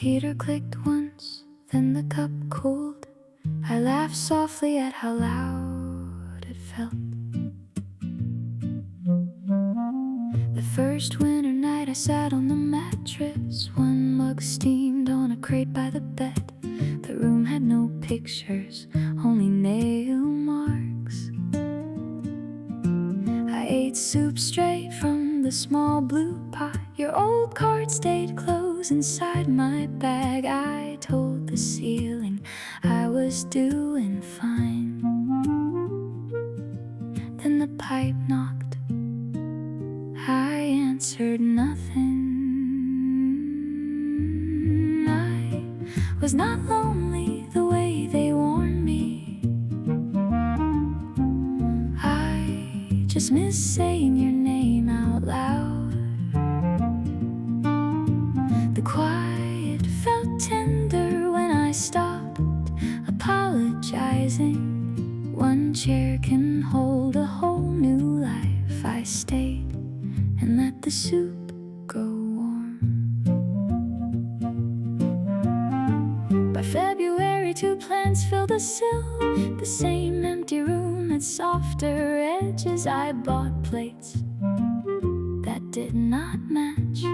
heater clicked once, then the cup cooled. I laughed softly at how loud it felt. The first winter night I sat on the mattress. One mug steamed on a crate by the bed. The room had no pictures, only nail marks. I ate soup straight from the small blue pot. Your old card stayed close inside my bag. I told the ceiling I was doing fine. Then the pipe knocked. I answered nothing. I was not lonely the way they warned me. I just miss saying your name out loud. The quiet felt tender when I stopped apologizing. One chair can hold a whole new life. I stayed and let the soup go warm. By February, 2 plants filled the sill. The same empty room had softer edges. I bought plates that did not match.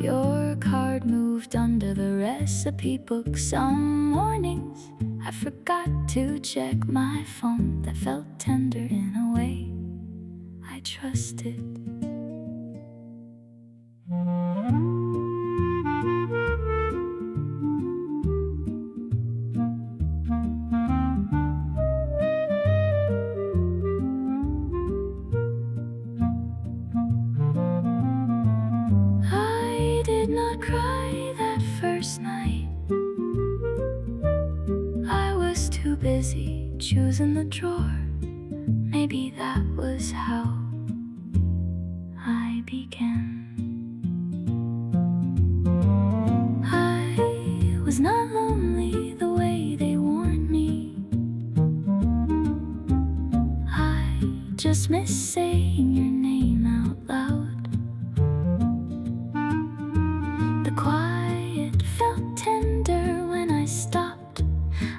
Your card moved under the recipe book. Some mornings I forgot to check my phone. That felt tender in a way I trusted. I did not cry that first night. I was too busy choosing the drawer. Maybe that was how I began. I was not lonely the way they warned me. I just miss saying your name out loud. The quiet felt tender when I stopped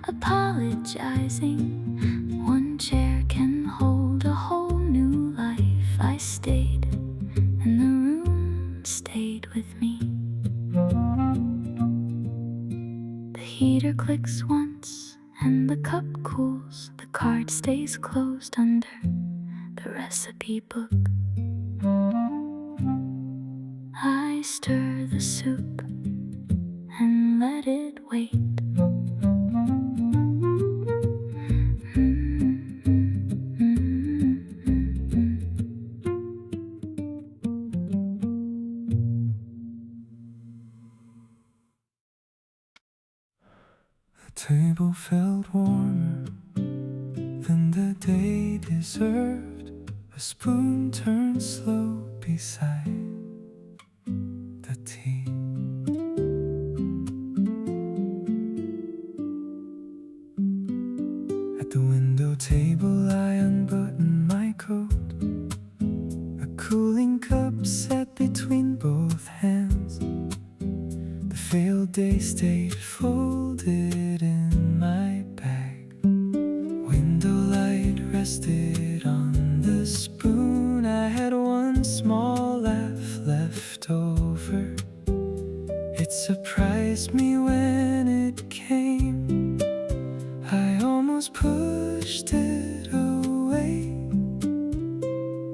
apologizing. One chair can hold a whole new life. I stayed and the room stayed with me. The heater clicks once and the cup cools. The card stays closed under the recipe book. I stir the soup and let it wait. The table felt warmer than the day deserved. A spoon turned slow beside the tea. At the window table I unbuttoned my coat. A cooling cup sat between both hands. The failed day stayed folded in my bag. Window light rested on the spoon. I had one small laugh left over. It surprised me when it came. I almost pushed it away.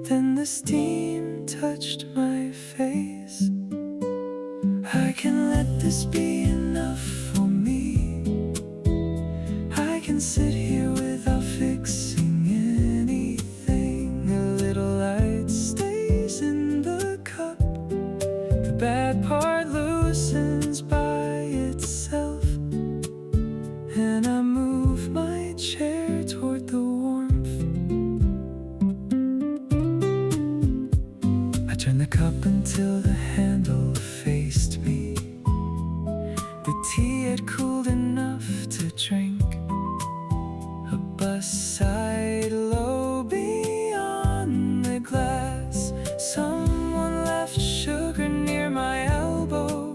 Then the steam touched my face. I can let this be enough for me. I can sit here without fixing anything. A little light stays in the cup. The bad part loosens by itself. And I move my chair toward the warmth. I turn the cup until the handle faced me. The tea had cooled enough to drink. A bus sighed low beyond the glass. Someone left sugar near my elbow.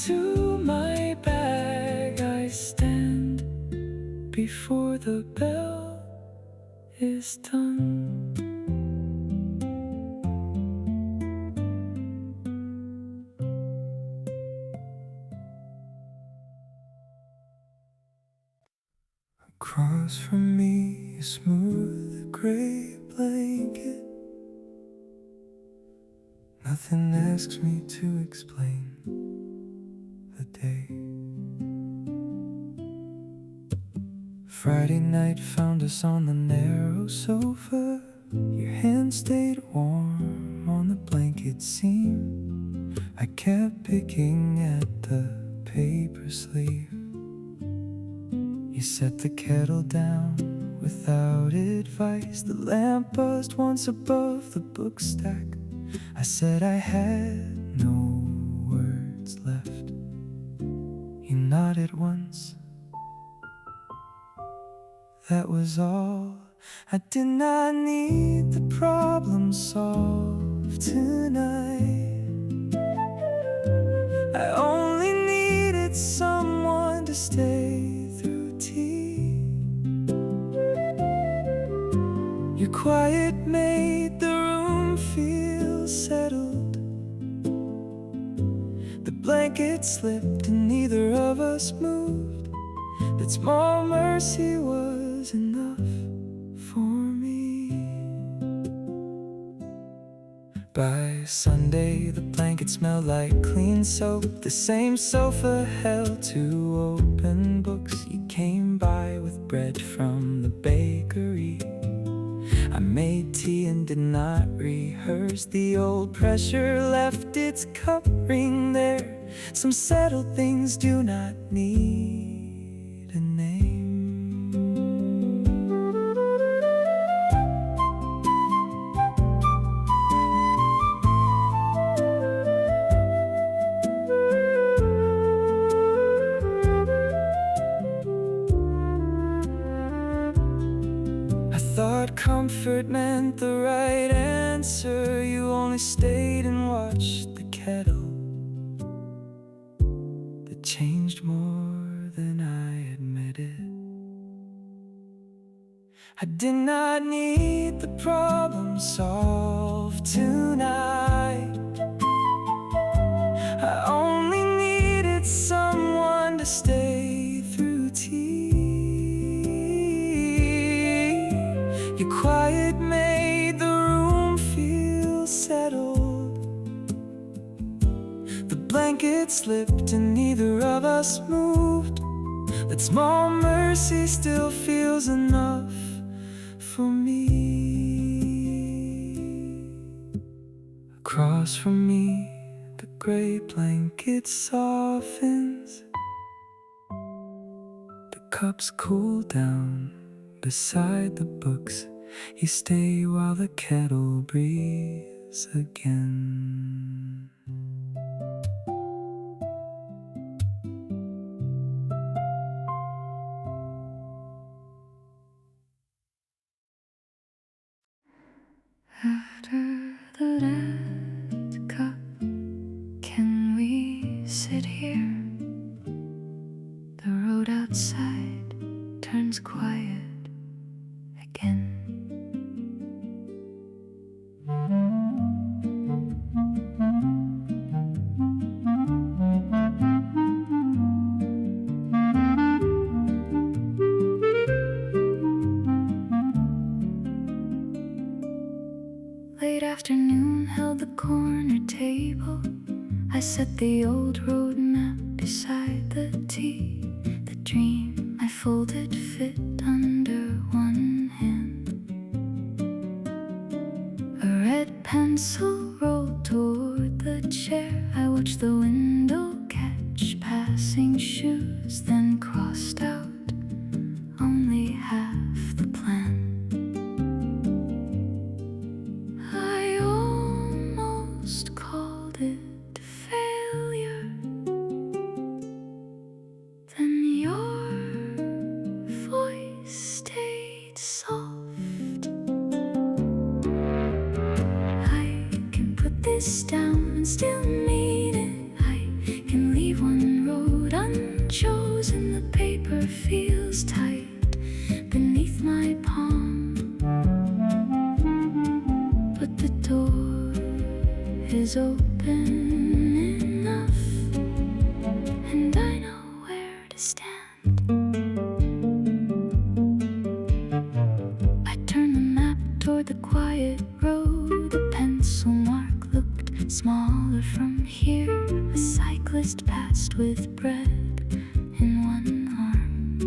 to my bag, I stand before the bell is done. Across from me, a smooth gray blanket. Nothing asks me to explain the day. Friday night found us on the narrow sofa. Your hand stayed warm on the blanket seam. I kept picking at the paper sleeve. You set the kettle down without advice. The lamp buzzed once above the book stack. I said I had no words left. You nodded once. That was all. I did not need the problem solved tonight. I only needed someone to stay through tea. Your quiet made the room feel settled. The blanket slipped and neither of us moved. That small mercy was enough for me. By Sunday, the blanket smelled like clean soap. The same sofa held two open books. You came by with bread from the bakery. I made tea and did not rehearse. The old pressure left its cup ring there. Some settled things do not need a name. Thought comfort meant the right answer. You only stayed and watched the kettle that changed more than I admitted. I did not need the problem solved tonight. I only needed someone to stay through tea. Your quiet made the room feel settled. The blanket slipped and neither of us moved. That small mercy still feels enough for me. Across from me, the gray blanket softens. The cups cool down beside the books. You stay while the kettle breathes again. After the last cup, can we sit here? The road outside turns quiet again. Late afternoon held the corner table. I set the old road map beside the tea. The dream I folded fit under one hand. A red pencil rolled toward the chair. I watched the window catch passing shoes, then crossed out only half the plan. I almost called it failure. Then your voice stayed soft. I can put this down and still mean it. I can leave one stand. I turned the map toward the quiet road. The pencil mark looked smaller from here. A cyclist passed with bread in one arm.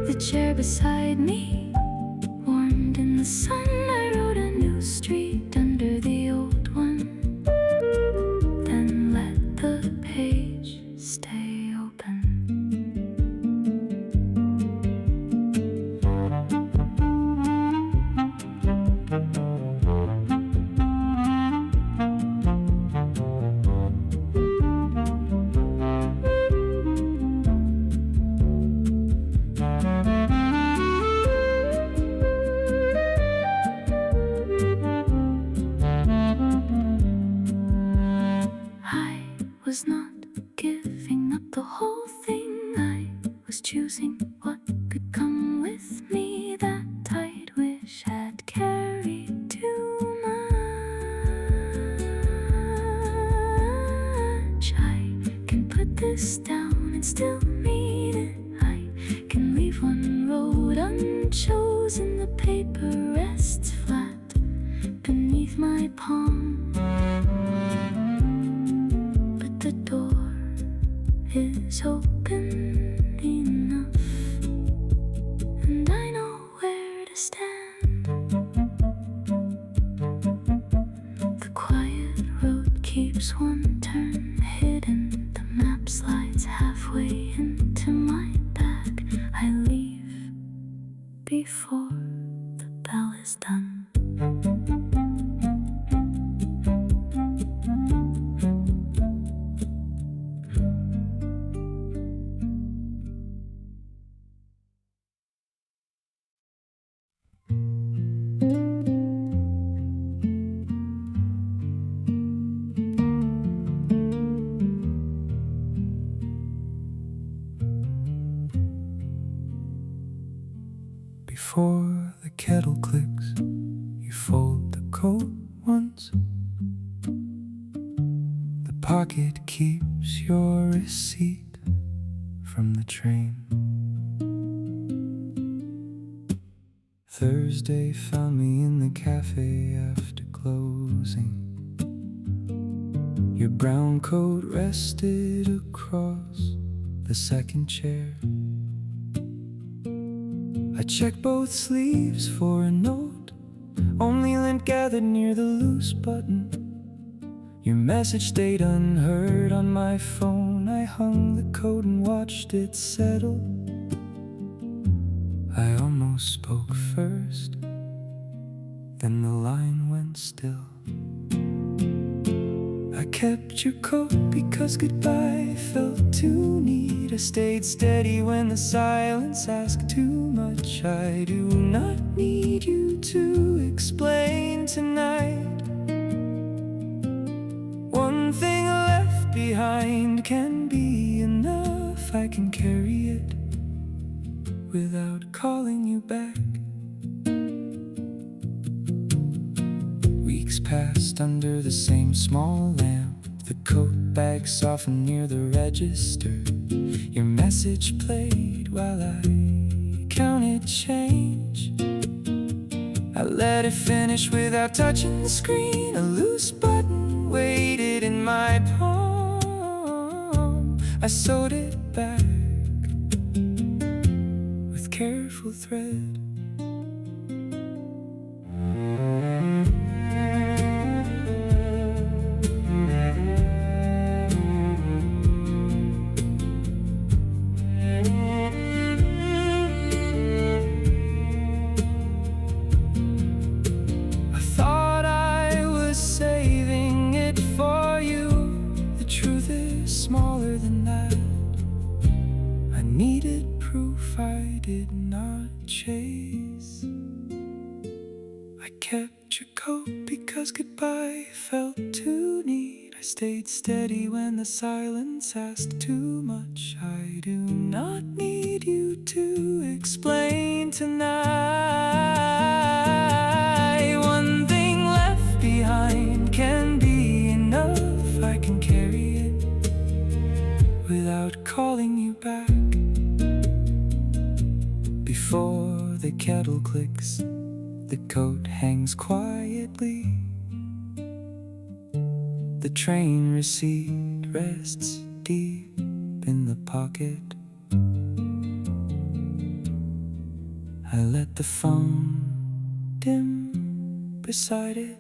The chair beside me warmed in the sun. I wrote a new street under the old one, then let the page stay open. Was not giving up the whole thing. I was choosing what could come with me. That tight wish had carried too much. I can put this down and still mean it. I can leave one road unchosen. The paper rests flat beneath my palm. The door is open enough, and I know where to stand. The quiet road keeps one turn hidden. The map slides halfway into my bag. I leave before the bell is done. Before the kettle clicks, you fold the coat once. The pocket keeps your receipt from the train. Thursday found me in the cafe after closing. Your brown coat rested across the second chair. I checked both sleeves for a note, only lint gathered near the loose button. Your message stayed unheard on my phone. I hung the coat and watched it settle. I almost spoke first, then the line went still. I kept your coat because goodbye felt too neat. I stayed steady when the silence asked too much. I do not need you to explain tonight. One thing left behind can be enough. I can carry it without calling you back. Weeks passed under the same small lamp. The coat bag softened near the register. Your message played while I counted change. I let it finish without touching the screen. A loose button waited in my palm. I sewed it back with careful thread. Smaller than that. I needed proof I did not chase. I kept your coat because goodbye felt too neat. I stayed steady when the silence asked too much. I do not need you to explain tonight. One thing left behind can be enough. I can carry it without calling you back. Before the kettle clicks, the coat hangs quietly. The train receipt rests deep in the pocket. I let the phone dim beside it.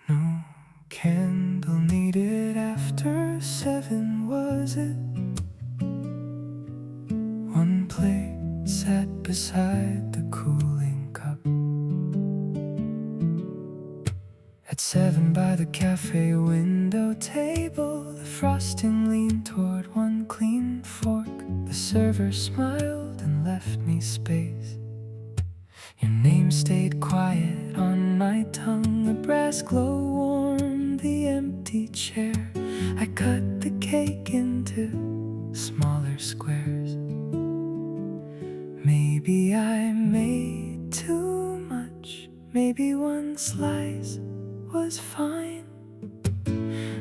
No candle needed after 7, was it? One plate sat beside the cooling cup. At 7 by the cafe window table, the frosting leaned toward one clean fork. The server smiled and left me space. Your name stayed quiet on my tongue. The brass glow warmed the empty chair. I cut the cake into smaller squares. Maybe I made too much. Maybe one slice was fine.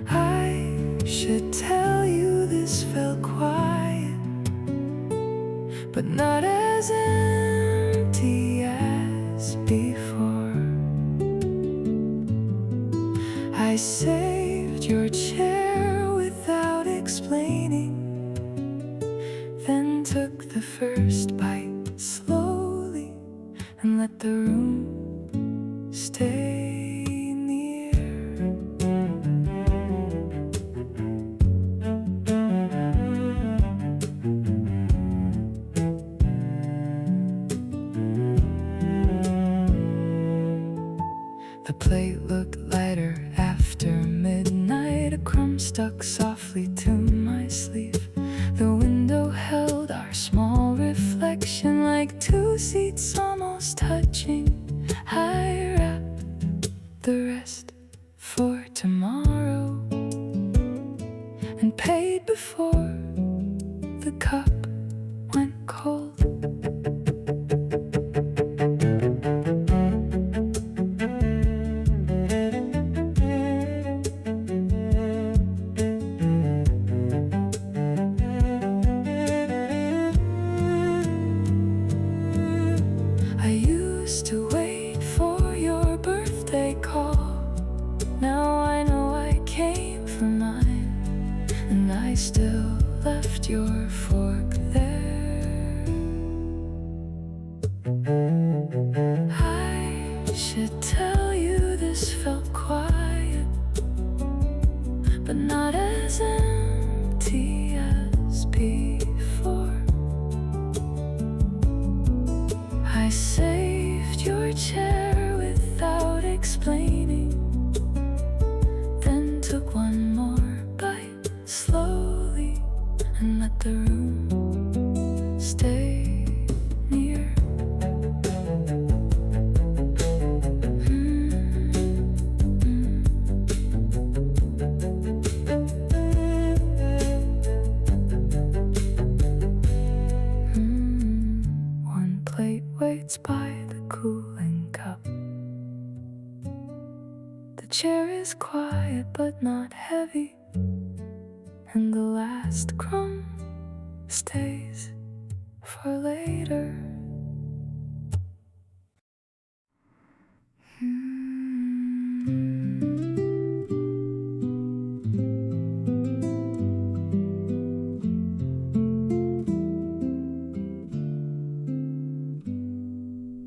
I should tell you this felt quiet, but not as empty as before. I saved your chair without explaining, then took the first bite slowly and let the room stay near. The plate looked lighter after midnight. A crumb stuck softly to my sleeve. The window held our small reflection like two seats almost touching. I wrapped the rest for tomorrow and paid before the cup went cold. I used to wait for your birthday call. Now I know I came for mine, and I still left your fork there. I should tell you this felt quiet, but not as empty as before. I saved your chair without explaining, then took one more bite slowly and let the room stay near. One plate waits by the cooling cup. The chair is quiet but not heavy, and the last crumb stays for later.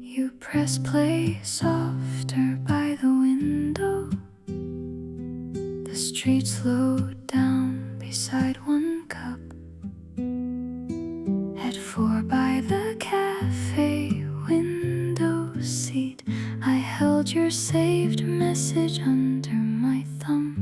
You press play softer by the window. The street slowed down beside one cup. At 4 by the cafe window seat, I held your saved message under my thumb.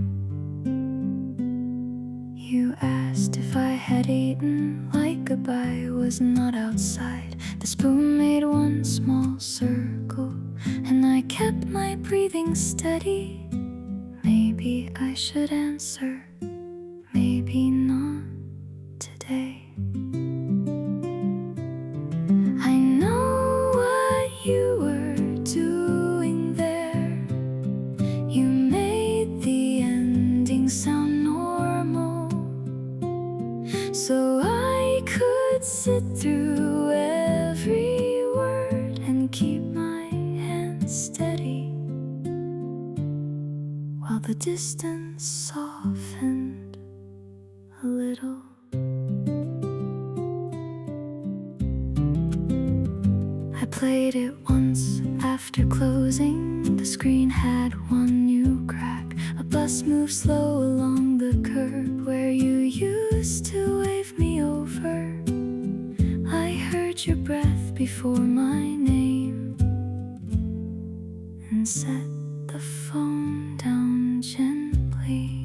You asked if I had eaten like goodbye was not outside. The spoon made one small circle, and I kept my breathing steady. maybe I should answer, maybe not today. I know what you were doing there. You made the ending sound normal, so I could sit through every word and keep my hands steady while the distance softened a little. I played it once after closing. The screen had one new crack. A bus moved slow along the curb where you used to wave me over. I heard your breath before my name and set the phone down gently.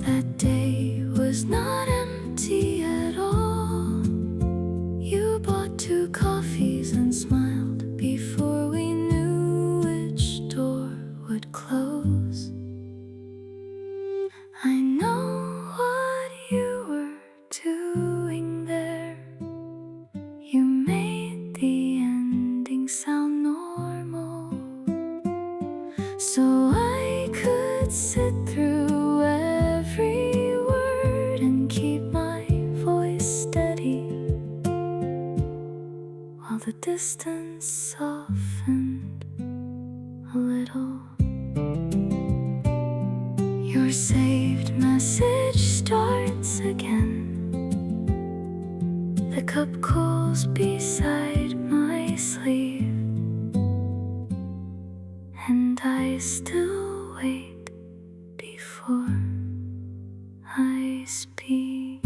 That day was not empty at all. You bought 2 coffees and smiled before we knew which door would close. I know what you were doing there. You made the ending sound normal, so I could sit through every word and keep my voice steady while the distance softened a little. Your saved message starts again. The cup cools beside my sleeve, and I still wait before I speak.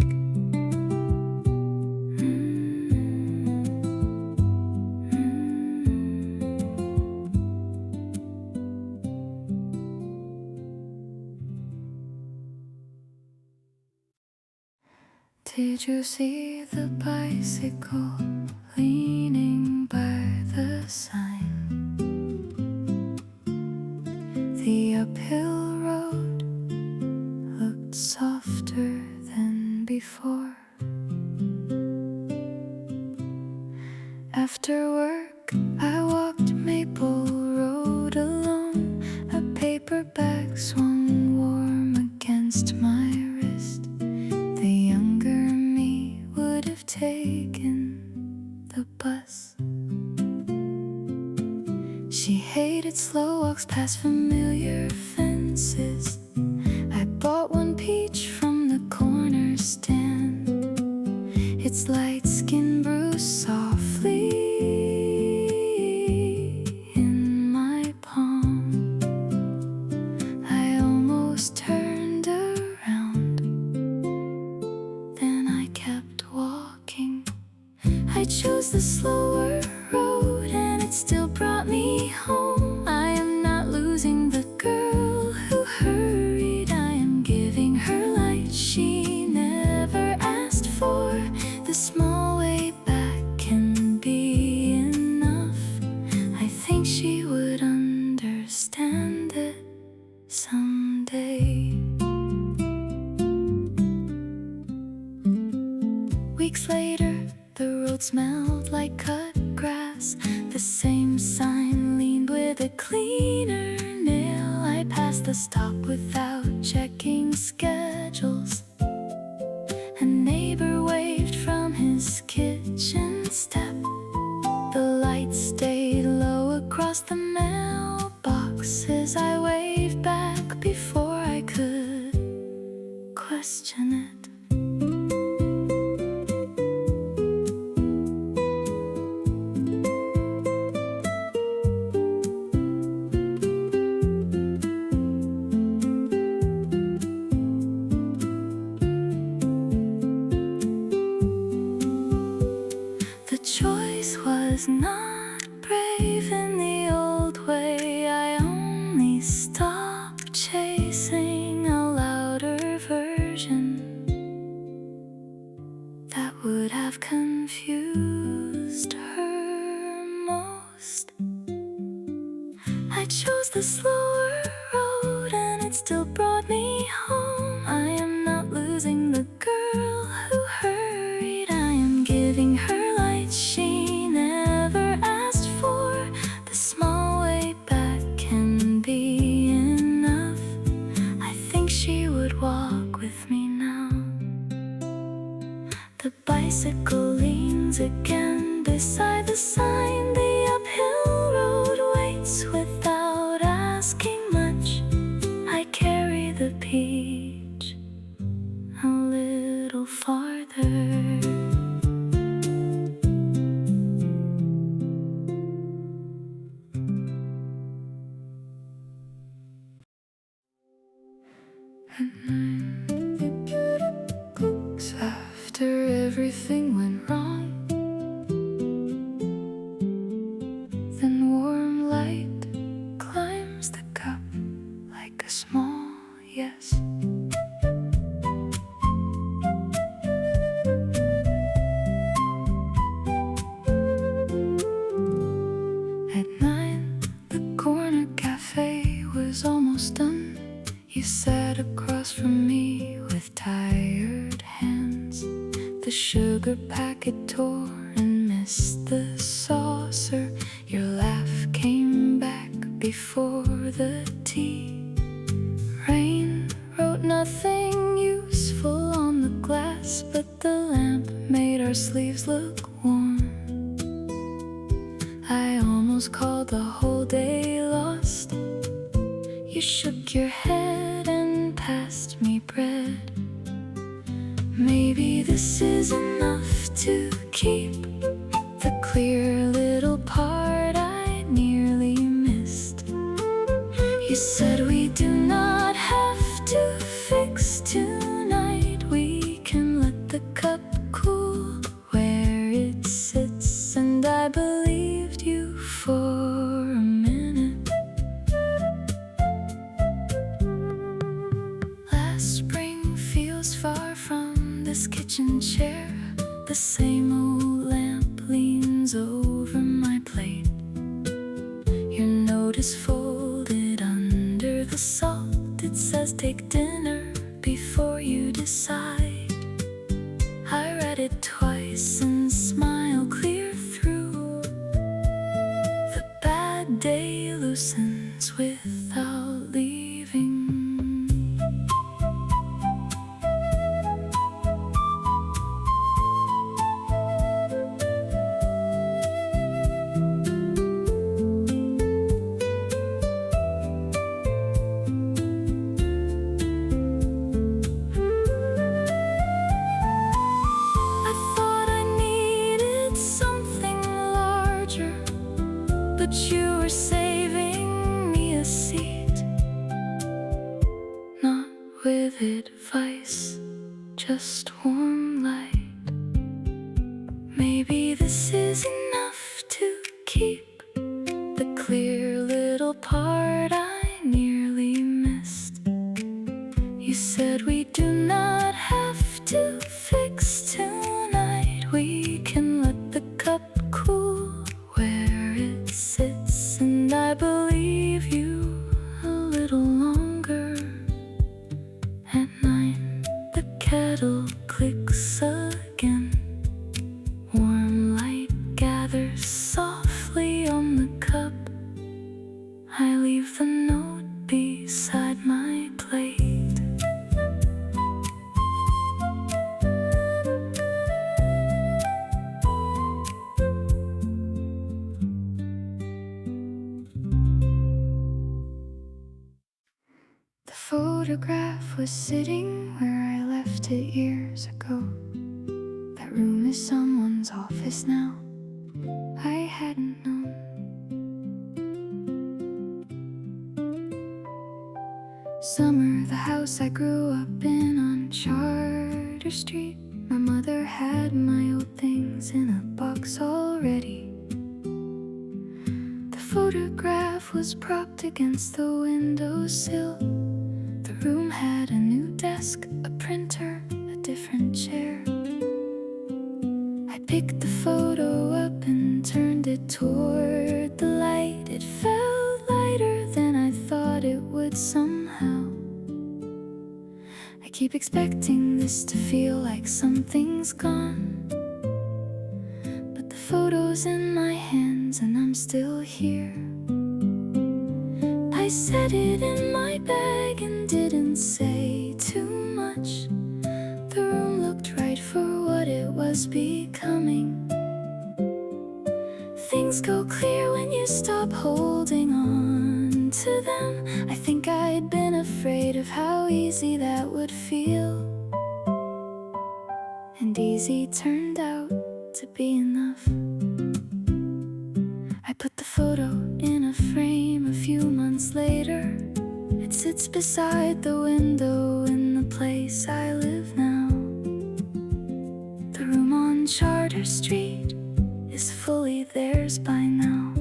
Did you see the bicycle leaning by the sign? The uphill road looked softer than before. After work, I walked Maple Road alone. A paper bag swung warm against my wrist. The younger me would have taken the bus. She hated slow walks past familiar fences. I bought 1 peach from the corner stand. Its light skin bruised softly in my palm. I almost turned around, then I kept walking. I chose the slower road and it still brought me home. I am not losing the girl who hurried. I am giving her light she never asked for. The small way back can be enough. I think she would understand it someday. Weeks later, the road smelled like cut grass. The same sign leaned with a cleaner nail. I passed the stop without checking schedules. A neighbor waved from his kitchen step. The lights stayed low across the mailboxes. I waved back before I could question it. The choice was not brave in the old way. I only stopped chasing a louder version that would have confused her most. I chose the slower road and it still brought me home. I am not losing the girl who hurried. I am giving her light she never asked for. The small way back can be enough. I think she would walk with me now. The bicycle leans again beside the sign. The uphill road waits without asking much. I carry the peach a little farther. After everything went wrong, then warm light climbs the cup like a small yes. At 9, the corner cafe was almost done. You sat across from me with tired hands. The sugar packet tore and missed the saucer. Your laugh came back before the tea. Rain wrote nothing useful on the glass, but the lamp made our sleeves look warm. I almost called the whole day lost. You shook your head and passed me bread. Maybe this is enough to keep the clear little part I nearly missed. You said we do not have to fix tonight. We can let the cup cool where it sits. And I believed you for a minute. Last spring feels far from this kitchen chair. The same old lamp leans over my plate. Your note is folded under the salt. It says take dinner before you decide. I read it twice and smile clear through. The bad day loosens without leaving. But you were saving me a seat, not with advice, just warm light. Maybe this is enough to keep the clear little part I nearly missed. You said we do not have to fix tonight. We can let the cup cool where it sits. And I believe you a little longer. At 9, the kettle clicks again. Warm light gathers softly on the cup. I leave the note beside my plate. The photograph was sitting where I left it years ago. That room is someone's office now. I hadn't known. Summer, the house I grew up in on Charter Street. My mother had my old things in a box already. The photograph was propped against the windowsill. The room had a new desk, a printer, a different chair. I picked the photo up and turned it toward the light. It felt lighter than I thought it would somehow. I keep expecting this to feel like something's gone, but the photo's in my hands and I'm still here. I set it in my bag and didn't say too much. The room looked right for what it was becoming. Things go clear when you stop holding on to them. I think I'd been afraid of how easy that would feel, and easy turned out to be enough. I put the photo in a frame a few months later. It sits beside the window in the place I live now. The room on Charter Street is fully theirs by now.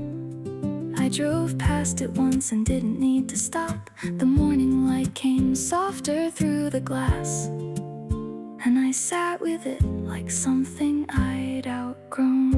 I drove past it once and didn't need to stop. The morning light came softer through the glass, and I sat with it like something I'd outgrown.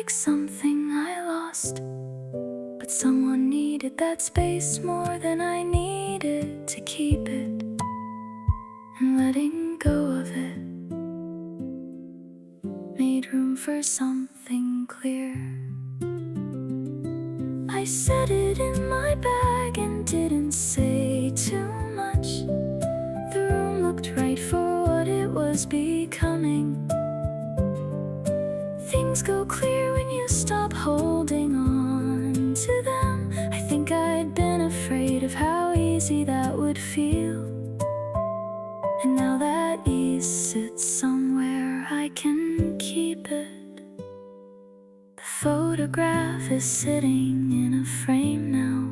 Something I lost, but someone needed that space more than I needed to keep it, and letting go of it made room for something clear. I set it in my bag and didn't say too much. The room looked right for what it was becoming. Things go clear when you stop holding on to them. I think I'd been afraid of how easy that would feel, and now that ease sits somewhere I can keep it. The photograph is sitting in a frame now.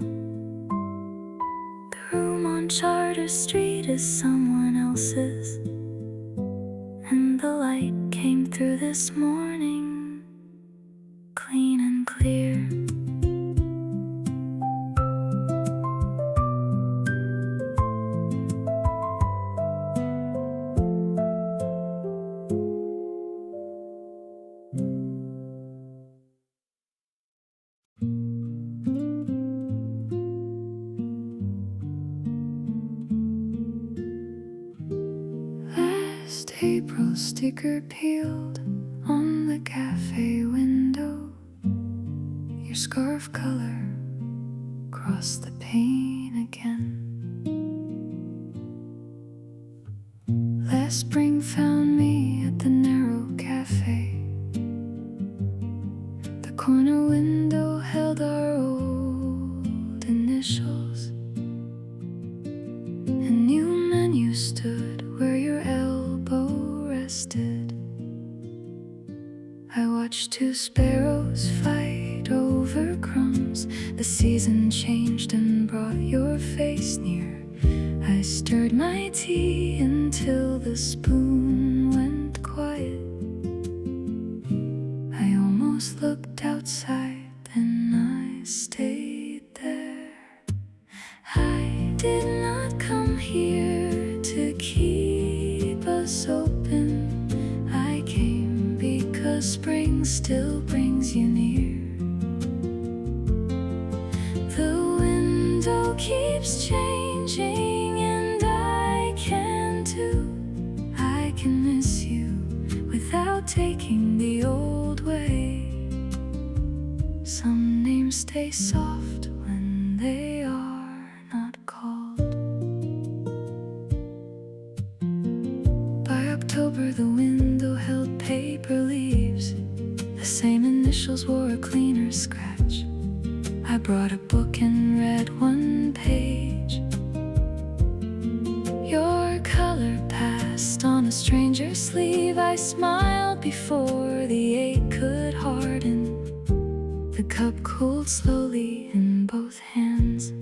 The room on Charter Street is someone else's, and the light came through this morning clean and clear. Last April sticker peeled on the cafe window. Your scarf color crossed the pane again. Last spring found me at the narrow cafe. The corner window held our old initials. A new menu stood where your elbow rested. I watched two sparrows fight over crumbs. The season changed and brought your face near. I stirred my tea until the spoon went quiet. I almost looked outside, then I stayed there. I did not come here to keep us open. I came because spring still brings you near. The window keeps changing and I can too. I can miss you without taking the old way. Some names stay soft when they are not called. By October the window held paper leaves. The same initials wore a cleaner scratch. I brought a book and read your sleeve. I smiled before the ache could harden. The cup cooled slowly in both hands.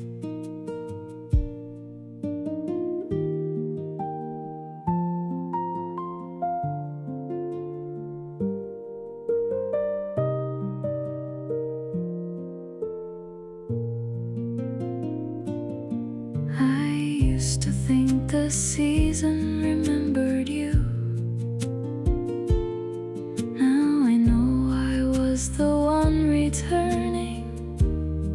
I used to think the season remembered you. Now I know I was the one returning,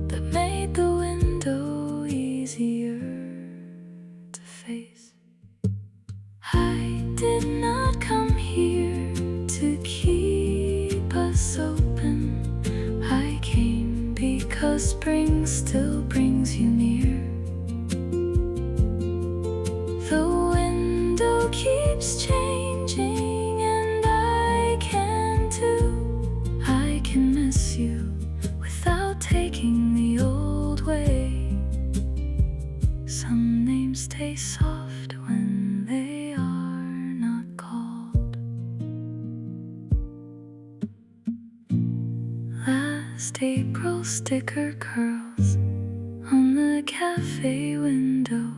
that made the window easier to face. I did not come here to keep us open. I came because spring still brings you near. The window keeps changing, and I can too. I can miss you without taking the old way. Some names stay soft when they are not called. Last April sticker curls on the cafe window.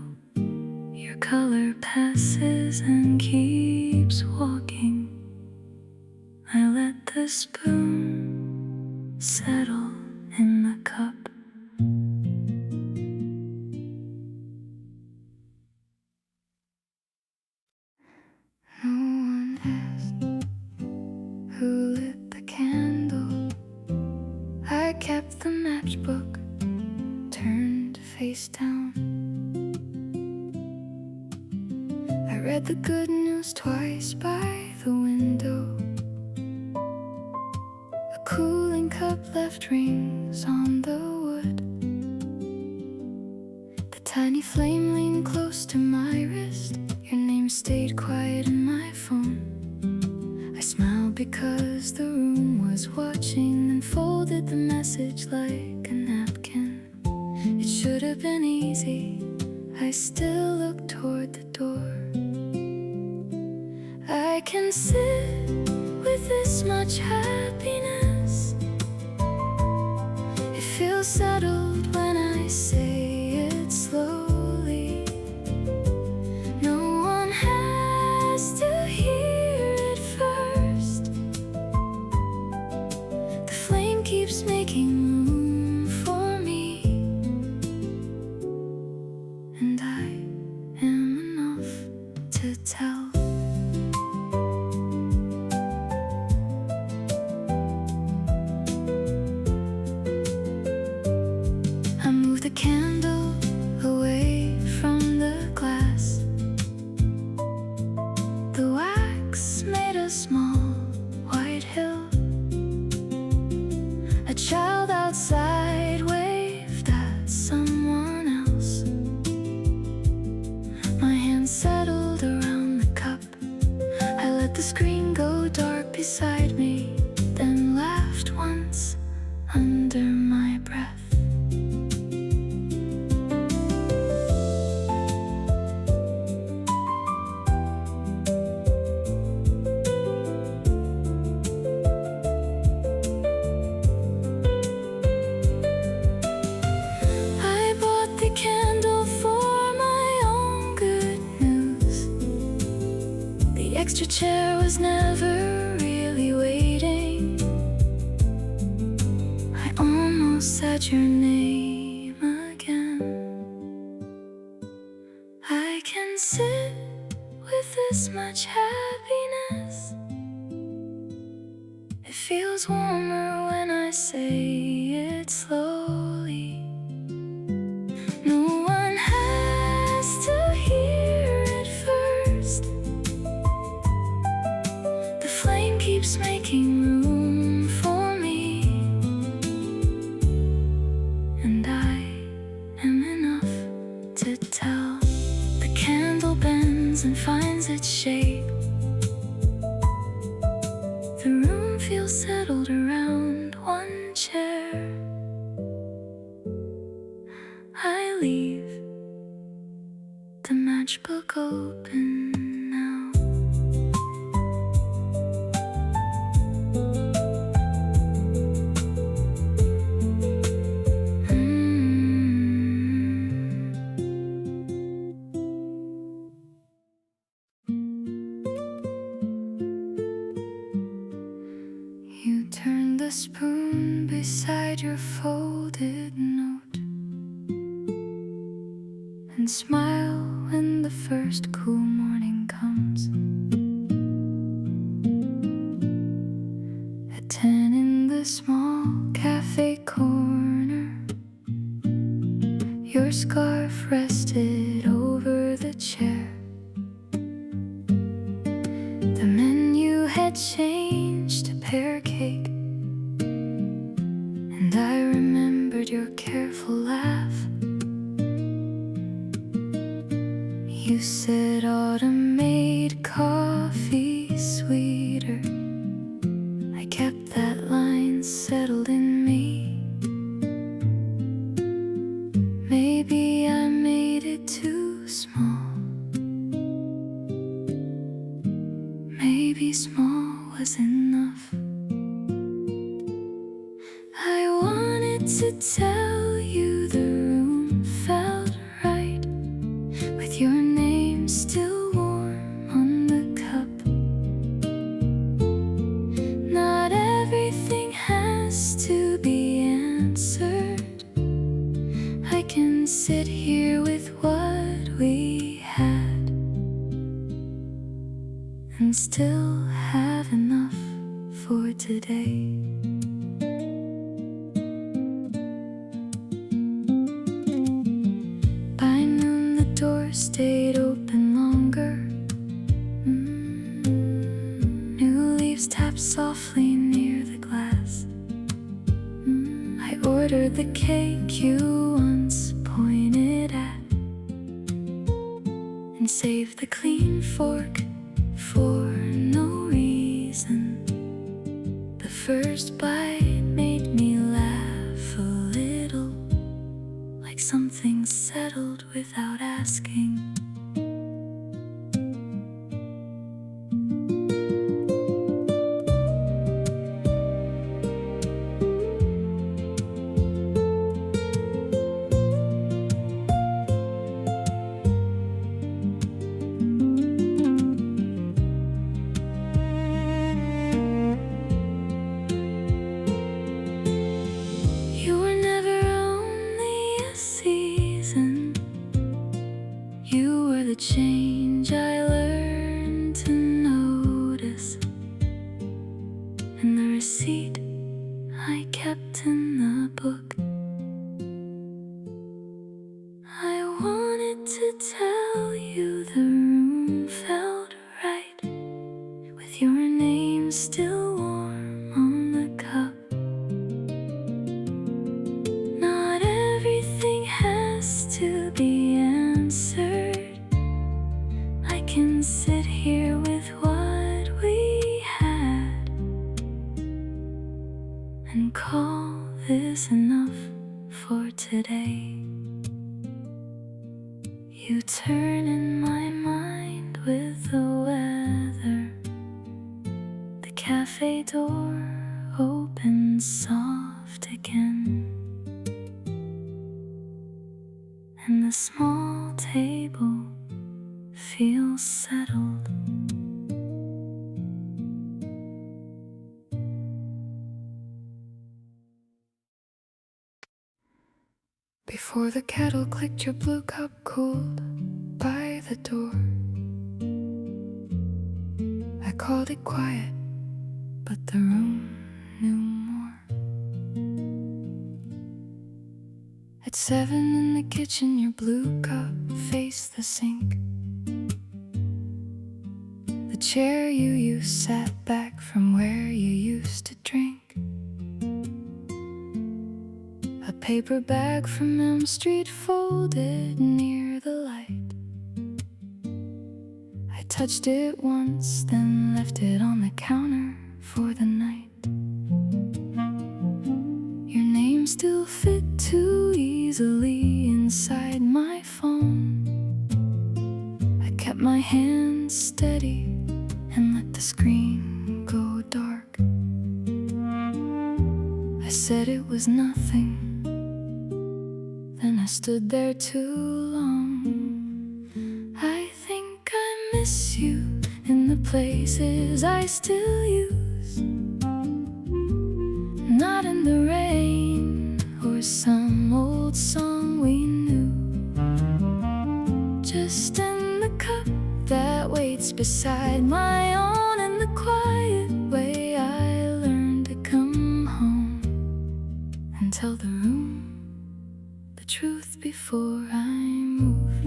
Your color passes and keeps walking. I let the spoon settle in the cup. No one asked who lit the candle. I kept the matchbook turned face down. I read the good news twice by the window. A cooling cup left rings on the wood. The tiny flame leaned close to my wrist. Your name stayed quiet in my phone. I smiled because the room was watching, and folded the message like a napkin. It should have been easy. I still look toward the door. I can sit with this much happiness. It feels settled when I say it slowly. No one has to hear it first. The flame keeps making room for me, and I am enough to tell. The candle away from the glass. The wax made a small white hill. A child outside waved at someone else. My hand settled around the cup. I let the screen go dark beside me, then laughed once under my breath. Extra chair was never really waiting. I almost said your name again. I can sit with this much happiness. It feels warmer when I say it slowly. No one has to hear it first. Keeps making room for me, and I am enough to tell. The candle bends and finds its shape. The room feels settled around one chair. I leave the matchbook open now. the spoon beside your folded note, and smile when the first cool morning comes. At 10 in the small cafe corner, your scarf rested over the chair. The menu had changed to pear cake, and I remembered your careful laugh. You said autumn made coffee sweeter. I kept that line settled in me. Maybe I made it too small. Maybe small was enough. I wanted to tell you the room felt right, with your name still warm on the cup. Not everything has to be answered. I can sit here with what we had and still have enough for today. By noon the door stayed open longer. New leaves tapped softly near the glass. I ordered the cake you once pointed at, and saved the clean fork for no reason. The first bite made me laugh a little, like something settled without asking. You were never only a season. You were the change I learned to notice, and the receipt I kept in the book. I wanted to tell you the room felt right, with your name still warm on the cup. Not everything has to be answered. I can sit here with what we had and call this enough for today. You turn in my mind with the weather. The cafe door opens soft again, and the small table feels settled. Before the kettle clicked, your blue cup cooled by the door. I called it quiet, but the room knew more. At 7 in the kitchen, your blue cup faced the sink. The chair you used sat back from where you used to drink. A paper bag from Elm Street folded near the light. I touched it once, then left it on the counter for the night. Your name still fit too easily inside my phone. I kept my hand steady and let the screen go dark. I said it was nothing, then I stood there too long. I think I miss you in the places I still use. Not in the rain or some old song we knew, just in the cup that waits beside my own. In the quiet way I learned to come home and tell the room the truth before I move.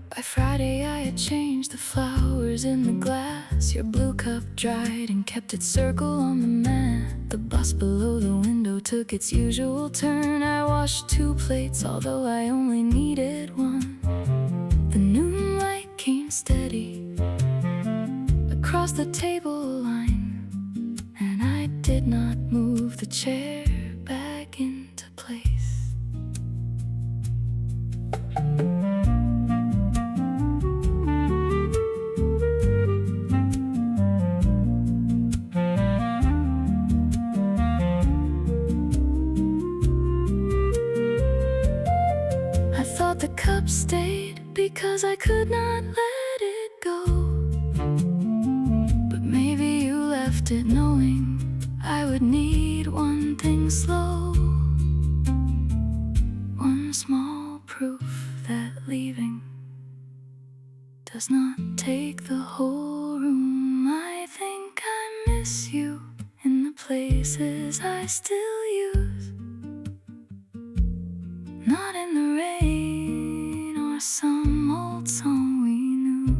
By Friday I had changed the flowers in the glass. Your blue cup dried and kept its circle on the mat. The bus below the window took its usual turn. I washed 2 plates, although I only needed 1. The noon light came steady across the table line, and I did not move the chair back into place. The cup stayed because I could not let it go. But maybe you left it knowing I would need one thing slow, one small proof that leaving does not take the whole room. I think I miss you in the places I still use, not in the rain or some old song we knew,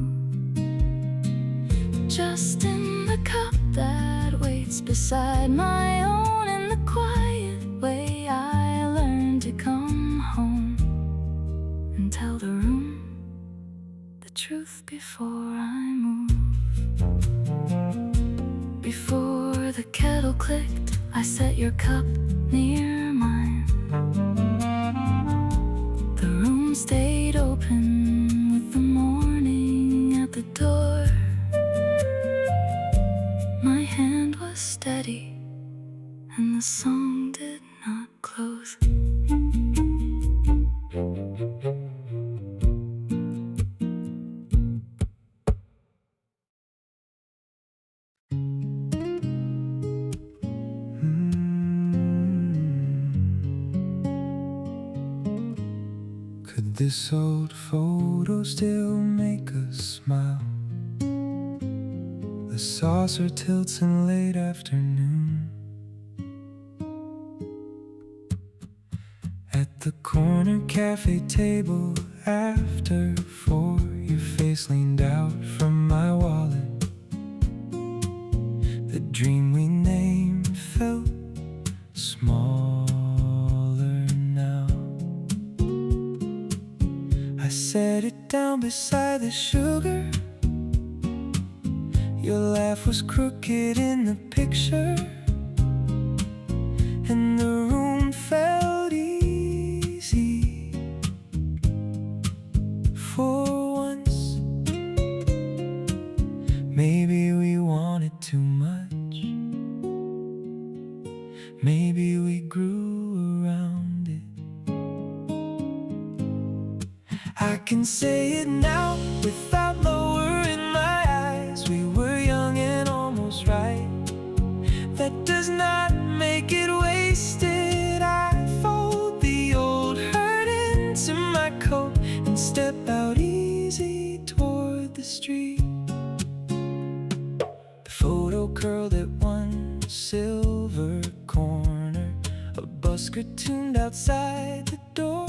just in the cup that waits beside my own. In the quiet way I learned to come home and tell the room the truth before I move. Before the kettle clicked, I set your cup near mine. The room stayed open with the morning at the door. My hand was steady and the song did not close. Could this old photo still make us smile? The saucer tilts in late afternoon. At the corner cafe table after 4, your face leaned out from my wallet. The dream we named felt smaller now. I set it down beside the sugar. Your laugh was crooked in the picture, and the room felt easy for once. Maybe we wanted too much. Maybe we grew around it. I can say it now without lowering my eyes. We were young and almost right. That does not make it wasted. I fold the old hurt into my coat and step out easy toward the street. The photo curled at one silver corner, a busker tuned outside the door.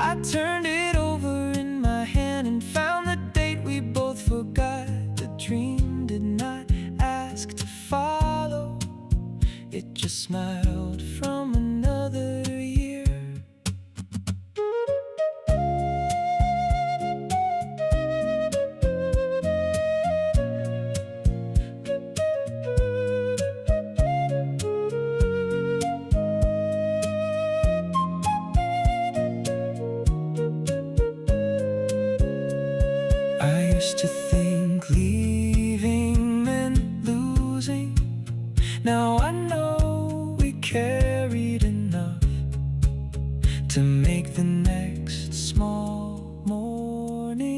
I turned it over in my hand and found the date we both forgot. The dream did not ask to follow, it just smiled from another year. I used to think leaving meant losing. Now I know we carried enough to make the next small morning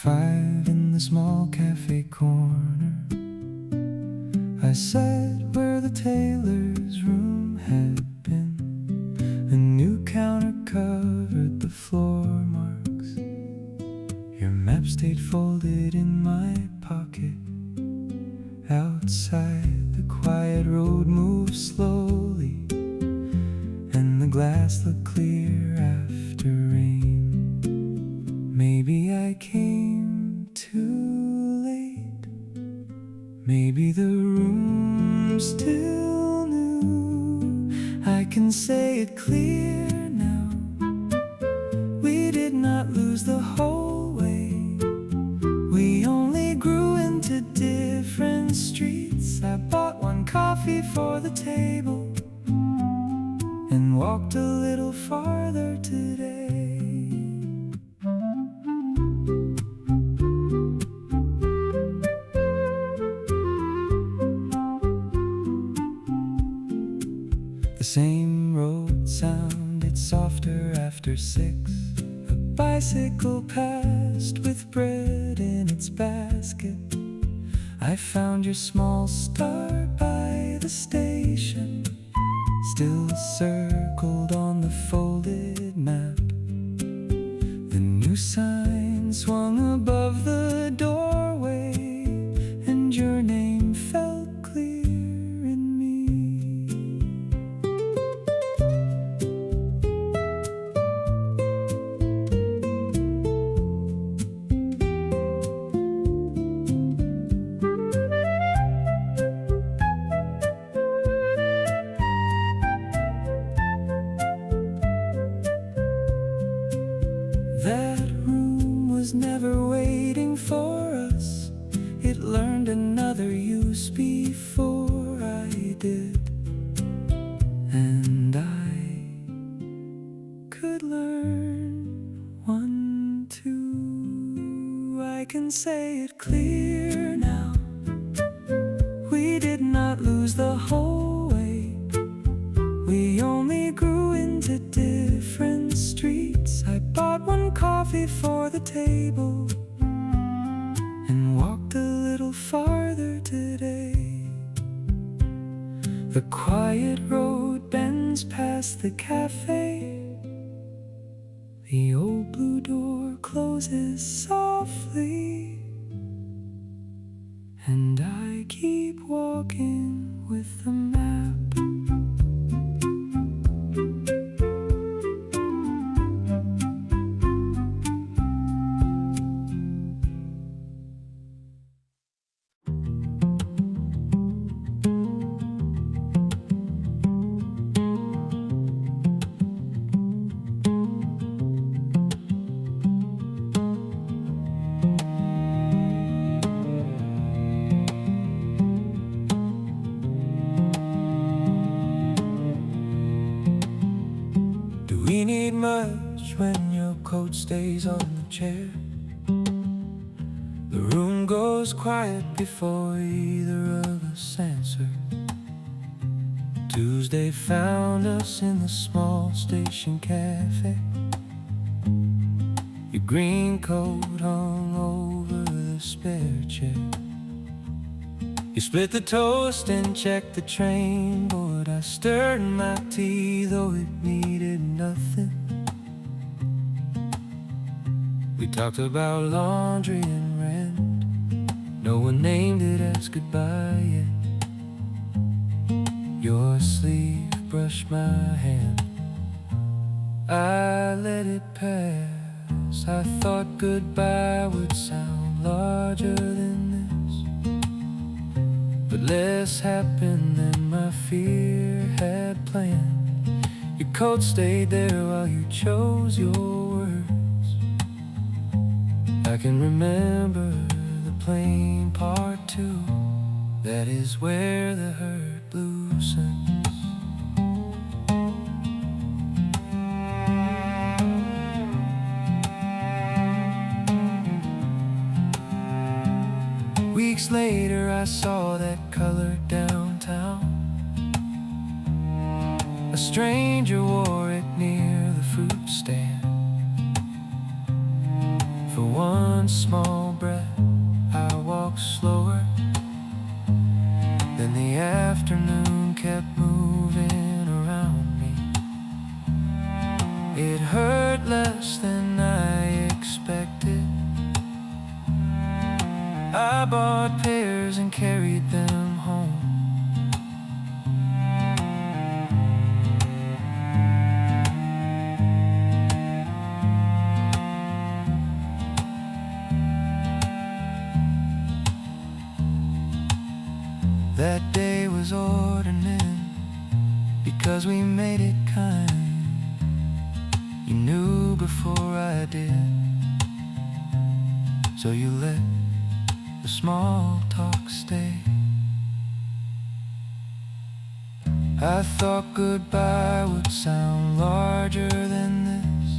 5 in the small cafe corner. I sat where the tailor's room had been. A new counter covered the floor marks. Your map stayed folded in my pocket. Outside, the quiet road moved slowly, and the glass looked clear after rain. Maybe I came too late. Maybe the room still knew. I can say it clear now. We did not lose the whole way. We only grew into different streets. I bought one coffee for the table and walked a little farther today. The same road sounded softer after 6. A bicycle passed with bread in its basket. I found your small star by the station, still circled on the folded map. The new sign swung above the doorway, and your name felt clear in me. That room was never waiting for us. It learned another use before I did, and I could learn one too. I can say it clear now. We did not lose the whole way. We only grew into different streets. I bought one coffee for the table and walked a little farther today. The quiet road bends past the cafe. The old blue door closes softly, and I keep walking with the map. We need much when your coat stays on the chair. The room goes quiet before either of us answer. Tuesday found us in the small station cafe. Your green coat hung over the spare chair. You split the toast and checked the train board. I stirred my tea, though it needed nothing. We talked about laundry and rent. No one named it as goodbye yet. Your sleeve brushed my hand. I let it pass. I thought goodbye would sound larger than this, but less happened than my fear had planned. Your coat stayed there while you chose your words. I can remember the plain part too. That is where the hurt loosens. Weeks later I saw that color downtown. A stranger wore it near the fruit stand. For one one small breath, I walked slower. Then the afternoon kept moving around me. It hurt less than I expected. I bought pears and carried them home. That day was ordinary because we made it kind. You knew before I did, so you let the small talk stay. I thought goodbye would sound larger than this,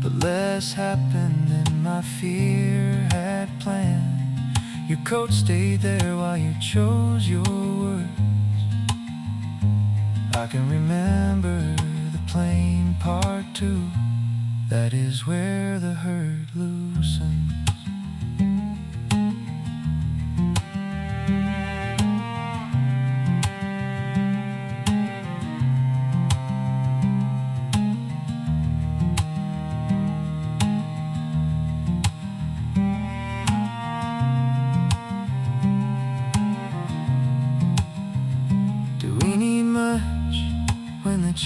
but less happened than my fear had planned. Your coat stayed there while you chose your words. I can remember the plain part too. That is where the hurt loosens.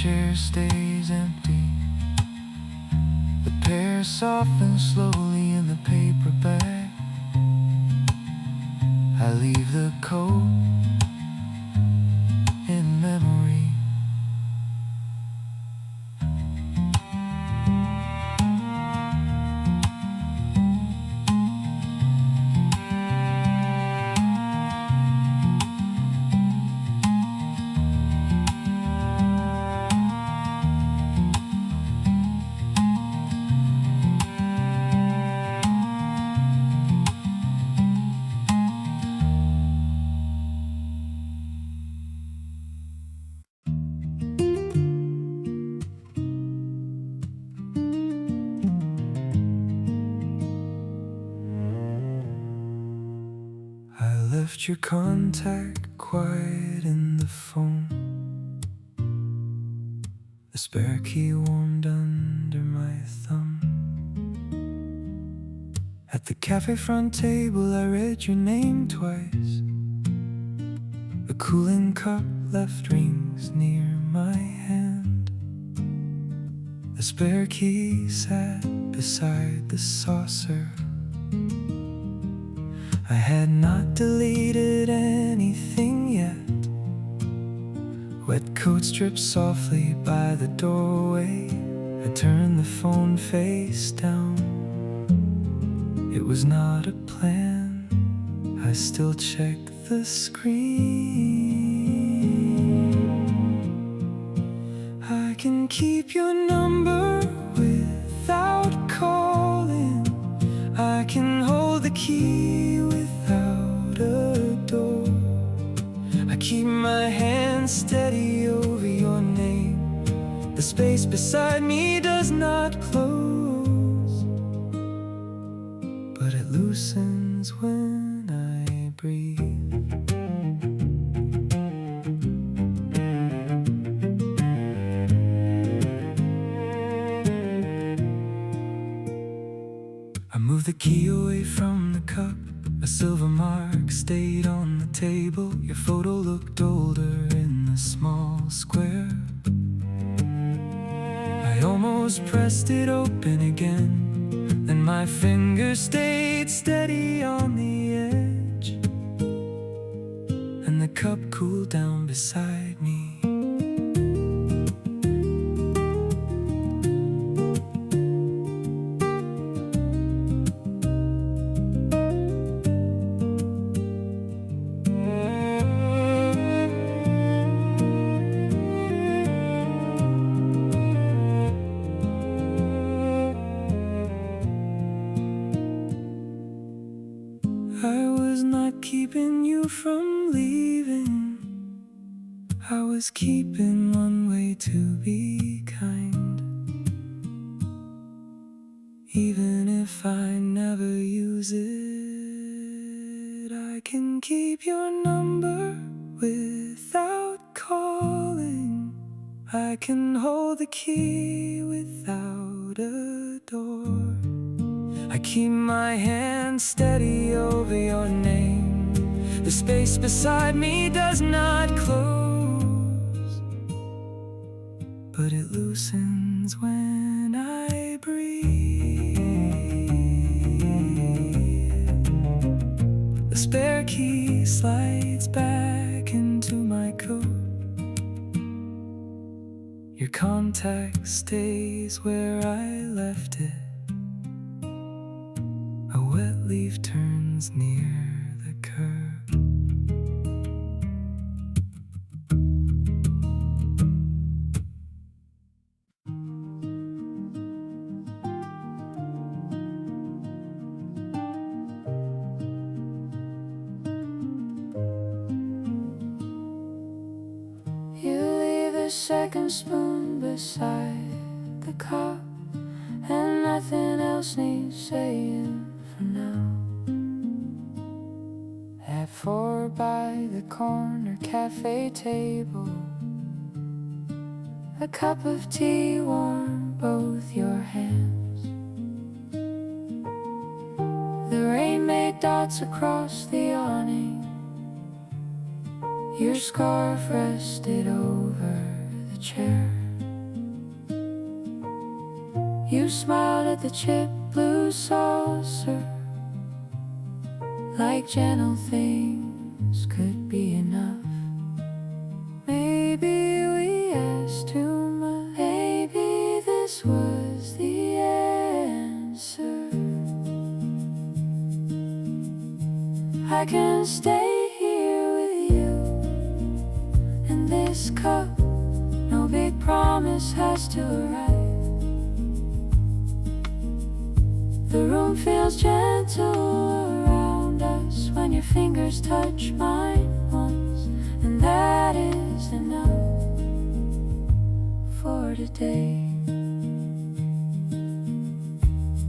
Chair stays empty. The pear softens slowly in the paper bag. I leave the coat in memory. Left your contact quiet in the phone. The spare key warmed under my thumb. At the cafe front table I read your name twice. The cooling cup left rings near my hand. The spare key sat beside the saucer. I had not deleted anything yet. Wet coats dripped softly by the doorway. I turned the phone face down. It was not a plan. I still check the screen. I can keep your number without calling. I can hold the key without a door. I keep my hand steady over your name. The space beside me does not close, but it loosens when I breathe. Move the key away from the cup. A silver mark stayed on the table. Your photo looked older in the small square. I almost pressed it open again. Then my fingers stayed steady on the edge, and the cup cooled down beside me. I was not keeping you from leaving. I was keeping one way to be kind. Even if I never use it, I can keep your number without calling. I can hold the key without a door. I keep my hand steady over your name. The space beside me does not close, but it loosens when I breathe. The spare key slides back into my coat. Your contact stays where I left it. A wet leaf turns near the curb. You leave a second spoon beside the cup, and nothing else needs saying for now. At 4 by the corner cafe table, a cup of tea warm both your hands. The rain made dots across the awning. Your scarf rested over the chair. You smiled at the chipped blue saucer, like gentle things could be enough. Maybe we asked too much. Maybe this was the answer. I can stay here with you in this cup. No big promise has to arrive. The room feels gentle around us when your fingers touch mine once, and that is enough for today.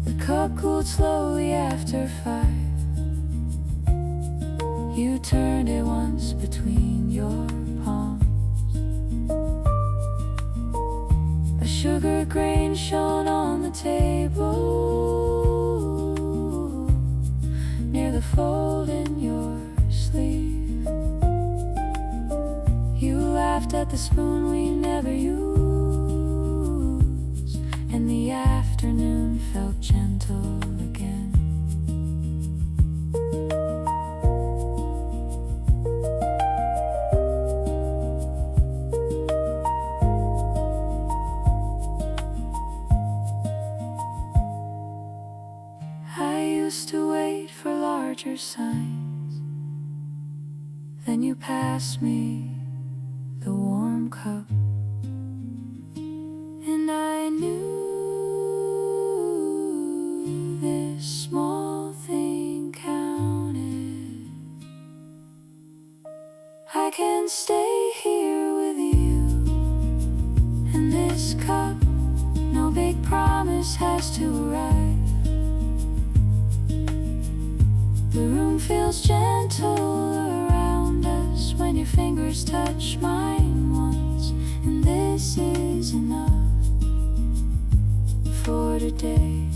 The cup cooled slowly after 5. You turned it once between your palms. A sugar grain shone on the table near the fold in your sleeve. You laughed at the spoon we never used, and the afternoon felt gentle again. I used to wait for larger signs. Then you passed me the warm cup, and I knew this small thing counted. I can stay here with you in this cup. No big promise has to arrive. The room feels gentle around us when your fingers touch mine once, and this is enough for today.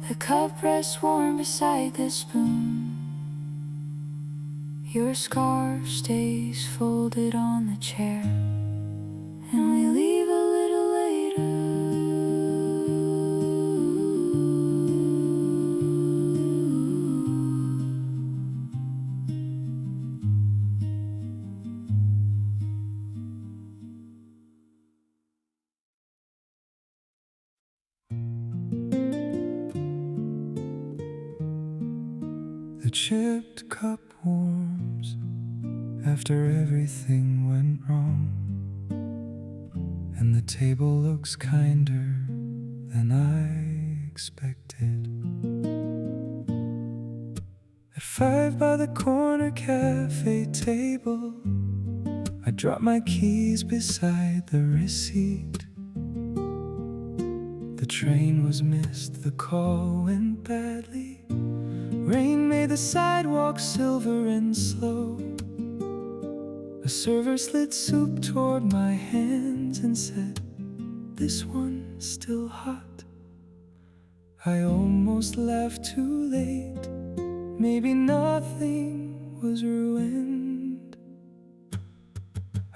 The cup rests warm beside the spoon. Your scarf stays folded on the chair, and we leave a little later. The chipped cup warms after everything went wrong, and the table looks kinder than I expected. 5 by the corner cafe table. I dropped my keys beside the receipt. The train was missed, the call went badly. Rain made the sidewalk silver and slow. A server slid soup toward my hands and said, "This one's still hot." I almost laughed too late. Maybe nothing was ruined.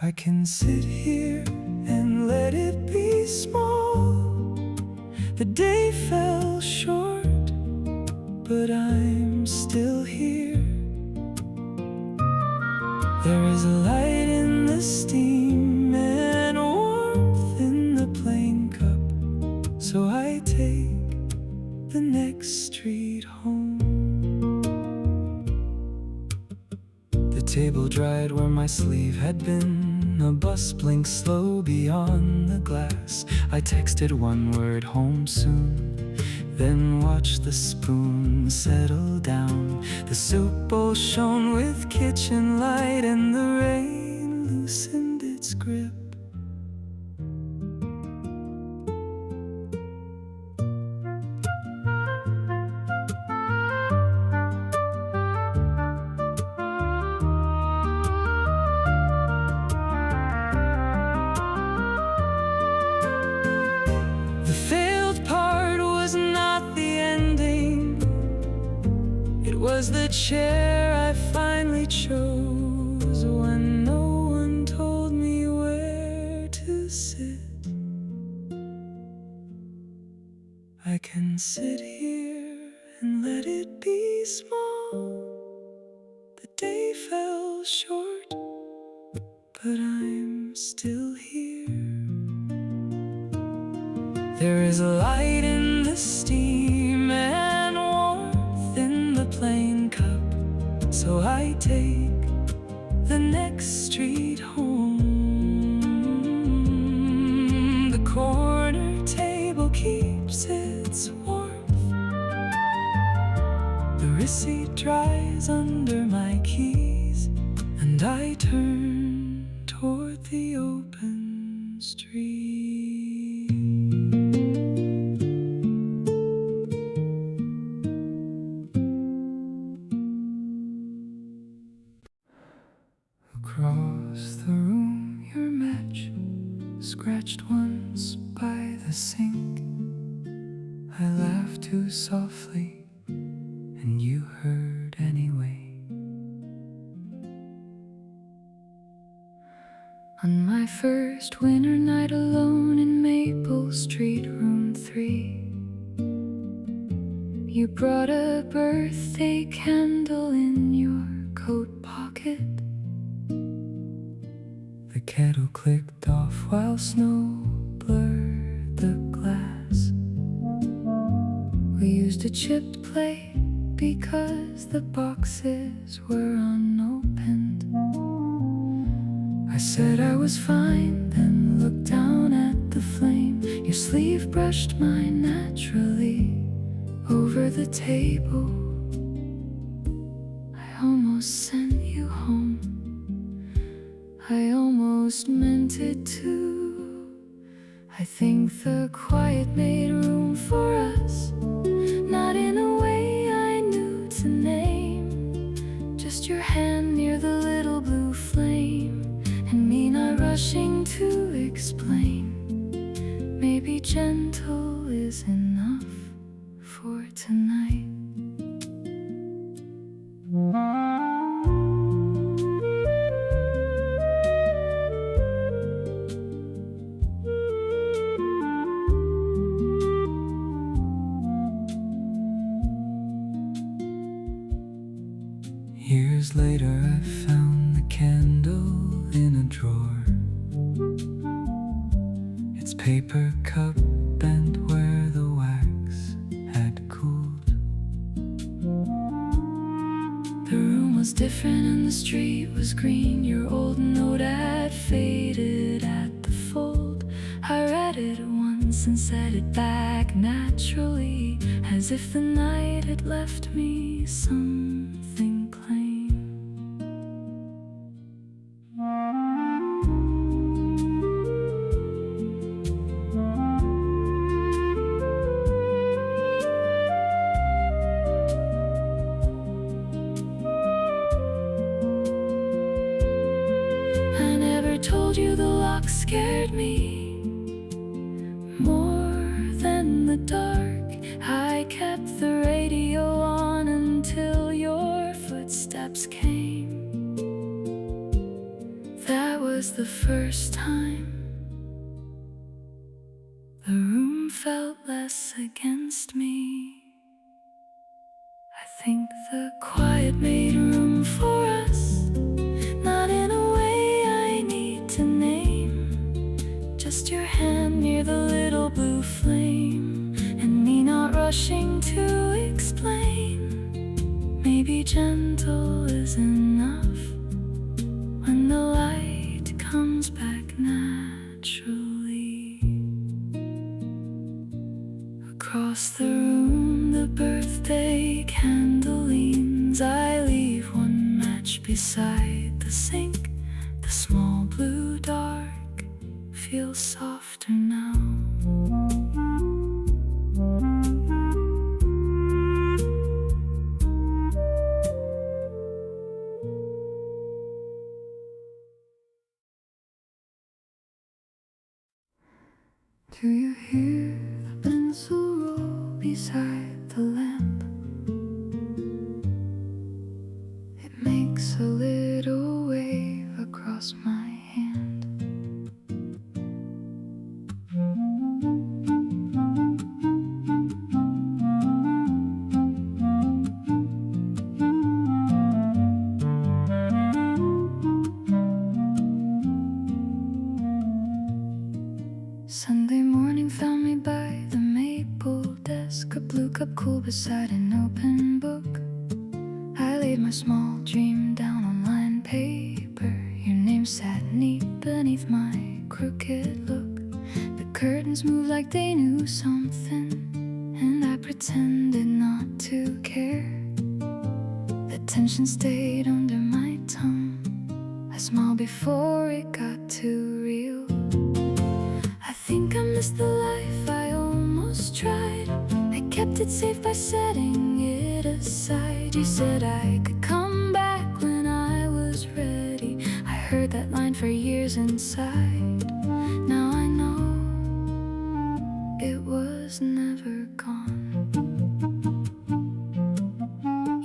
I can sit here and let it be small. The day fell short, but I'm still here. There is a light in the steam and warmth in the plain cup, so I take the next street home. The table dried where my sleeve had been. A bus blinked slow beyond the glass. I texted one word, "Home soon," then watched the spoon settle down. The soup bowl shone with kitchen light, and the rain loosened its grip. Was the chair I finally chose when no one told me where to sit. I can sit here and let it be small. The day fell short, but I'm still here. There is a light in the steam and warmth in the plain cup, so I take the next street home. The corner table keeps its warmth. The receipt dries under my keys, and I turn toward the open street. Across the room, your match scratched once by the sink. I laughed too softly, and you heard anyway. On my first winter night alone in Maple Street, room 3, you brought a birthday candle in your coat pocket. The kettle clicked off while snow blurred the glass. We used a chipped plate because the boxes were unopened. I said I was fine, then looked down at the flame. Your sleeve brushed mine naturally over the table. I almost sent you home. I almost meant it to. I think the quiet made room for us, not in a way I knew to name. Just your hand near the little blue flame, and me not rushing to explain. Maybe gentle is enough for tonight. Years later, I found the candle in a drawer. Its paper cup bent where the wax had cooled. The room was different and the street was green. Your old note had faded at the fold. I read it once and set it back naturally, as if the night had left me something look scared me more than the dark. I kept the radio on until your footsteps came. That was the first time the room felt less against me. I think the quiet made room for us, not in a way I need to name. Just your hand near the little blue flame, and me not rushing to explain. Maybe gentle is enough when the light comes back naturally. Across the room, the birthday candle leans. I leave one match beside the sink. The small blue dark feels softer now. Do you hear the pencil roll beside the lamp? It makes a little wave across my hand. Sunday morning found me by the maple desk, a blue cup cool beside an open book. I laid my small dream down on lined paper. Your name sat neat beneath my crooked look. The curtains moved like they knew something, and I pretended not to care. The tension stayed under my tongue. I smiled before it got too real. I think I missed the life I almost tried. I kept it safe by setting it aside. You said I could come back when I was ready. I heard that line for years inside. Now I know it was never gone.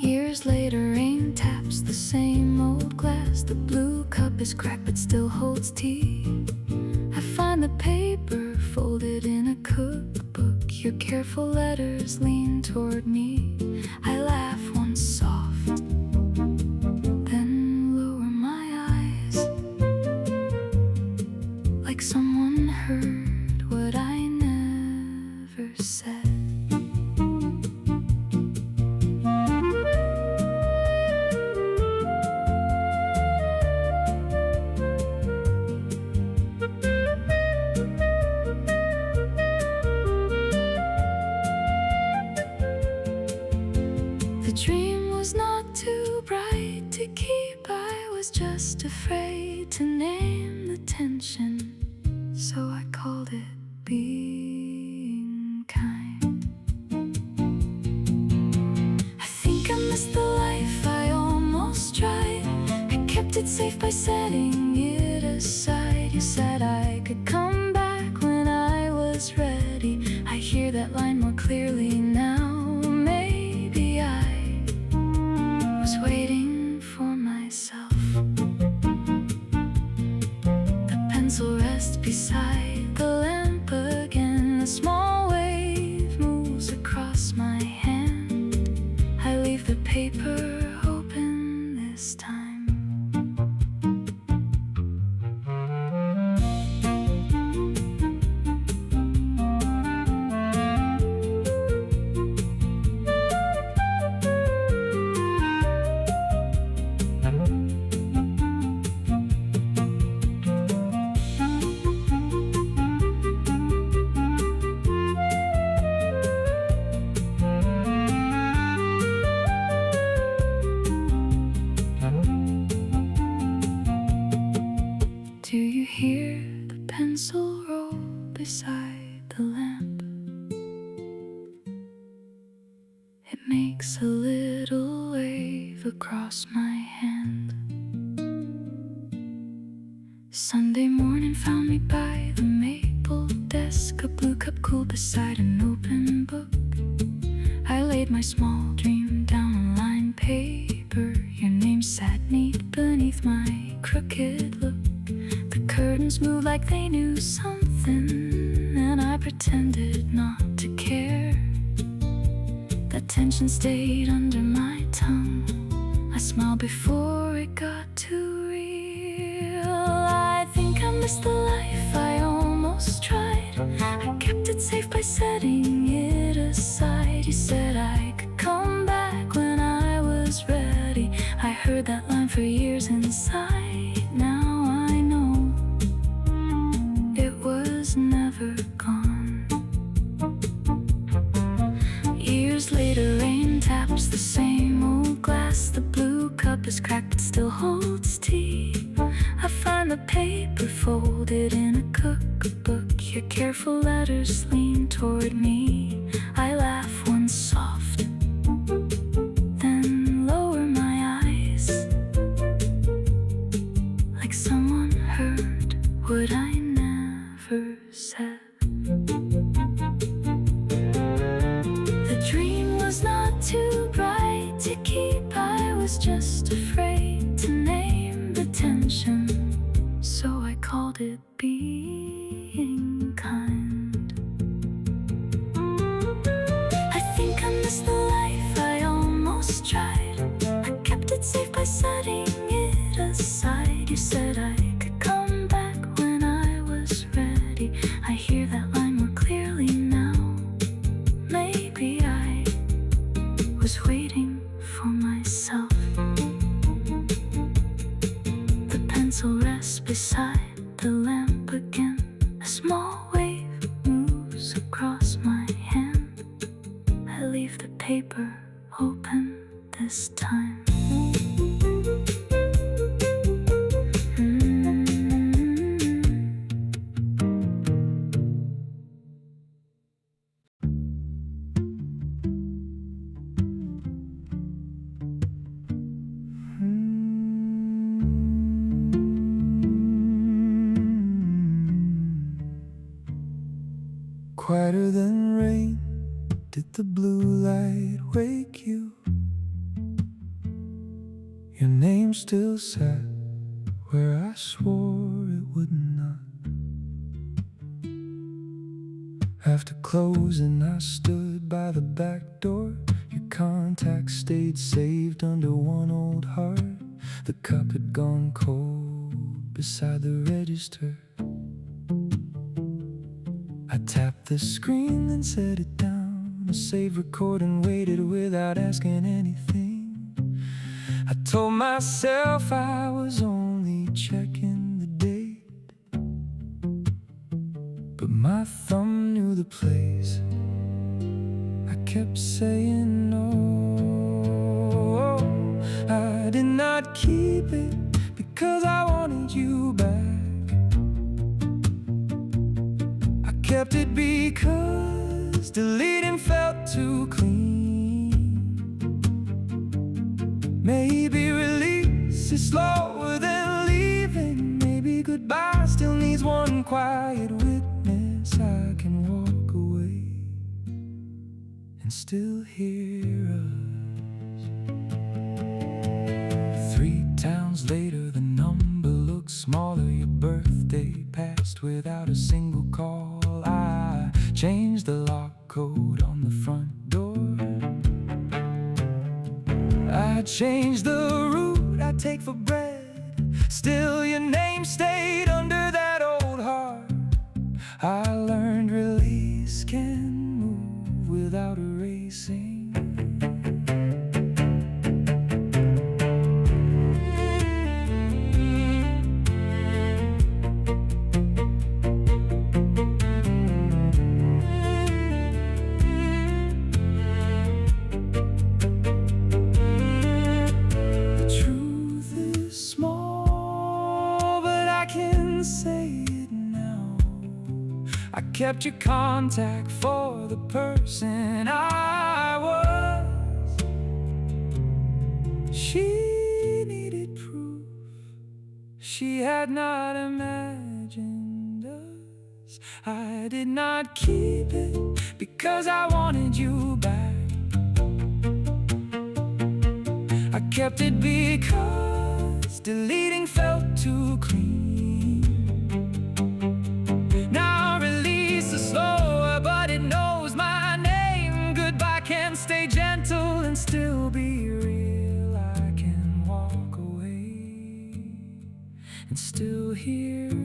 Years later, rain taps the same old glass. The blue cup is cracked but still holds tea. I find the paper folded in a cookbook. Your careful letters lean toward me. I laugh once soft, then lower my eyes, like someone heard what I never said. The dream was not too bright to keep. I was just afraid to name the tension, so I called it being kind. I think I missed the life I almost tried. I kept it safe by setting it aside. You said I could come back when I was ready. I hear that line more clearly now. Maybe I was waiting for myself. The pencil rests beside the lamp again. A small wave moves across my hand. I leave the paper open this time. Do you hear the pencil roll beside the lamp? It makes a little wave across my hand. Sunday morning found me by the maple desk, a blue cup cool beside an open book. I laid my small dream down on lined paper. Your name sat neat beneath my crooked look. The curtains moved like they knew something, and I pretended not to care. That tension stayed under my tongue. I smiled before it got too real. I think I missed the life I almost tried. I kept it safe by setting it aside. You said I could come back when I was ready. I heard that line for years inside. Now I know it was never gone. Years later, rain taps the same old glass. The blue cup is cracked but still holds tea. I find the paper folded in a cookbook. Your careful letters lean toward me. I laugh once soft, then lower my eyes, like someone heard what I never said. The dream was not too bright to keep. I was just afraid to name the tension, so I called it being kind. I think I missed the life I almost tried. I kept it safe by setting it aside. You said I could come back when I was ready. I hear that line more clearly now. Maybe I was waiting for myself. The pencil rests beside the lamp again. A small wave moves across my hand. I leave the paper open this time. Quieter than rain, did the blue light wake you? Your name still sat where I swore it would not. After closing, I stood by the back door. Your contact stayed saved under one old heart. The cup had gone cold beside the register. I tapped the screen, then set it down. A save recording waited without asking anything. I told myself I was only checking the date, but my thumb knew the place. I kept saying no. I did not keep it because I wanted you back. Kept it because deleting felt too clean. Maybe release is slower than leaving. Maybe goodbye still needs one quiet witness. I can walk away and still hear us. 3 towns later, the number looks smaller. Your birthday passed without a single call. I changed the lock code on the front door. I changed the route I take for bread. Still your name stayed under that old heart. I learned release can move without erasing. Kept your contact for the person I was. She needed proof she had not imagined. I did not keep it because I wanted you back. I kept it because deleting felt too clean. Now release is slower, but it knows my name. Goodbye can stay gentle and still be real. I can walk away and still hear less.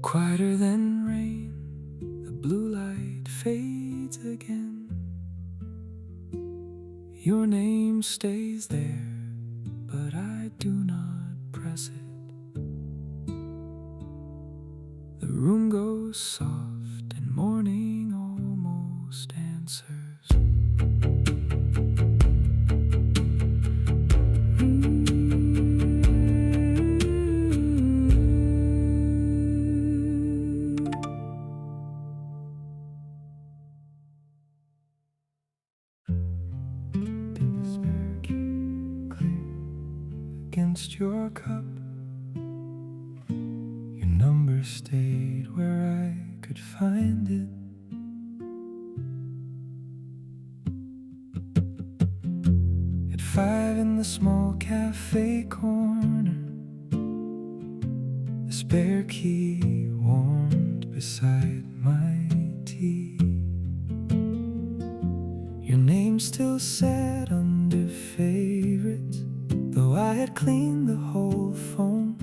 Quieter than rain, the blue light fades again. Your name stays there, but I do not press it. The room goes soft and morning almost answers. Against your cup, your number stayed where I could find it. At 5 in the small cafe corner, the spare key warmed beside my tea. Your name still sat under favorites, though I had cleaned the whole phone.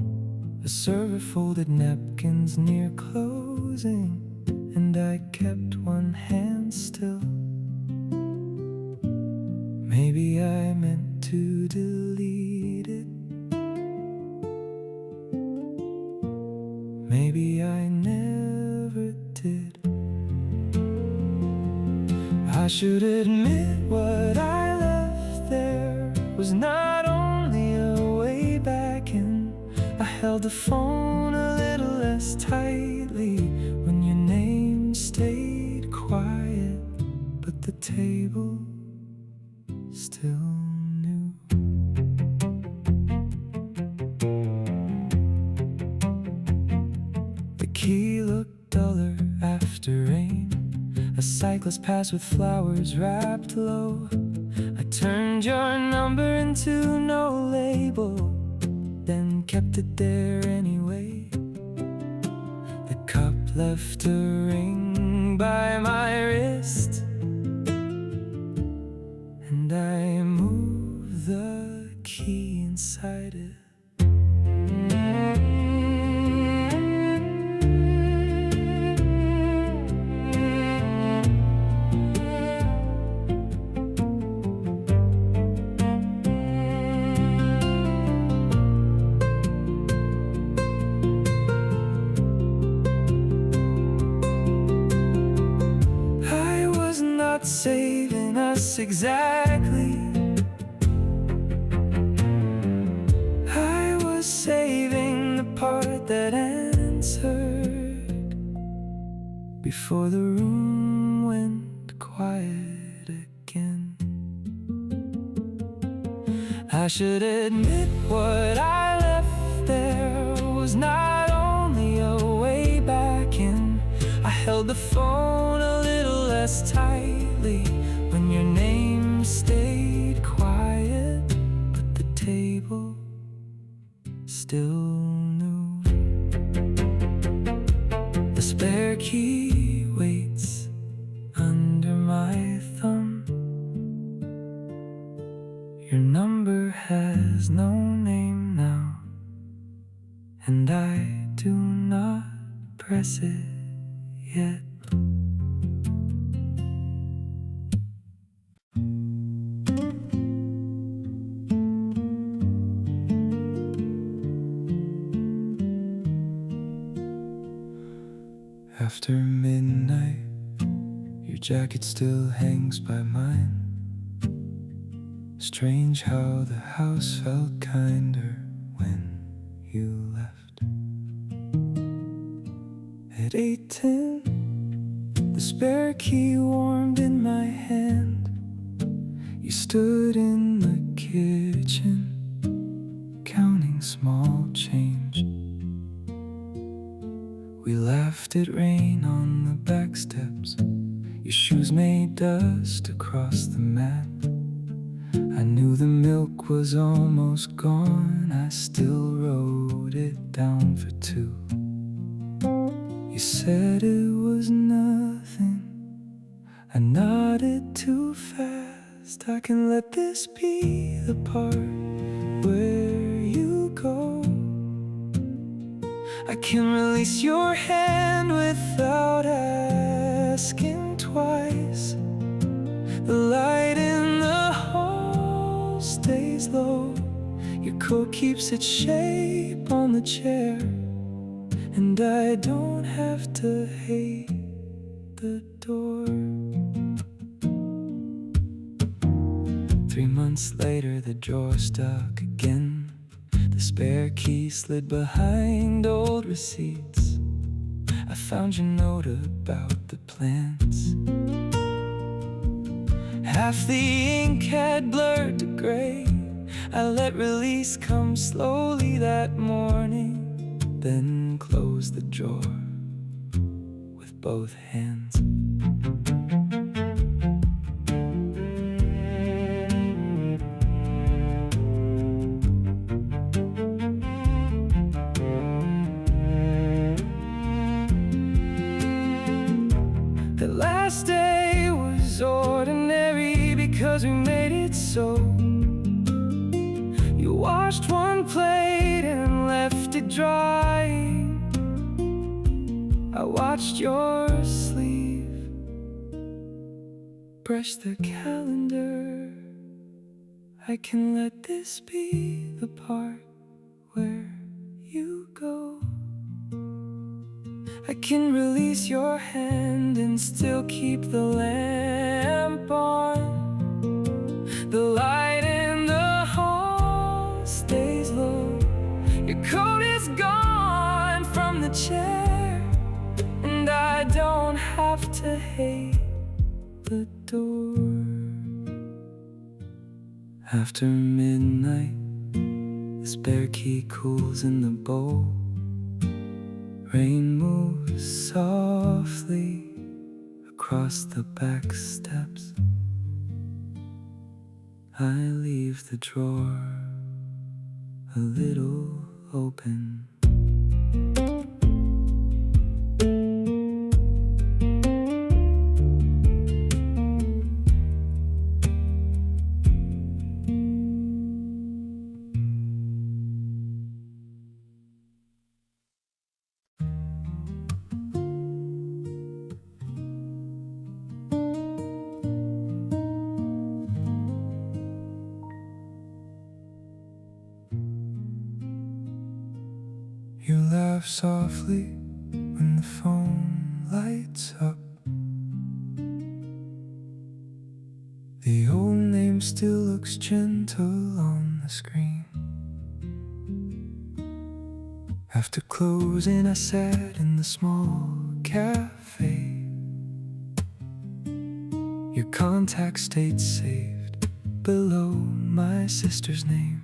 The server folded napkins near closing, and I kept one hand still. Maybe I meant to delete it. Maybe I never did. I should admit what I left there was not only a way back in. I held the phone a little less tightly when your name stayed quiet, but the table still knew. The key looked duller after rain. A cyclist passed with flowers wrapped low. I turned your number into no label, then kept it there anyway. The cup left a ring by my wrist, and I moved the key inside it. Saving us exactly. I was saving the part that answered before the room went quiet again. I should admit what I left there was not only a way back in. I held the phone a little less tightly when your name stayed quiet, but the table still knew. The spare key waits under my thumb. Your number has no name now, and I do not press it yet. After midnight, your jacket still hangs by mine. Strange how the house felt kinder when you left. At 8:10, the spare key warmed in my hand. You stood in the kitchen, counting small change. We laughed at rain on the back steps. Your shoes made dust across the mat. I knew the milk was almost gone. I still wrote it down for 2. You said it was nothing. I nodded too fast. I can let this be the part where you go. I can release your hand without asking twice. The light in the hall stays low. Your coat keeps its shape on the chair, and I don't have to hate the door. 3 months later, the drawer stuck again. The spare key slid behind old receipts. I found your note about the plants. Half the ink had blurred to gray. I let release come slowly that morning, then closed the drawer with both hands. The last day was ordinary because we made it so. You washed one plate and left it drying. I watched your sleeve brush the calendar. I can let this be the part where you go. I can release your hand and still keep the lamp on. The light in the hall stays low. Your coat is gone from the chair, and I don't have to hate the door. After midnight, the spare key cools in the bowl. Rain moves softly across the back steps. I leave the drawer a little open. You laugh softly when the phone lights up. The old name still looks gentle on the screen. After closing, I sat in the small cafe. Your contact stayed saved below my sister's name.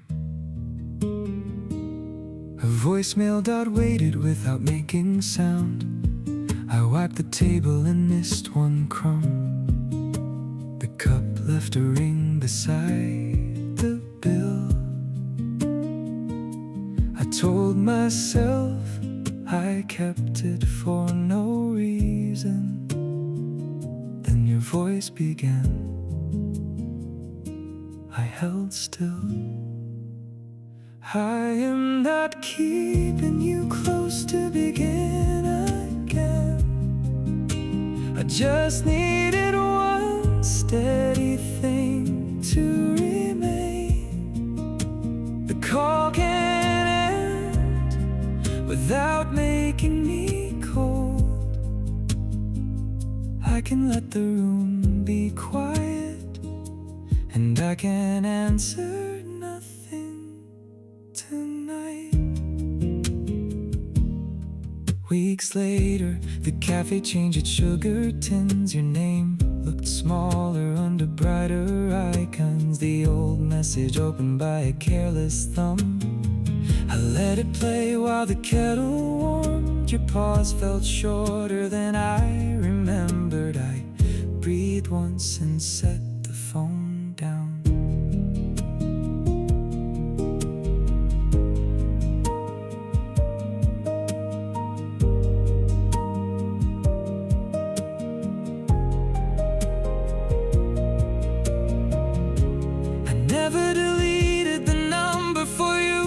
A voicemail dot waited without making sound. I wiped the table and missed one crumb. The cup left a ring beside the bill. I told myself I kept it for no reason. Then your voice began. I held still. I am not keeping you close to begin again. I just needed one steady thing to remain. The call can end without making me cold. I can let the room be quiet, and I can answer tonight. We weeks later, the cafe changed its sugar tins. Your name looked smaller under brighter icons. The old message opened by a careless thumb. I let it play while the kettle warmed. Your pause felt shorter than I remembered. I breathed once and set the phone down. I never deleted the number for you.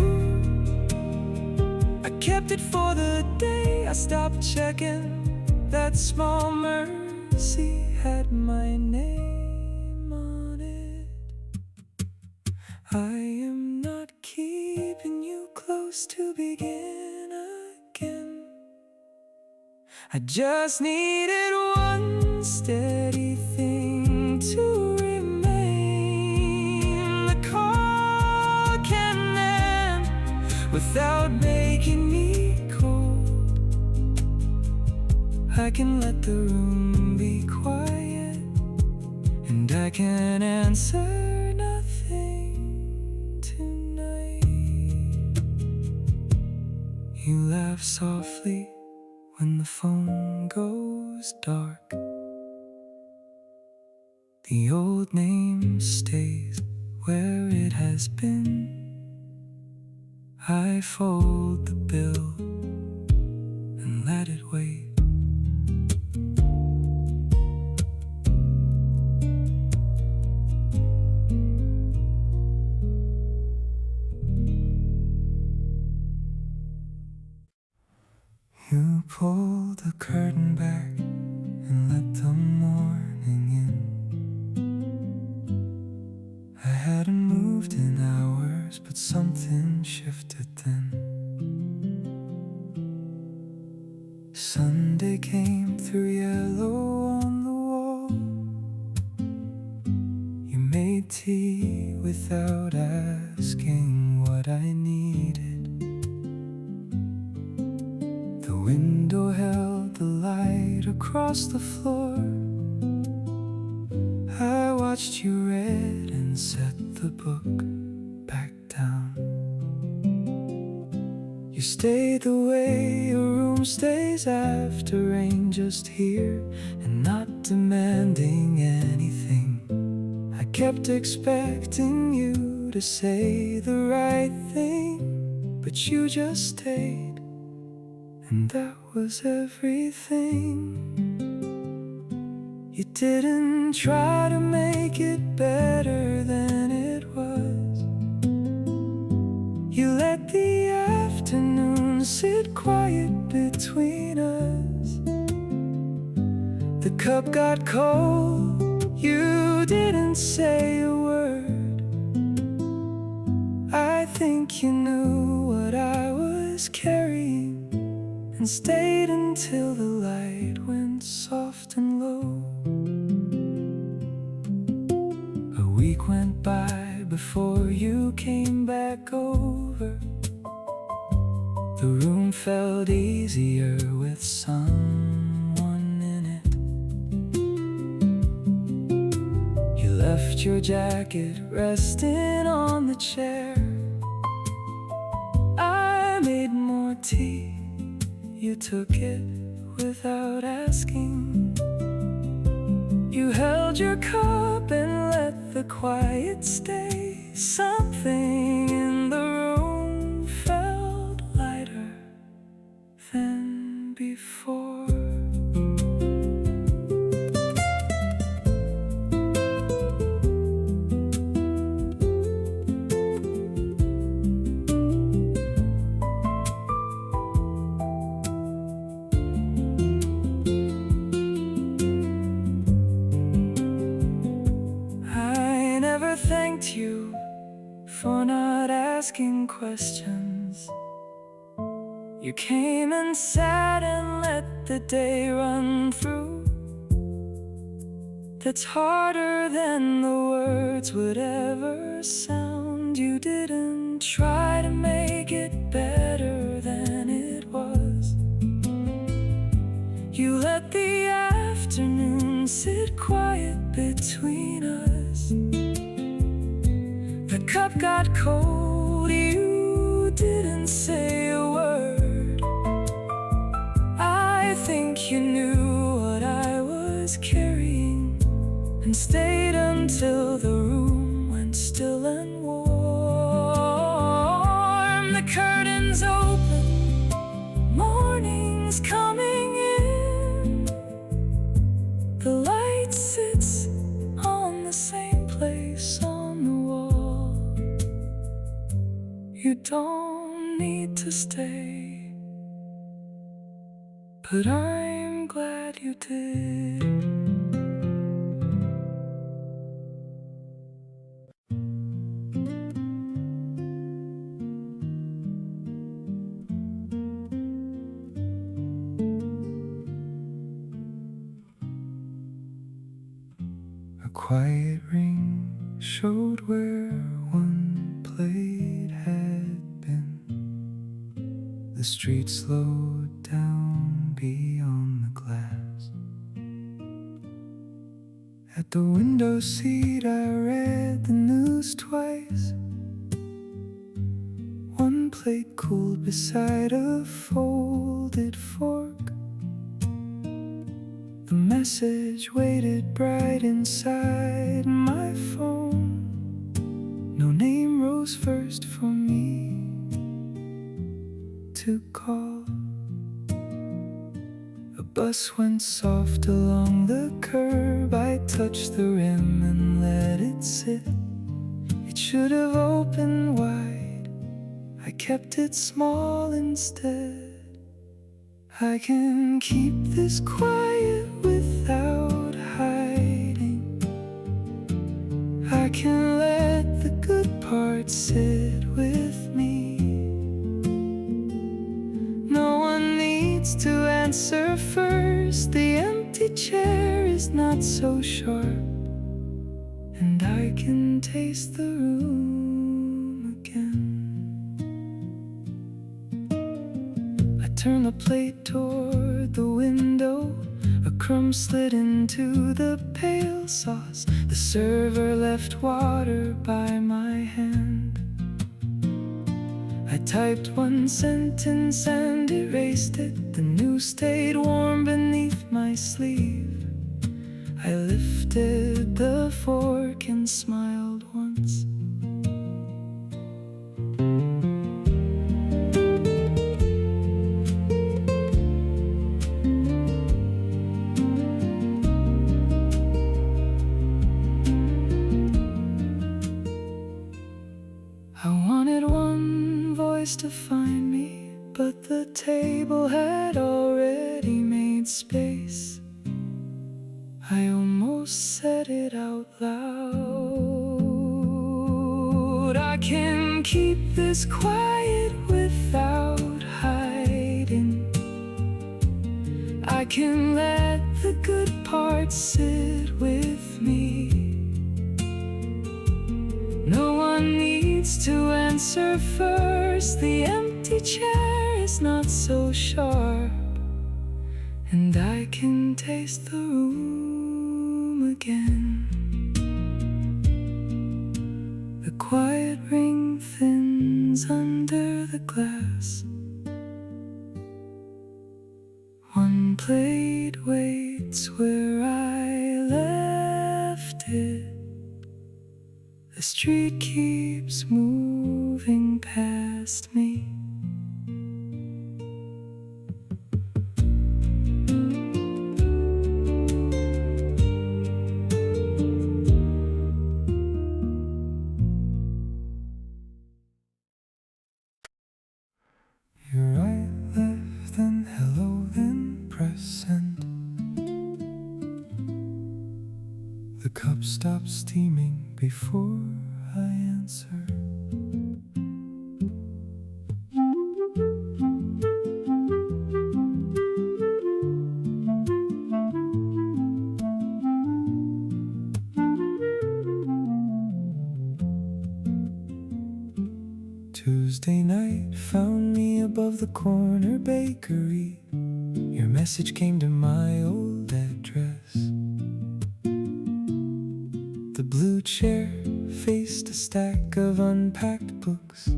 I kept it for the day I stopped checking. That small mercy had my name on it. I am not keeping you close to begin again. I just needed one steady thing to remain. The call can end without making me cold. I can let the room be quiet, and I can answer nothing tonight. You laugh softly when the phone goes dark. The old name stays where it has been. I fold the bill and let it wait. You pulled the curtain back and let the morning in. I hadn't moved in hours, but something shifted then. Sunday came through yellow on the wall. You made tea without asking what I needed. The window held the light across the floor. I watched you read and set the book back down. You stayed the way a room stays after rain, just here and not demanding anything. I kept expecting you to say the right thing, but you just stayed, and that was everything. You didn't try to make it better than it was. You let the afternoon sit quiet between us. The cup got cold, you didn't say a word. I think you knew what I was carrying and stayed until the light went soft and low. A week went by before you came back over. The room felt easier with someone in it. You left your jacket resting on the chair. I made more tea. You took it without asking. You held your cup and let the quiet stay. Something in the room felt lighter than before. Thanked you for not asking questions. You came and sat and let the day run through. That's harder than the words would ever sound. You didn't try to make it better than it was. let the afternoon sit quiet between us. The cup got cold, you didn't say a word. I think you knew what I was carrying and stayed until the room went still and warm. The curtains open, morning's coming in. The light sits on the same place on the wall. You don't need to stay, but I'm glad you did. A quiet ring showed where one plate had been. The street slowed down beyond the glass. At the window seat I read the news twice. One plate cooled beside a folded fork. The message waited bright inside my phone. No name rose first for me to call. A bus went soft along the curb. I touched the rim and let it sit. It should have opened wide, I kept it small instead. I can keep this quiet without hiding. I can let the good parts sit with me. No one needs to answer first. The empty chair is not so sharp, and I can taste the room again. Turn the plate toward the window. A crumb slid into the pale sauce. The server left water by my hand. I typed one sentence and erased it. The news stayed warm beneath my sleeve. I lifted the fork and smiled once. To find me, but the table had already made space. I almost said it out loud. I can keep this quiet without hiding. I can let the good parts sit with me. No one needs to answer first. The empty chair is not so sharp, and I can taste the room again. The quiet ring thins under the glass. One plate waits where I left it. The street keeps moving past me. You're right, left, then hello, then press send. The cup stops steaming before I answer. Tuesday night found me above the corner bakery. Your message came to my old address. The blue chair faced a stack of unpacked books.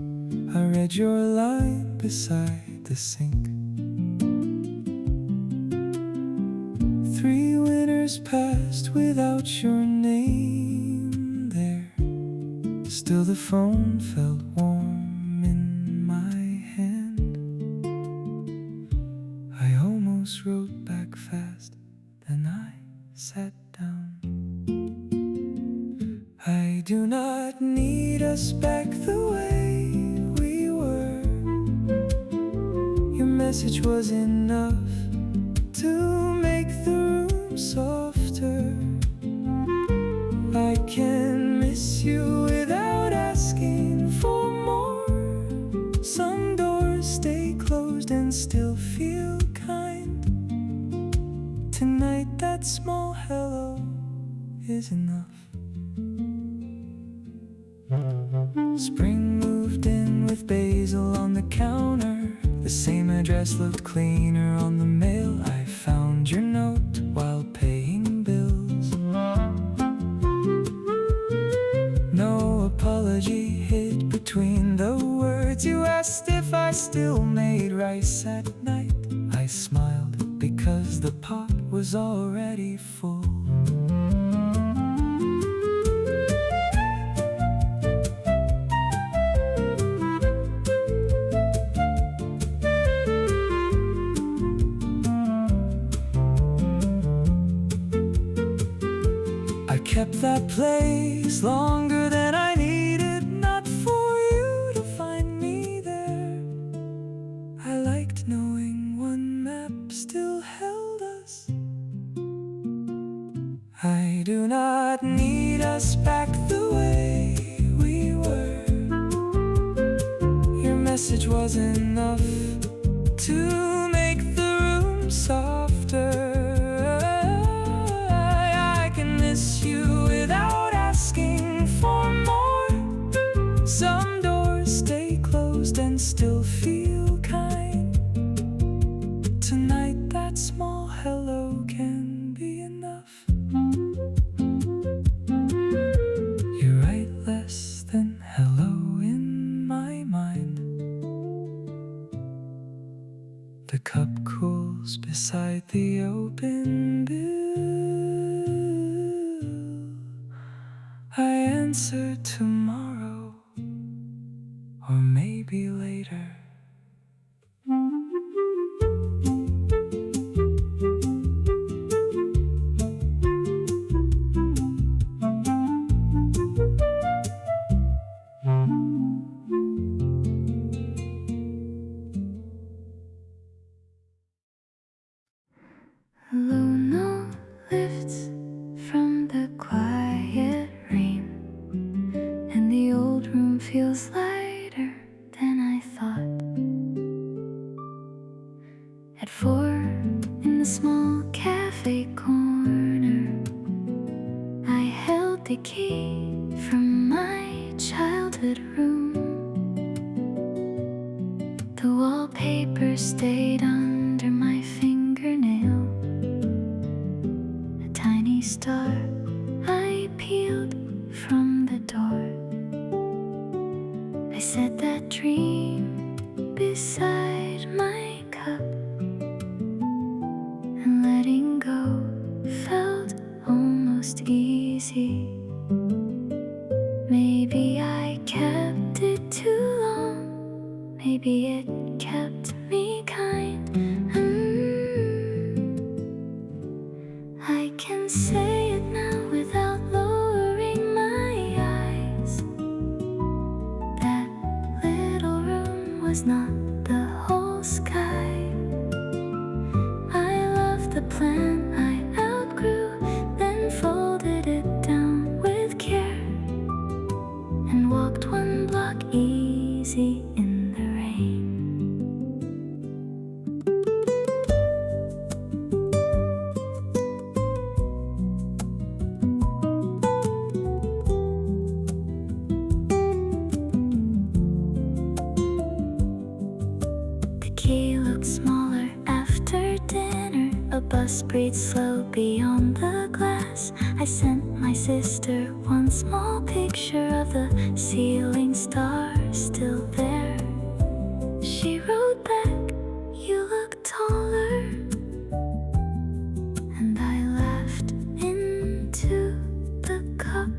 I read your line beside the sink. 3 winters passed without your name there. Still the phone felt warm in my hand. I almost wrote back fast, then I sat down. I do not need us back the way we were. Your message was enough to make the room softer. I can miss you without asking for more. Some doors stay closed and still feel kind. Tonight that small hello is enough. Spring moved in with basil on the counter. The same address looked cleaner on the mail. I found your note while paying bills. No apology hid between the words. You asked if I still made rice at night. I smiled because the pot was already full. Kept that place longer than I needed, not for you to find me there. I liked knowing one map still held us. I do not need us back the way we were. Your message was enough to make the room softer. Miss you without asking for more. Some doors stay closed and still feel kind. Tonight that small hello can be enough. You write less than hello in my mind. The cup cools beside the open bill. I answer tomorrow, or maybe later. Hello, no lifts from the quiet rain, and the old room feels lighter than I thought. At 4 in the small cafe corner, I held the key from my childhood room. The wallpaper stayed under my fingernail. A tiny star I peeled from the door. I set that dream beside my cup, and letting go felt almost easy. Maybe I kept it too long. Maybe it kept me kind. I can say it now without lowering my eyes. That little room was not the whole sky. I loved the plan I outgrew, then folded it down with care, and walked 1 block easy in the rain. breathe slow beyond the glass. I sent my sister one small picture of the ceiling star still there. She wrote back, "You look taller," and I laughed into the cup.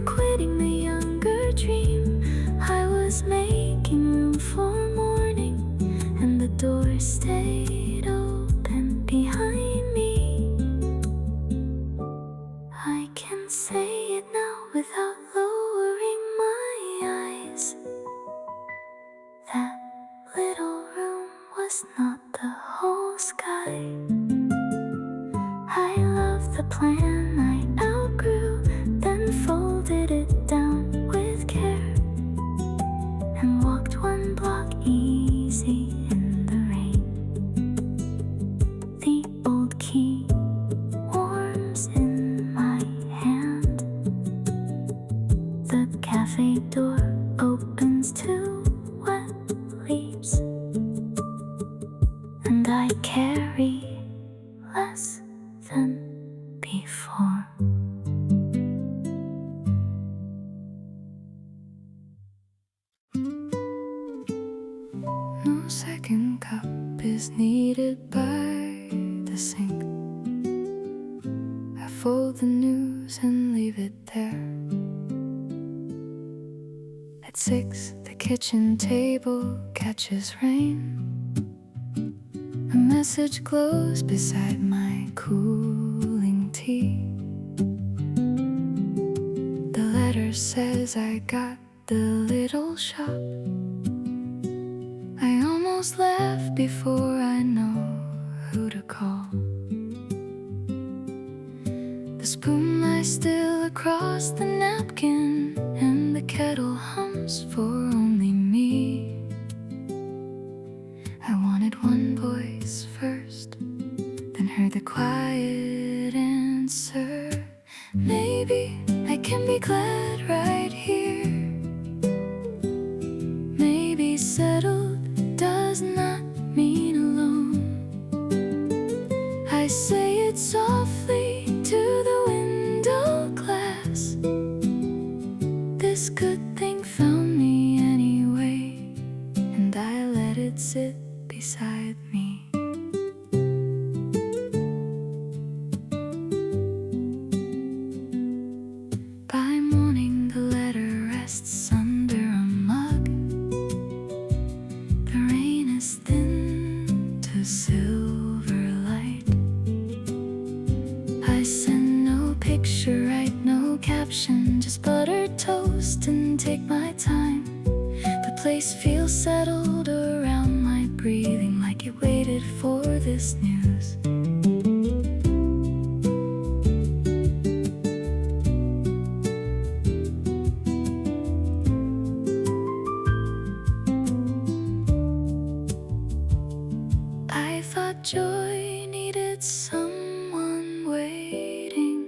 Quitting the younger dream, I was making room for morning, and the door stayed open behind me. I can say it now without lowering my eyes. That little room was not the whole sky. I love the plan I outgrew, then folded it down with care and walked one block easy in the rain. The old key warms in my hand. The cafe door opens to wet leaves, and I carry less than before. No second cup is needed by the sink. I fold the news and leave it there. At 6, the kitchen table catches rain. A message glows beside my cooling tea. The letter says I got the little shop. I almost left before I know who to call. The spoon lies still across the napkin, and the kettle hums for only me. I wanted one voice first, then heard the quiet answer. Maybe I can be glad right here. Maybe settled does not mean alone. I say it softly to the window glass. This good thing found me anyway, and I let it sit beside me. By morning the letter rests under a mug. The rain is thin to silver light. I send no picture, write no caption, just buttered toast and take my time. The place feels settled around my breathing, like it waited for this news. I thought joy needed someone waiting,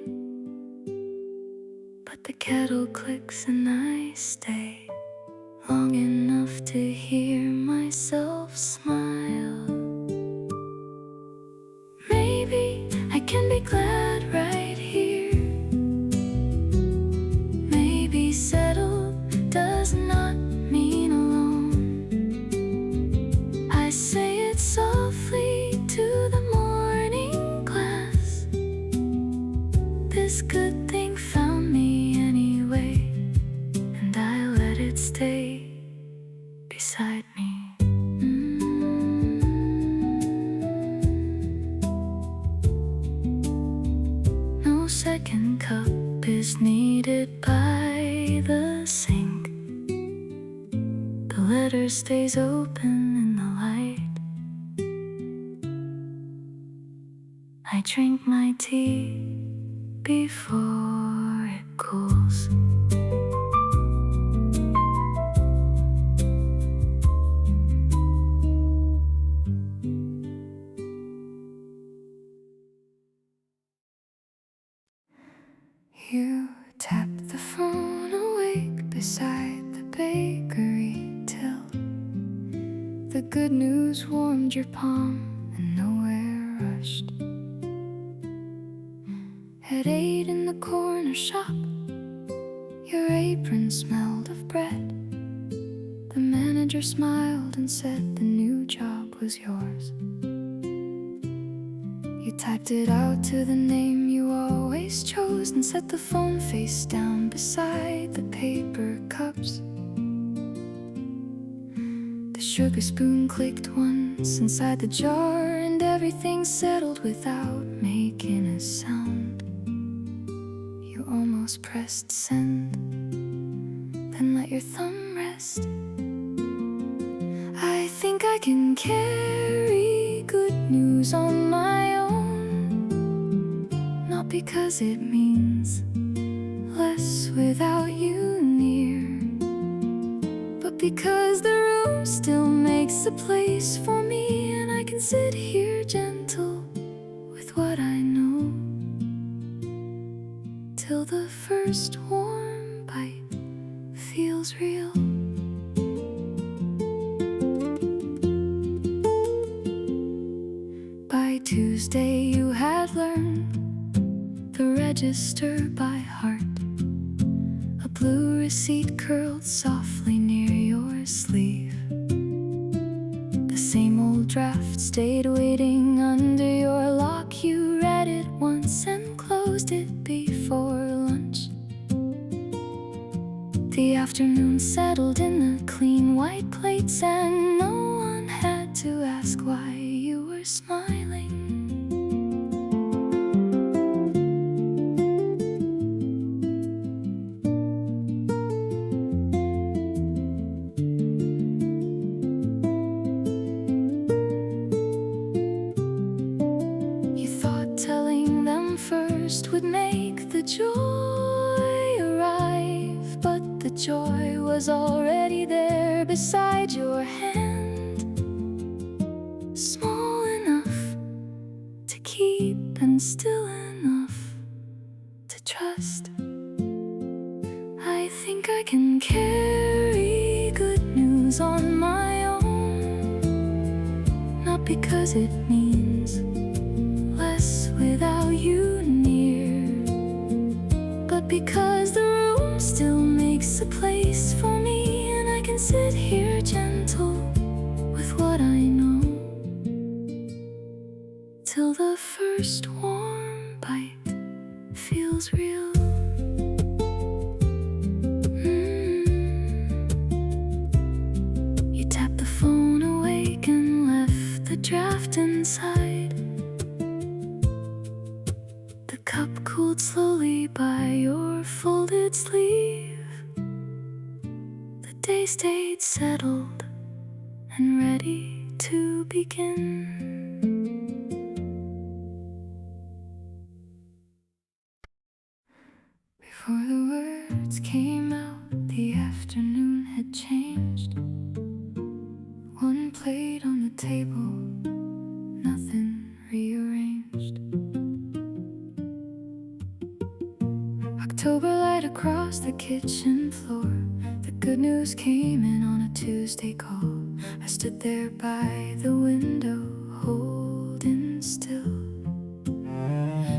but the kettle clicks and I stay long enough to hear myself smile. Maybe I can be glad right here. Maybe settled does not mean alone. I say it softly to the morning glass. This good thing found me anyway, and I let it stay beside me. No second cup is needed by the sink. The letter stays open in the light. I drink my tea before it cools. You tap the phone awake beside the bakery till the good news warmed your palm and nowhere rushed. At 8 in the corner shop, your apron smelled of bread. The manager smiled and said the new job was yours. You typed it out to the name you always chose and set the phone face down beside the paper cups. The sugar spoon clicked once inside the jar and everything settled without making a sound. You almost pressed send, then let your thumb rest. I think I can carry good news on my own, not because it means less without you near, but because the room still makes a place for me, and I can sit here gentle with what I know till the first warm bite feels real. By Tuesday you had learned the register by heart. A blue receipt curled softly near your sleeve. The same old draft stayed waiting under your lock. You read it once and closed it before lunch. The afternoon settled in the clean white plates, and no one had to ask why you were smiling. You thought telling them first would make the joy arrive, but the joy was already there beside your hand, small enough to keep and still enough to trust. I think I can carry good news on my own, not because it means less without you near, but because the room still makes a place for me, and I can sit here gentle with what I know till the first warm bite feels real. You tapped the phone awake and left the draft inside. The cup cooled slowly by your folded sleeve. The day stayed settled and ready to begin. Before the words came out, the afternoon had changed. One plate on the table, nothing rearranged. October light across the kitchen floor. The good news came in on a Tuesday call. I stood there by the window, holding still.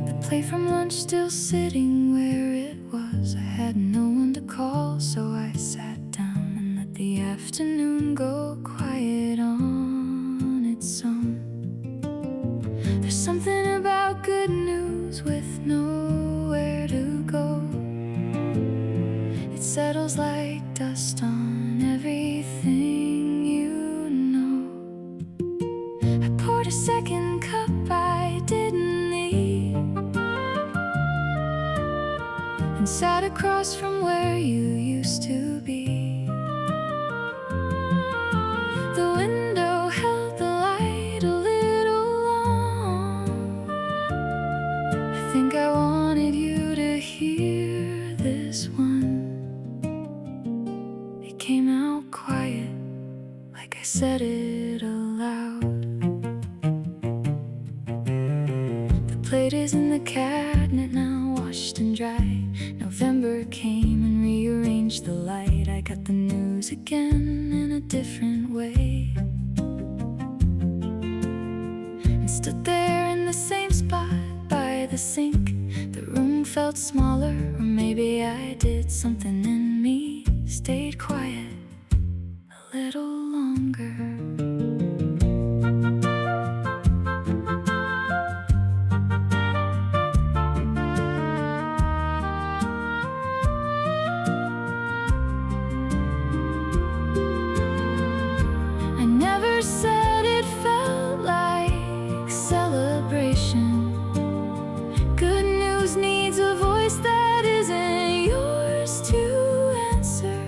The plate from lunch still sitting where it was. I had no one to call, so I sat down and let the afternoon go quiet on its own. There's something about good news with nowhere to go. It settles like dust on everything you know. I poured a second cup I didn't need and sat across from where you used to be. The window held the light a little long, said it aloud. The plate is in the cabinet now, washed and dry. November came and rearranged the light. I got the news again in a different way, and stood there in the same spot by the sink. The room felt smaller, or maybe I did something in me, stayed quiet a little longer. I never said it felt like celebration. Good news needs a voice that isn't yours to answer.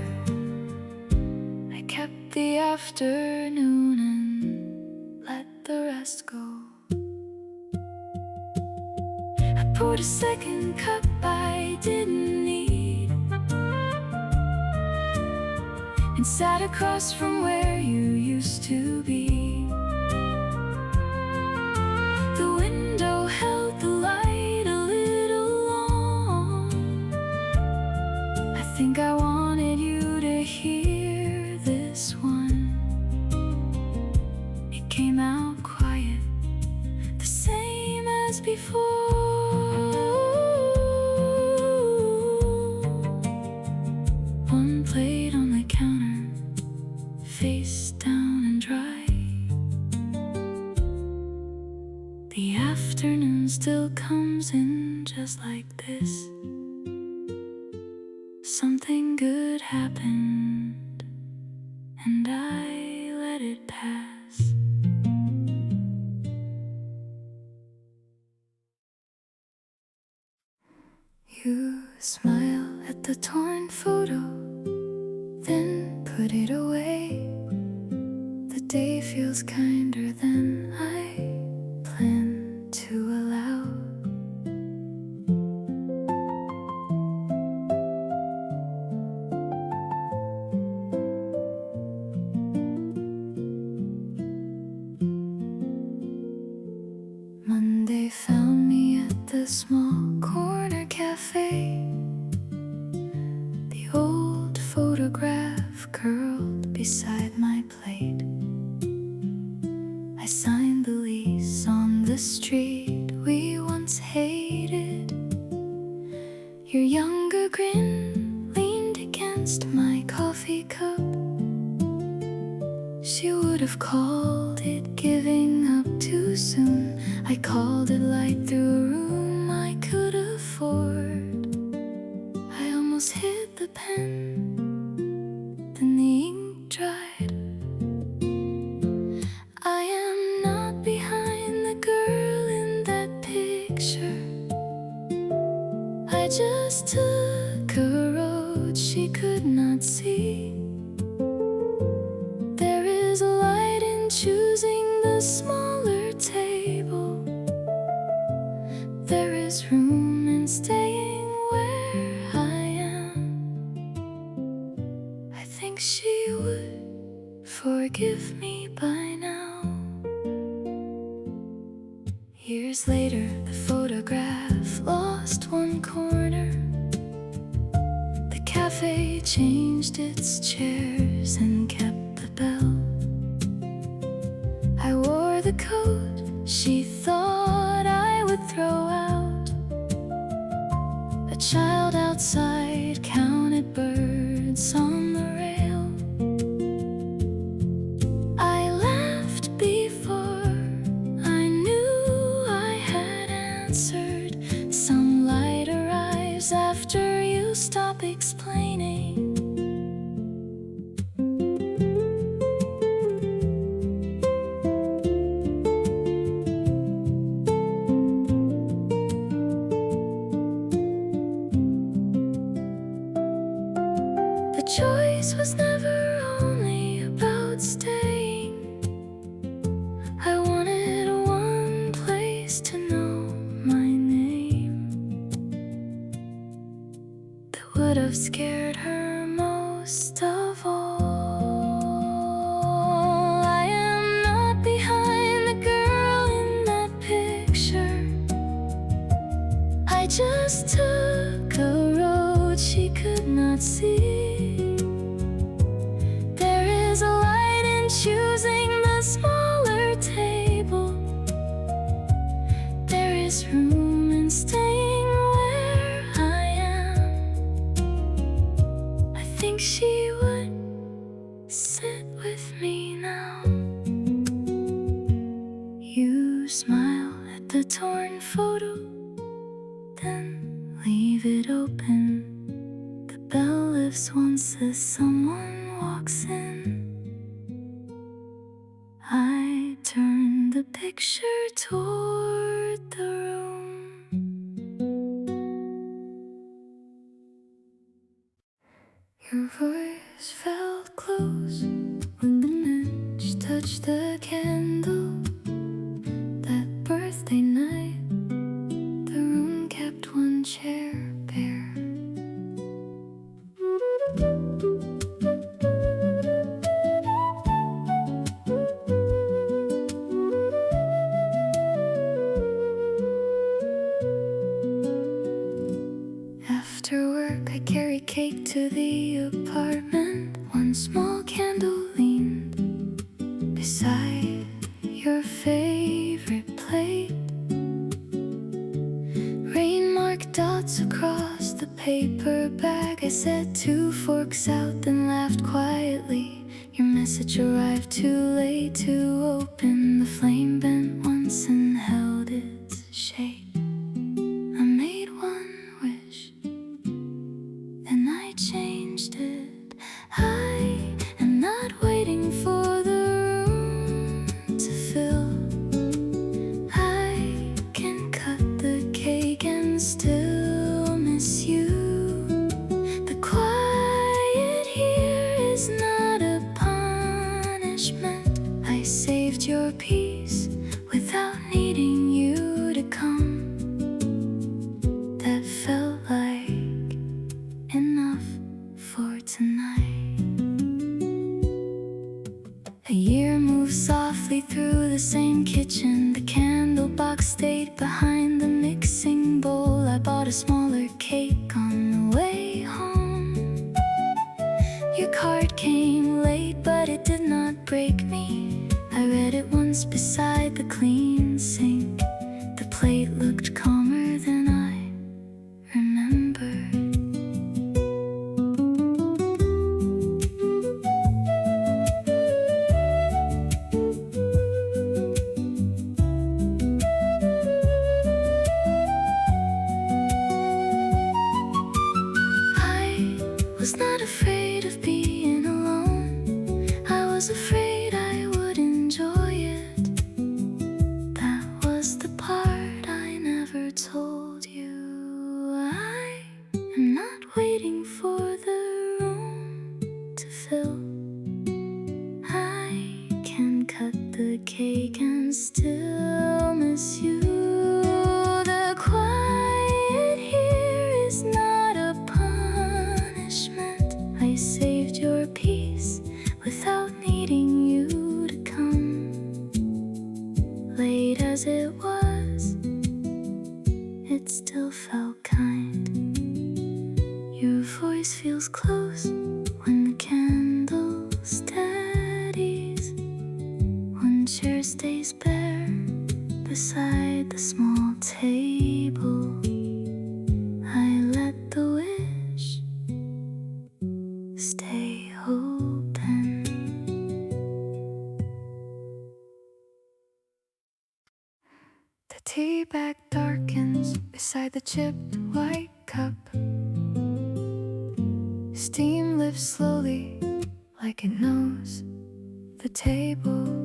I kept the afternoon and let the rest go. I poured a second cup I didn't need, and sat across from where you used to be. The window held the light a little long. I think I wanted you to hear this one. It came out quiet, the same as before. One plate on the counter, face down and dry. The afternoon still comes in just like this. Something good happened, and I let it pass. You smile at the torn photo, then put it away. The day feels kinder than I planned to allow. Monday found me at the small corner cafe. The old photograph curled beside my plate. I signed the lease on the street we once hated. Your younger grin leaned against my coffee cup. She would have called it giving up too soon. I called it light through a room I could afford. I almost hit the pen, then the ink dried. I am not behind the girl in that picture. I just took a road she could not see. There is a light in choosing the smaller table. There is room in staying where I am. I think she would forgive me by now. Years later, the photograph lost one corner. The cafe changed its chairs and kept the bell. I wore the coat she thought I would throw out. A child outside counted birds on the rail. I laughed before I knew I had answered. Some light arrives after you stop explaining. The choice was never only about staying. I wanted one place to know my name. That would have scared her most of all. think she would sit with me now. You smile at the torn photo, then leave it open. The bell lifts once as someone walks in. I turn the picture toward the room. Your voice felt close when the match touched the candle. That birthday night, the room kept one chair bare. After work, I carry cake to the apartment. One small candle leaned beside your favorite plate. Rain marked dots across the paper bag. I set 2 forks out, then laughed quietly. Your message arrived too late to open. The flame bent once and held its shape. I made one wish, then I changed it. I am not waiting for the room to fill. I can cut the cake and still miss you. The quiet here is not a punishment. I saved your peace without needing you to come. That felt like enough for tonight. A year moved softly through the same kitchen. The candle box stayed behind the mixing bowl. I bought a smaller cake on the way home. Your card came late, but it did not break me. I read it once beside the clean sink. The plate looked calmer than I remembered. I was not afraid of being alone. I was afraid I would enjoy it. That was the part I never told you. I am not waiting for the room to fill. I can cut the cake and still miss you. The quiet here is not a punishment. I saved your peace without needing you to come. Late as it was, it still felt kind. Your voice feels close when the candle steadies. One chair stays bare beside the small table. I let the wish stay open. The tea bag darkens beside the chipped white cup. Steam lifts slowly like it knows the table.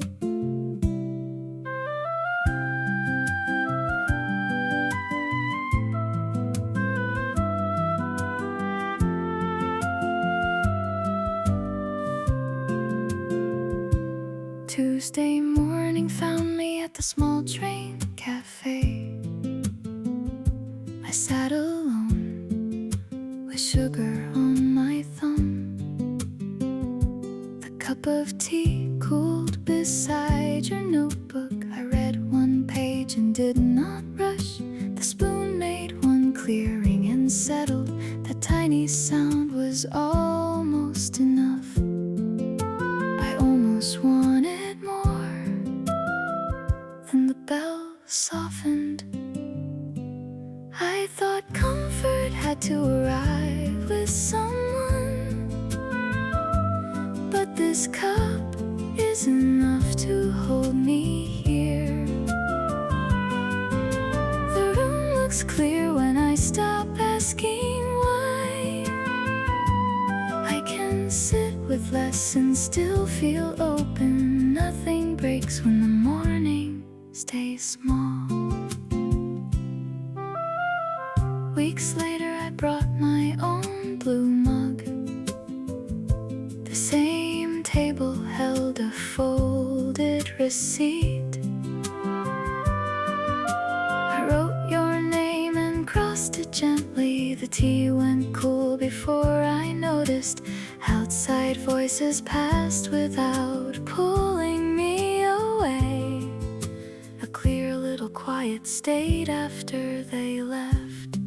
Tuesday morning found me at the small train cafe. I sat alone with sugar on my thumb. The cup of tea cooled beside your notebook. I read one page and did not rush. The spoon made one clearing and settled. That tiny sound was almost enough. I almost wanted more. Then the bell softened. I thought comfort had to arrive with someone. this cup is enough to hold me here. The room looks clear when I stop asking why. I can sit with less and still feel open. Nothing breaks when the morning stays small. Weeks later I brought my own blue mug. The same table held a folded receipt. I wrote your name and crossed it gently. The tea went cool before I noticed. Outside voices passed without pulling me away. A clear little quiet stayed after they left.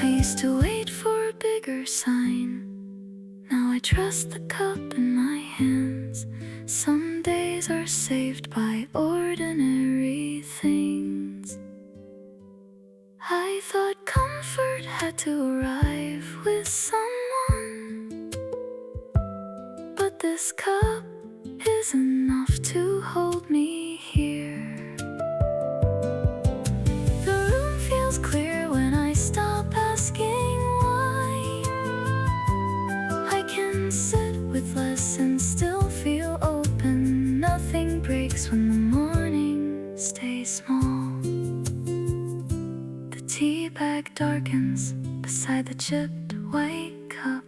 I used to wait for a bigger sign. Now I trust the cup in my hands. Some days are saved by ordinary things. I thought comfort had to arrive with someone, but this cup is enough to hold me here. The room feels clear when I stop asking why. I can sit with less and still feel open. Nothing breaks when the morning stays small. The tea bag darkens beside the chipped white cup.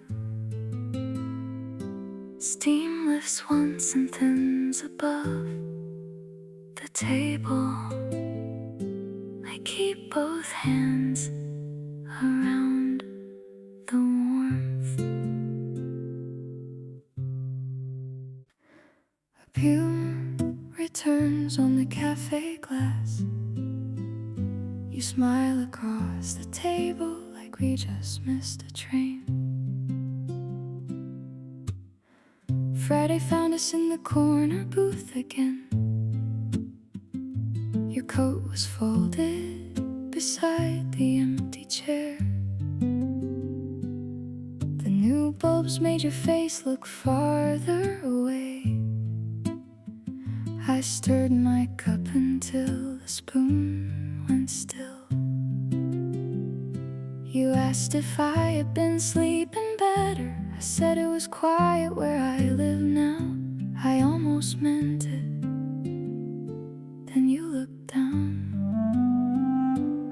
Steam lifts once and thins above the table. I keep both hands around the warmth. A fume returns on the cafe glass. You smile across the table like we just missed a train. Friday found us in the corner booth again. Your coat was folded beside the empty chair. The new bulbs made your face look farther away. I stirred my cup until the spoon went still. You asked if I had been sleeping better. I said it was quiet where I live now. I almost meant it. Then you looked down.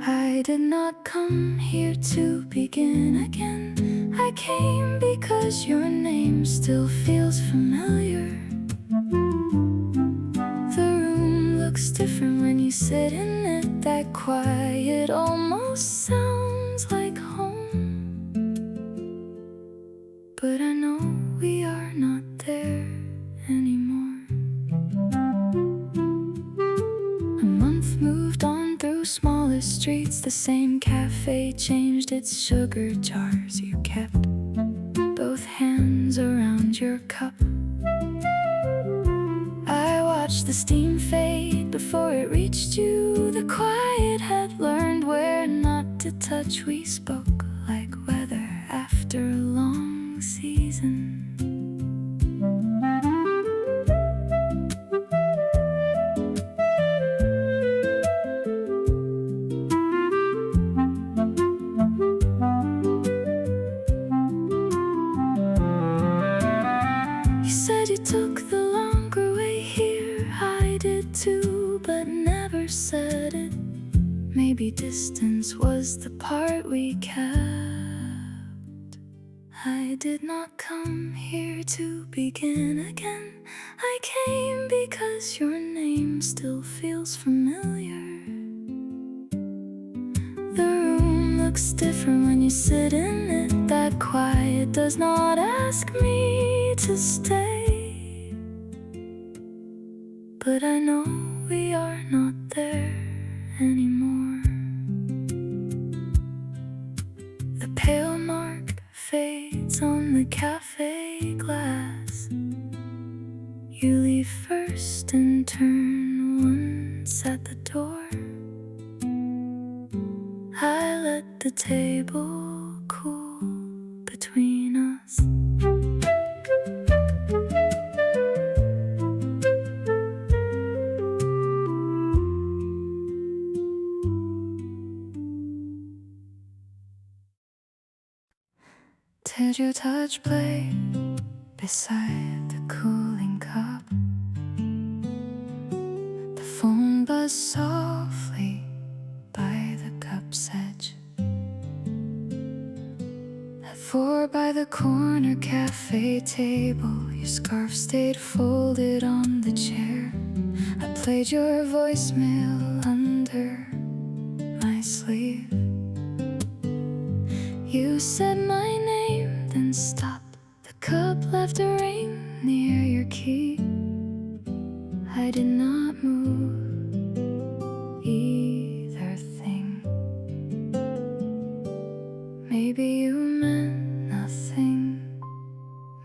I did not come here to begin again. I came because your name still feels familiar. The room looks different when you sit in it. That quiet almost sounds like home. But I know we are not there anymore. A month moved on through smaller streets. The same cafe changed its sugar jars. You kept both hands around your cup. I watched the steam fade before it reached you. The quiet had learned where not to touch. We spoke like weather after a long season. You said you took the longer way here. I did too, but never said it. Maybe distance was the part we kept. I did not come here to begin again. I came because your name still feels familiar. The room looks different when you sit in it. That quiet does not ask me to stay. but I know we are not there anymore. The pale mark fades on the cafe glass. You leave first and turn once at the door. I let the table cool between us. Did you touch play beside the cooling cup? The phone buzzed softly by the cup's edge. At 4 by the corner cafe table, your scarf stayed folded on the chair. I played your voicemail under my sleeve. You said my name, then stopped. The cup left a ring near your key. I did not move either thing. Maybe you meant nothing.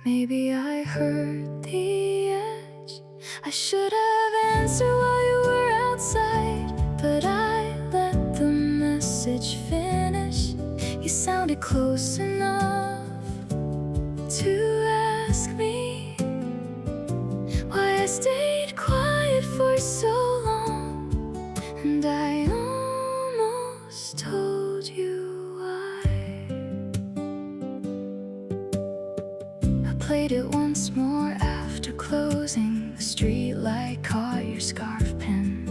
Maybe I heard the edge. I should have answered while you were outside, but I let the message finish. You sounded close enough to ask me why I stayed quiet for so long, and I almost told you why. I played it once more after closing. The street light caught your scarf pin.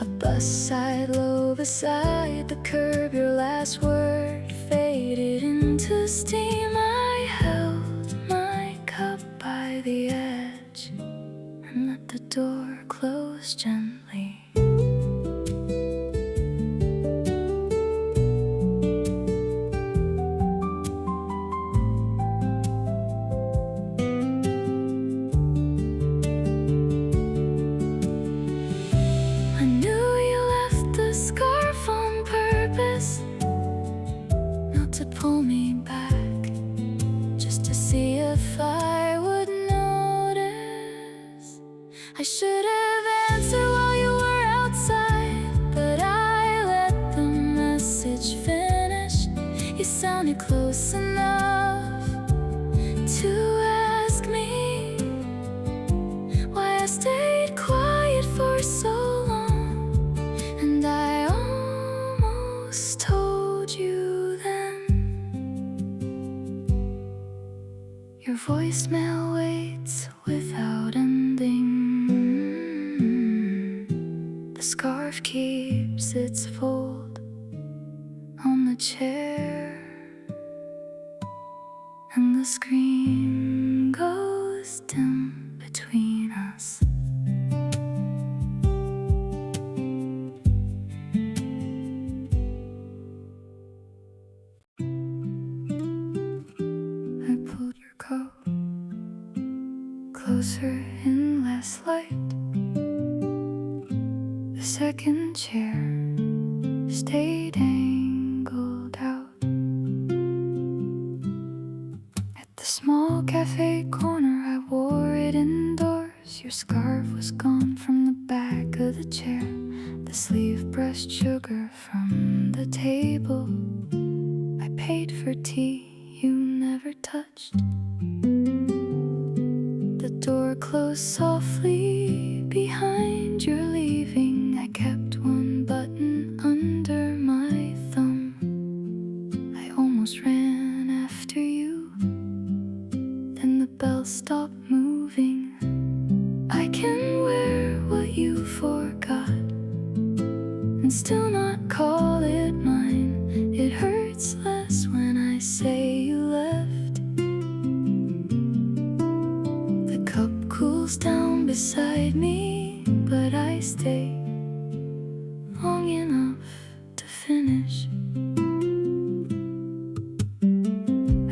A bus side low beside the curb, your last word faded into steam. I held my cup by the edge and let the door close gently. I knew you left the scarf on purpose, not to pull me back, just to see if I would notice. I should have answered while you were outside, but I let the message finish. You sounded close enough to ask me why I stayed quiet for so long, and I almost told you then. Your voicemail waits without ending. The scarf keeps its fold on the chair, and the screen goes dim between us. I pulled your coat closer in less light. The second chair stayed angled out. At the small cafe corner, I wore it indoors. Your scarf was gone from the back of the chair. The sleeve brushed sugar from the table. I paid for tea you never touched. The door closed softly behind your leaving. I kept one button under my thumb. I almost ran after you, then the bell stopped moving. I can wear what you forgot and still not call it mine. It hurts less when I say you left. The cup cools down beside me, but I stay long enough to finish.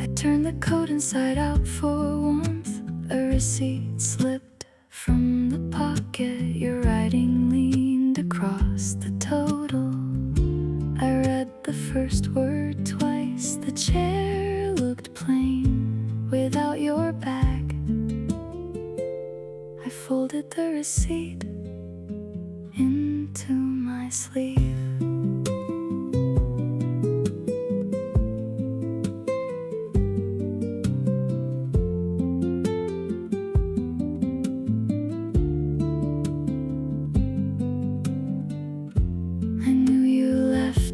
I turned the coat inside out for warmth. A receipt slipped from the pocket. pocket, your writing leaned across the total. I read the first word twice. The chair looked plain without your bag. I folded the receipt into my sleeve.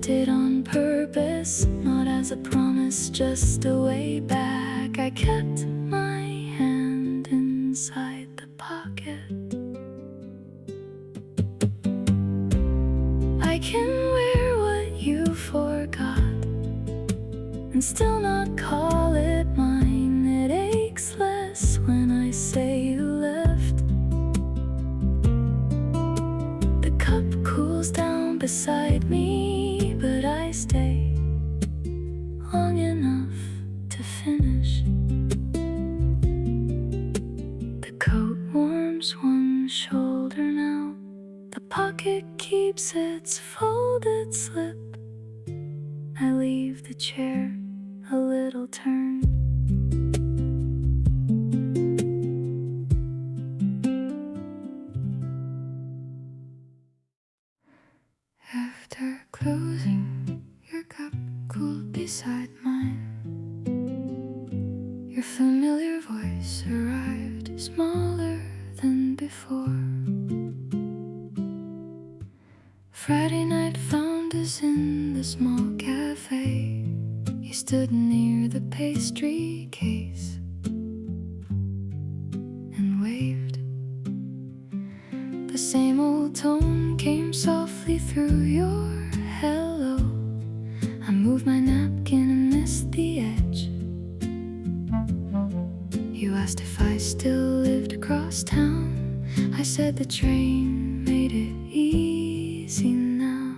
It on purpose, not as a promise, just a way back. I kept my hand inside the pocket. I can wear what you forgot and still not call it mine. It aches less when I say you left. The cup cools down beside me, but I stay long enough to finish. The coat warms one shoulder now. The pocket keeps its folded slip. I leave the chair a little turned. After closing, your cup cooled beside mine. Your familiar voice arrived, smaller than before. Friday night found us in the small cafe. You stood near the pastry case and waved. The same old tone came softly through your hello. I moved my napkin and missed the edge. You asked if I still lived across town. I said the train made it easy now.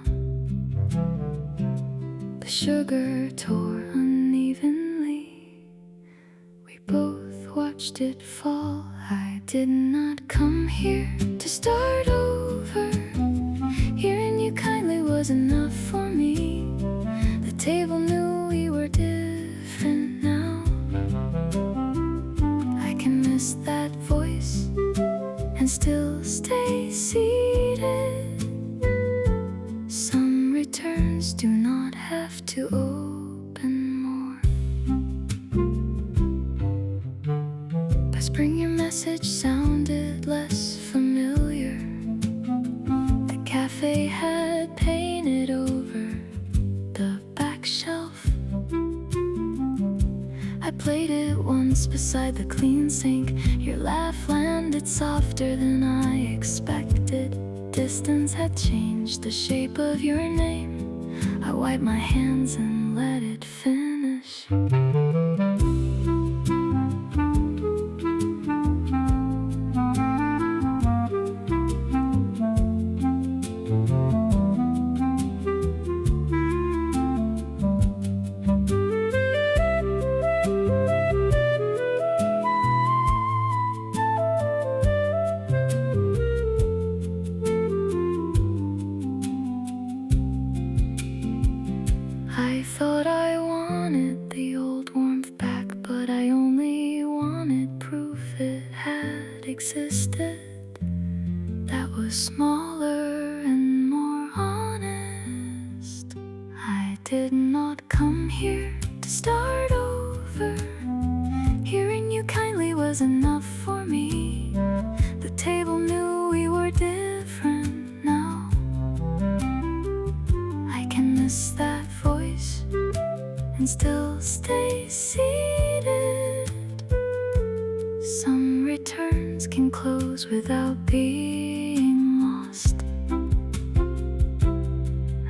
The sugar tore unevenly. We both watched it fall. I did not come here to start over. Hearing you kindly was enough for me. The table knew we were different now. I can miss that voice and still stay seated. Some returns do not have to open more. By spring your message sounded less familiar. The cafe had painted over the back shelf. I played it once beside the clean sink. Your laugh landed softer than I expected. Distance had changed the shape of your name. I wiped my hands and let it finish. I thought I wanted the old warmth back, but I only wanted proof it had existed. That was smaller and more honest. I did not come here to start over. Hearing you kindly was enough for me. The table knew we were different now. I can miss that voice and still stay seated. Some returns can close without being lost.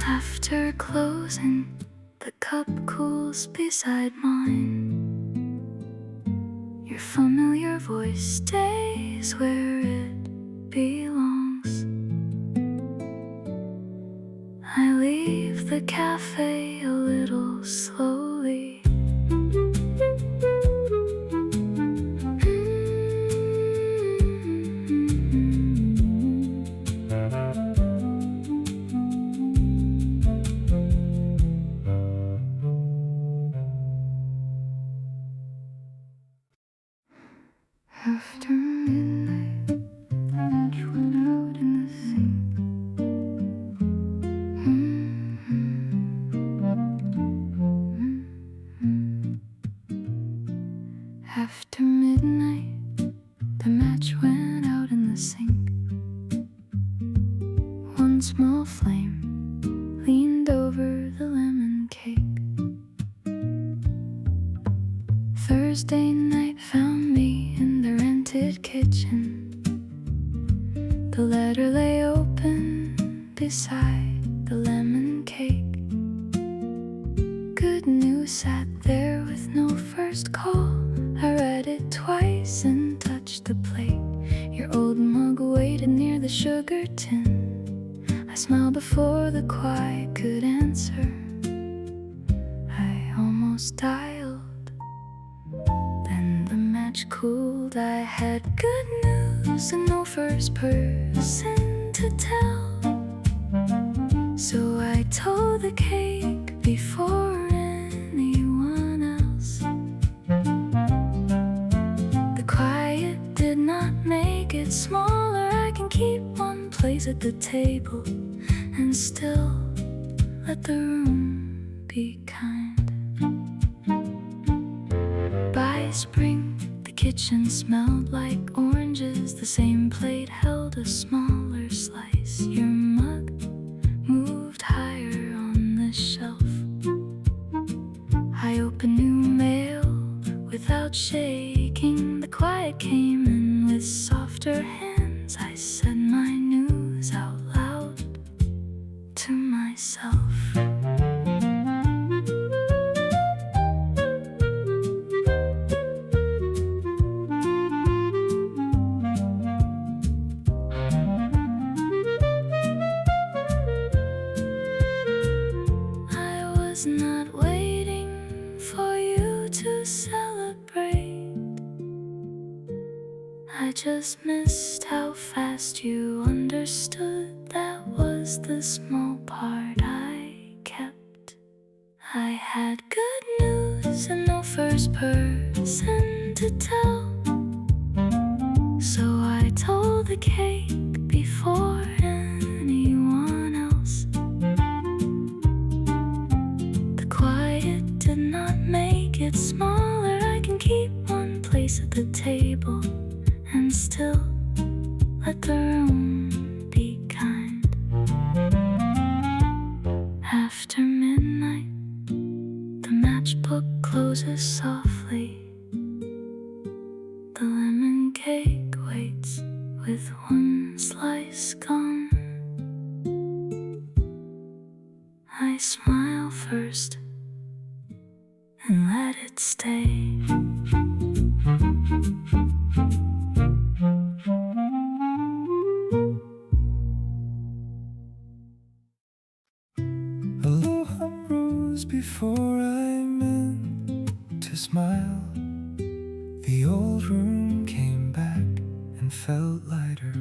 After closing, the cup cools beside mine. Your familiar voice stays where it belongs. I leave the cafe a little slowly. sink. One small flame leaned over the lemon cake. Thursday night found me in the rented kitchen. The letter lay open beside the lemon cake. Good news sat there with no first call. I read it twice and touched the plate. Your old mug waited near the sugar tin. I smiled before the quiet could answer. I almost dialed, then the match cooled. I had good news and no first person to tell, so I told the cake before anyone else. The quiet did not make it smaller. I can keep one place at the table and still let the room be kind. By spring, the kitchen smelled like oranges. The same plate held a smaller slice. Your mug moved higher on the shelf. I opened new mail without shaking. The quiet came in with softer hands. I said my news out loud to myself. I was not waiting for you to celebrate. I just missed how fast you understood. That was the small part I kept. I had good news and no first person to tell, so I told the cake before anyone else. The quiet did not make it smaller. I can keep one place at the table and still let the room be kind. After midnight, the matchbook closes softly. The lemon cake waits with one slice gone. I smile first and let it stay. Aloha rose before I meant to smile. The old room came back and felt lighter.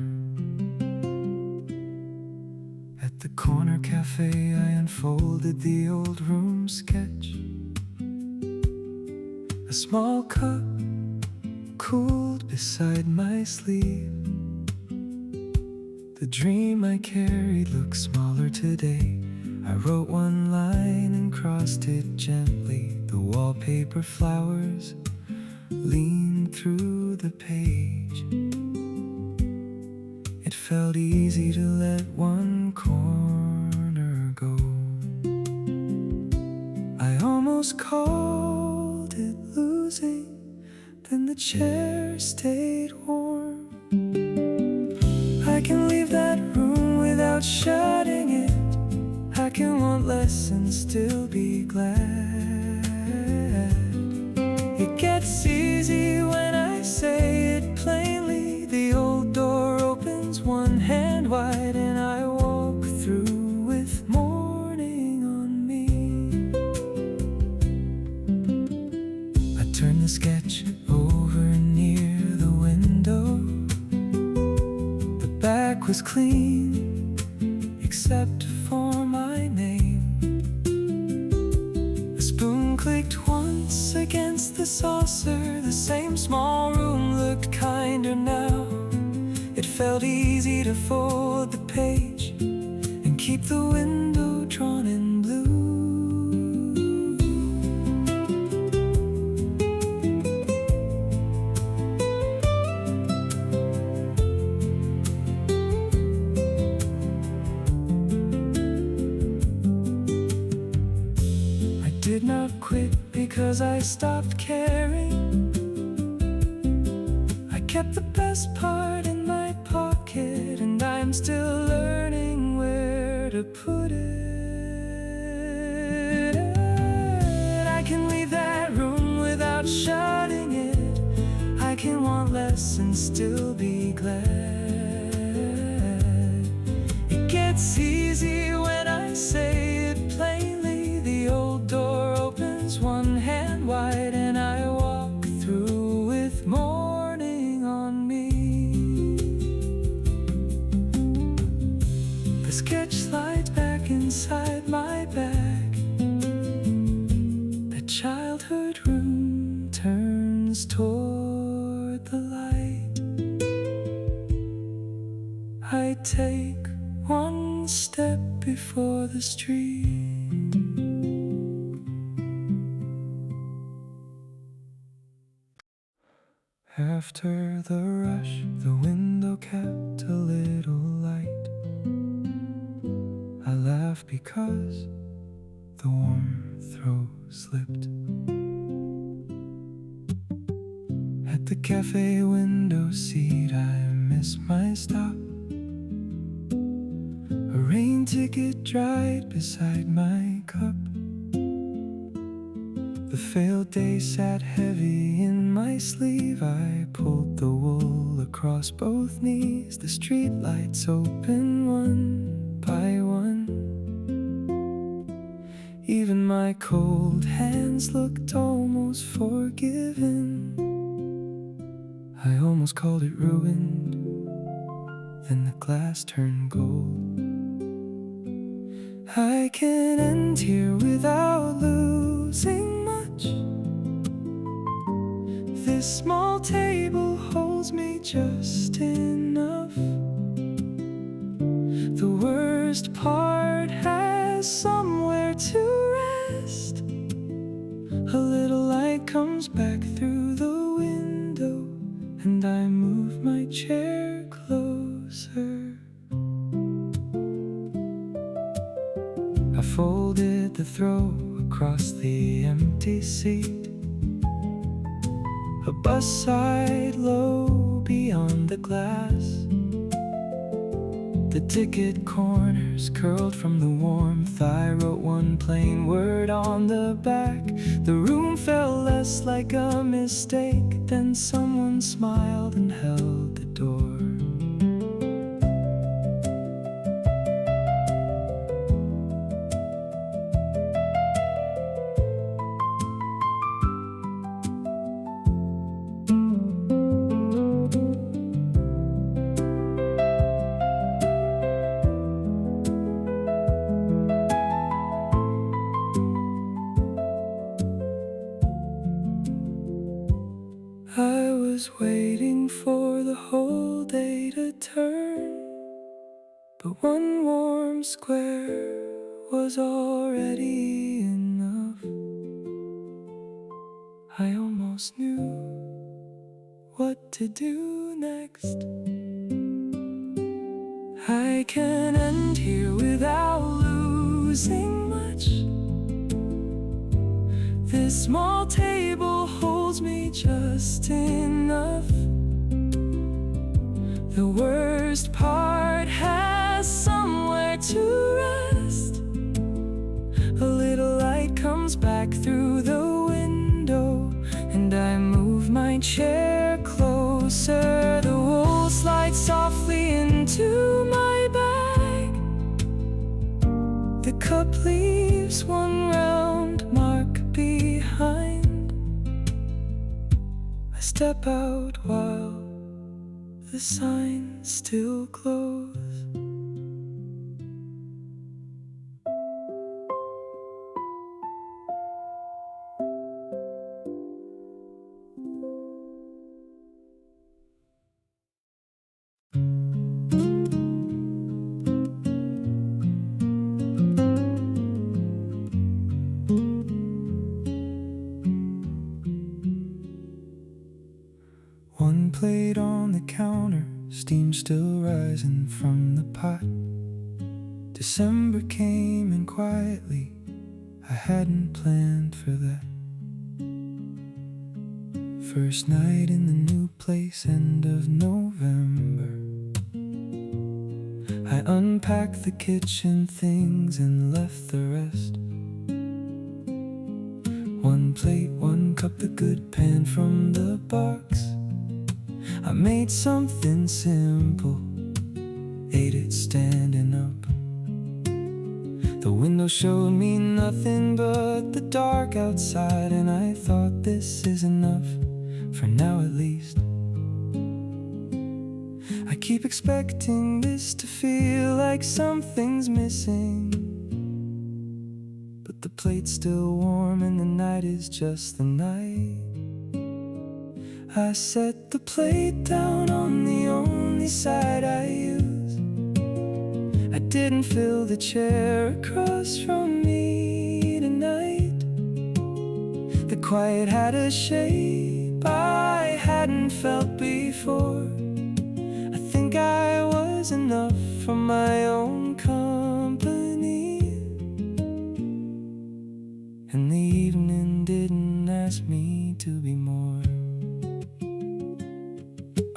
At the corner cafe I unfolded the old room sketch. A small cup cooled beside my sleeve. The dream I carried looks smaller today. I wrote one line and crossed it gently. The wallpaper flowers leaned through the page. It felt easy to let one corner go. I almost called it losing, then the chair stayed warm. I can leave that room without shutting it. I can want less and still be glad. It gets easy when I say it plainly. The old door opens one hand wide and I walk through with morning on me. I turn the sketch over near the window. The back was clean except for my name. A spoon clicked once against the saucer. The same small room looked kinder now. It felt easy to fold the page and keep the window drawn in blue. because I stopped caring. I kept the best part in my pocket, and I'm still learning where to put it. I can leave that room without shutting it. I can want less and still be glad. It gets easy when I say it plainly. The old door opens one hand wide, and I walk through with morning on me. The sketch slides back inside my bag. The childhood room turns toward the light. I take one step before the street. After the rush, the window kept a little light. I laugh because the warm throw slipped. At the cafe window seat, I miss my stop. A rain ticket dried beside my cup. The failed day sat heavy in my sleeve. I pulled the wool across both knees. The street lights open one by one. Even my cold hands looked almost forgiven. I almost called it ruined. Then the glass turned gold. I can end here without losing much. This small table holds me just enough. The worst part has somewhere to rest. A little light comes back through the window, and I move my chair closer. I folded the throw across the empty seat. A bus sighed low beyond the glass. The ticket corners curled from the warmth. I wrote one plain word on the back. The room felt less like a mistake. Then someone smiled and held the door. I was waiting for the whole day to turn, but one warm square was already enough. I almost knew what to do next. I can end here without losing much. This small table holds me just enough. The worst part has somewhere to rest. A little light comes back through the window, and I move my chair closer. The wool slides softly into my bag. The cup leaves one round mark behind. I step out while the sign still glows. One plate on the counter, steam still rising from the pot. December came in quietly, I hadn't planned for that. first night in the new place, end of November. I unpacked the kitchen things and left the rest. One plate, one cup, the good pan from the box. I made something simple, ate it standing up. The window showed me nothing but the dark outside, and I thought, this is enough, for now at least. I keep expecting this to feel like something's missing, but the plate's still warm and the night is just the night. I set the plate down on the only side I use. I didn't fill the chair across from me tonight. The quiet had a shape I hadn't felt before. I think I was enough for my own company, and the evening didn't ask me to be more.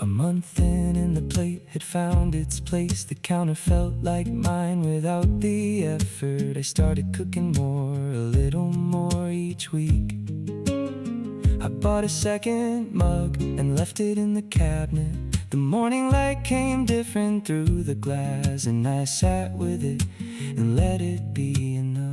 A month in and the plate had found its place. The counter felt like mine without the effort. I started cooking more, a little more each week. I bought a second mug and left it in the cabinet. The morning light came different through the glass, and I sat with it and let it be enough.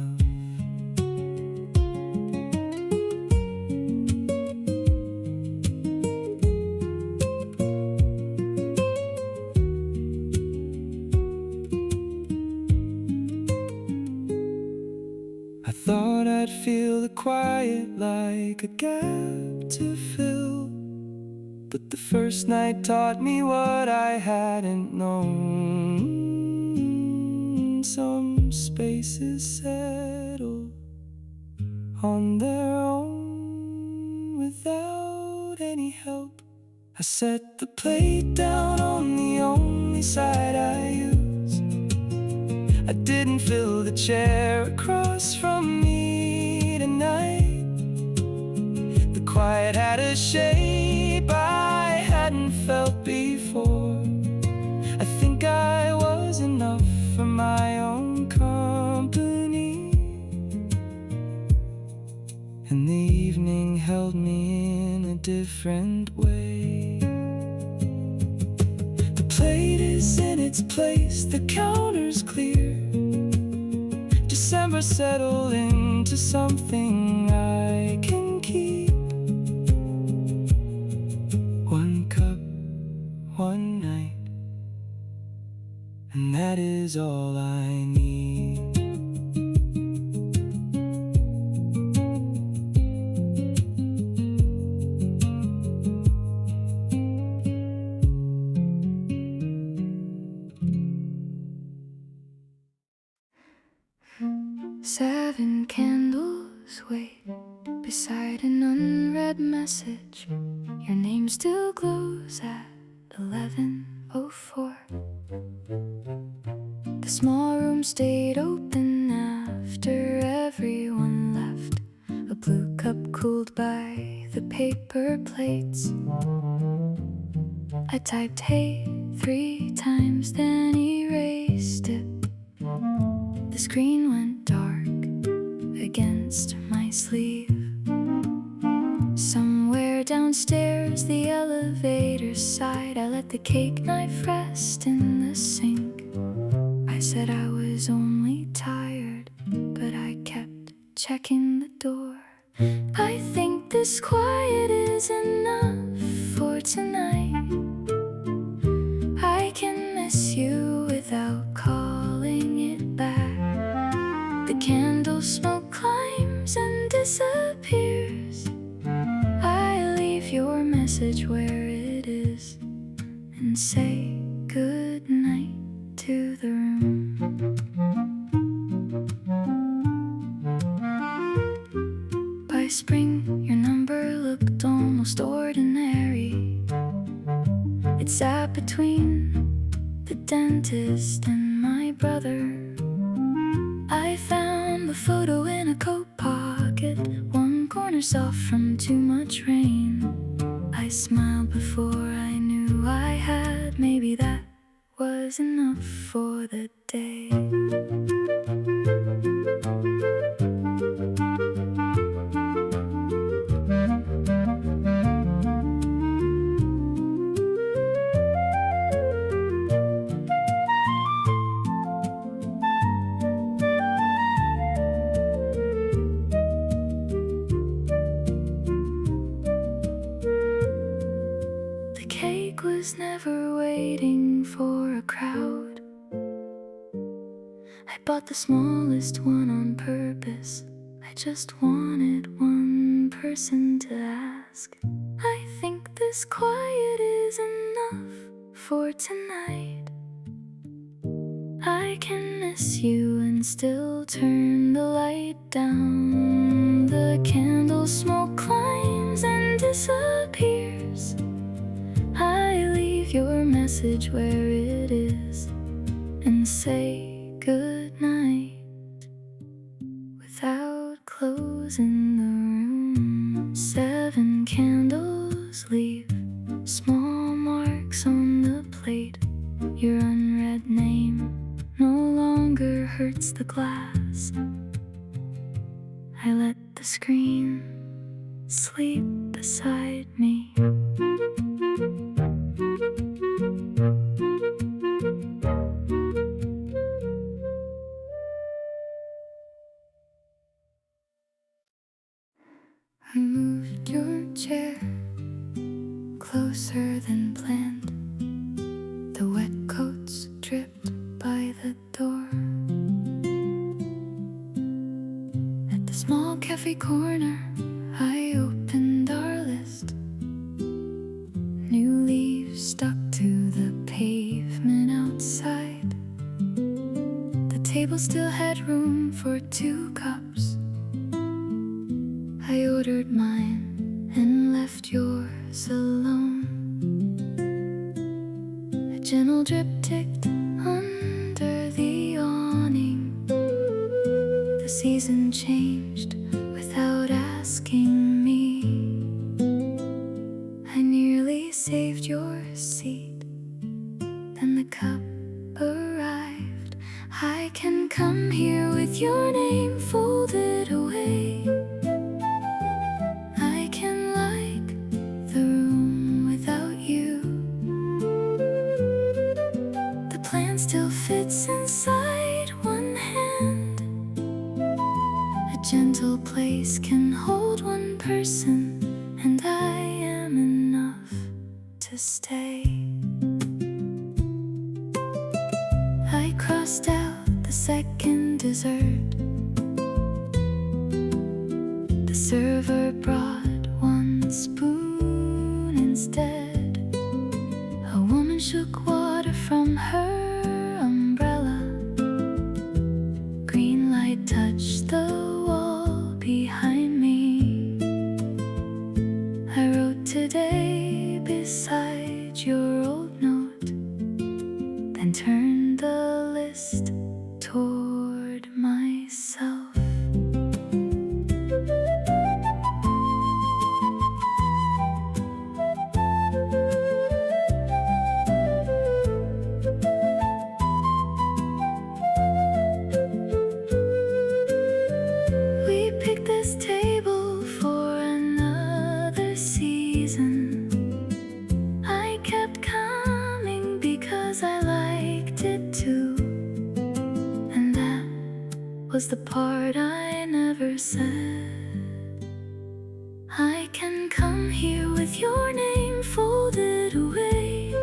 I thought I'd feel the quiet like a gap to fill, but the first night taught me what I hadn't known. Some spaces settle on their own without any help. I set the plate down on the only side I use. I didn't fill the chair across from me tonight. The quiet had a shape I hadn't felt before. I think I was enough for my own company, and the evening held me in a different way. The plate is in its place, the counter's clear. December settled into something I can keep. One cup, one night, and that is all I need. Seven candles wait beside an unread message. Your name still glows at 11:04. The small room stayed open after everyone left. A blue cup cooled by the paper plates. I typed "hey" 3 times, then erased it. The screen went dark against my sleeve. Somewhere downstairs, the elevator's side, I let the cake knife rest in the sink. I said I was only tired, but I kept checking the door. I think this quiet is enough for tonight. I can miss you without calling it back. The candle smoke climbs and disappears. I leave your message where it is and say good night to the room. By spring, your number looked almost ordinary. It sat between the dentist and my brother. I found the photo in a coat pocket, one corner soft from too much rain. I smiled before I knew I had. Maybe that was enough for the day. The cake was never waiting for a crowd. I bought the smallest one on purpose. I just wanted one person to ask. I think this quiet is enough for tonight. I can miss you and still turn the light down. The candle smoke climbs and disappears. I leave your message where it is and say good night without closing the room. 7 candles leave small marks on the plate. Your unread name no longer hurts the glass. I let the screen sleep beside me. I moved your chair closer than planned. The wet coats dripped by the door. At the small cafe corner, I opened our list. New leaves stuck to the pavement outside. The table still had room for 2 cups. I ordered mine and left yours alone. A gentle drip ticked under the awning. The season changed without asking me. I nearly saved your seat. Then the cup arrived. I can come here with your name folded away. I can like the room without you. The plan still fits inside one hand. A gentle place can hold one person, and I am enough to stay. I crossed out the second dessert. The server brought 1 spoon instead. A woman shook water from her umbrella. Green light touched the wall behind me. I wrote today beside your old note, then turned the list toward myself. We picked this table for another season. I kept coming because I liked it too. And that was the part I never said. I can come here with your name folded away.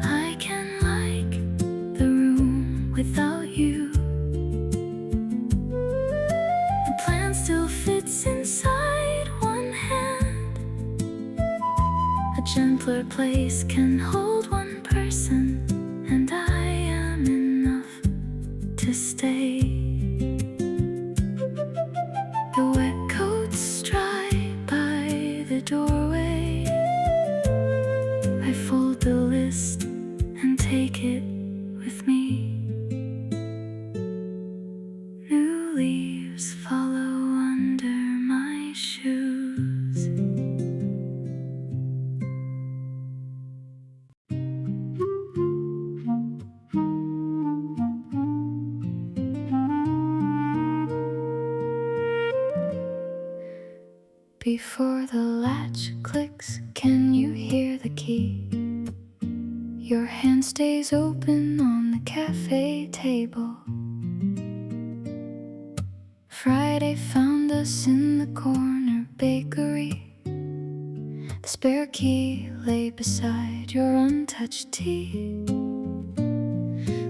I can like the room without you. The plan still fits inside one hand. A gentler place can hold one person, and I am enough to stay. The wet coats dry by the doorway. I fold the list and take it with me. New leaves follow under my shoes. Before the latch clicks, can you hear the key? Your hand stays open on the cafe table. Friday found us in the corner bakery. The spare key lay beside your untouched tea.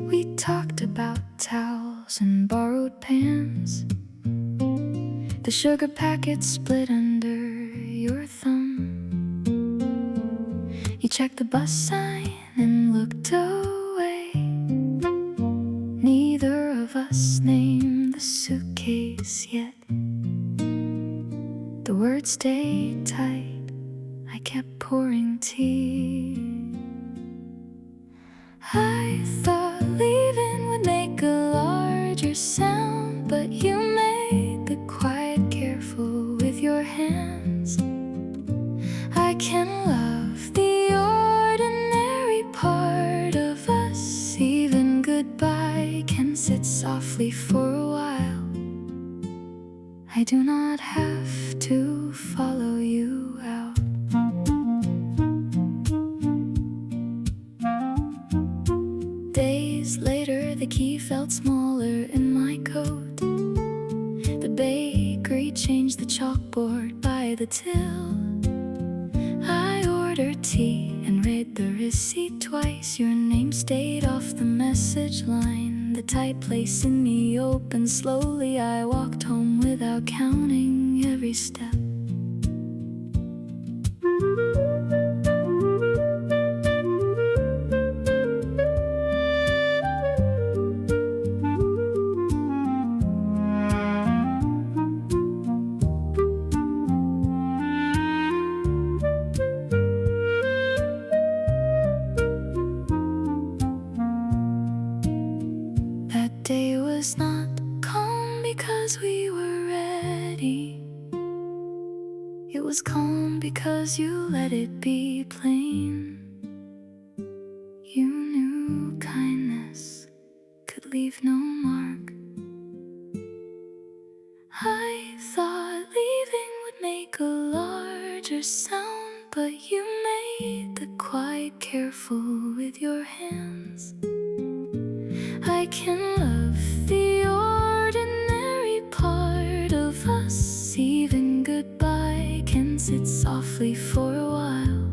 We talked about towels and borrowed pans. The sugar packet split under your thumb. You checked the bus sign and looked away. Neither of us named the suitcase yet. The words stayed tight. I kept pouring tea. I thought leaving would make a larger sound, but you made the quiet careful with your hands. I can love the ordinary part of us. Even goodbye can sit softly for a while. I do not have to follow you out. Days later, the key felt smaller in my coat. The bakery changed the chalkboard by the till. I ordered tea and read the receipt twice. Your name stayed off the message line. The tight place in me opened slowly. I walked home without counting every step. Day was not calm because we were ready. It was calm because you let it be plain. You knew kindness could leave no mark. I thought leaving would make a larger sound, but you made the quiet careful with your hands. I can love the ordinary part of us. Even goodbye can sit softly for a while.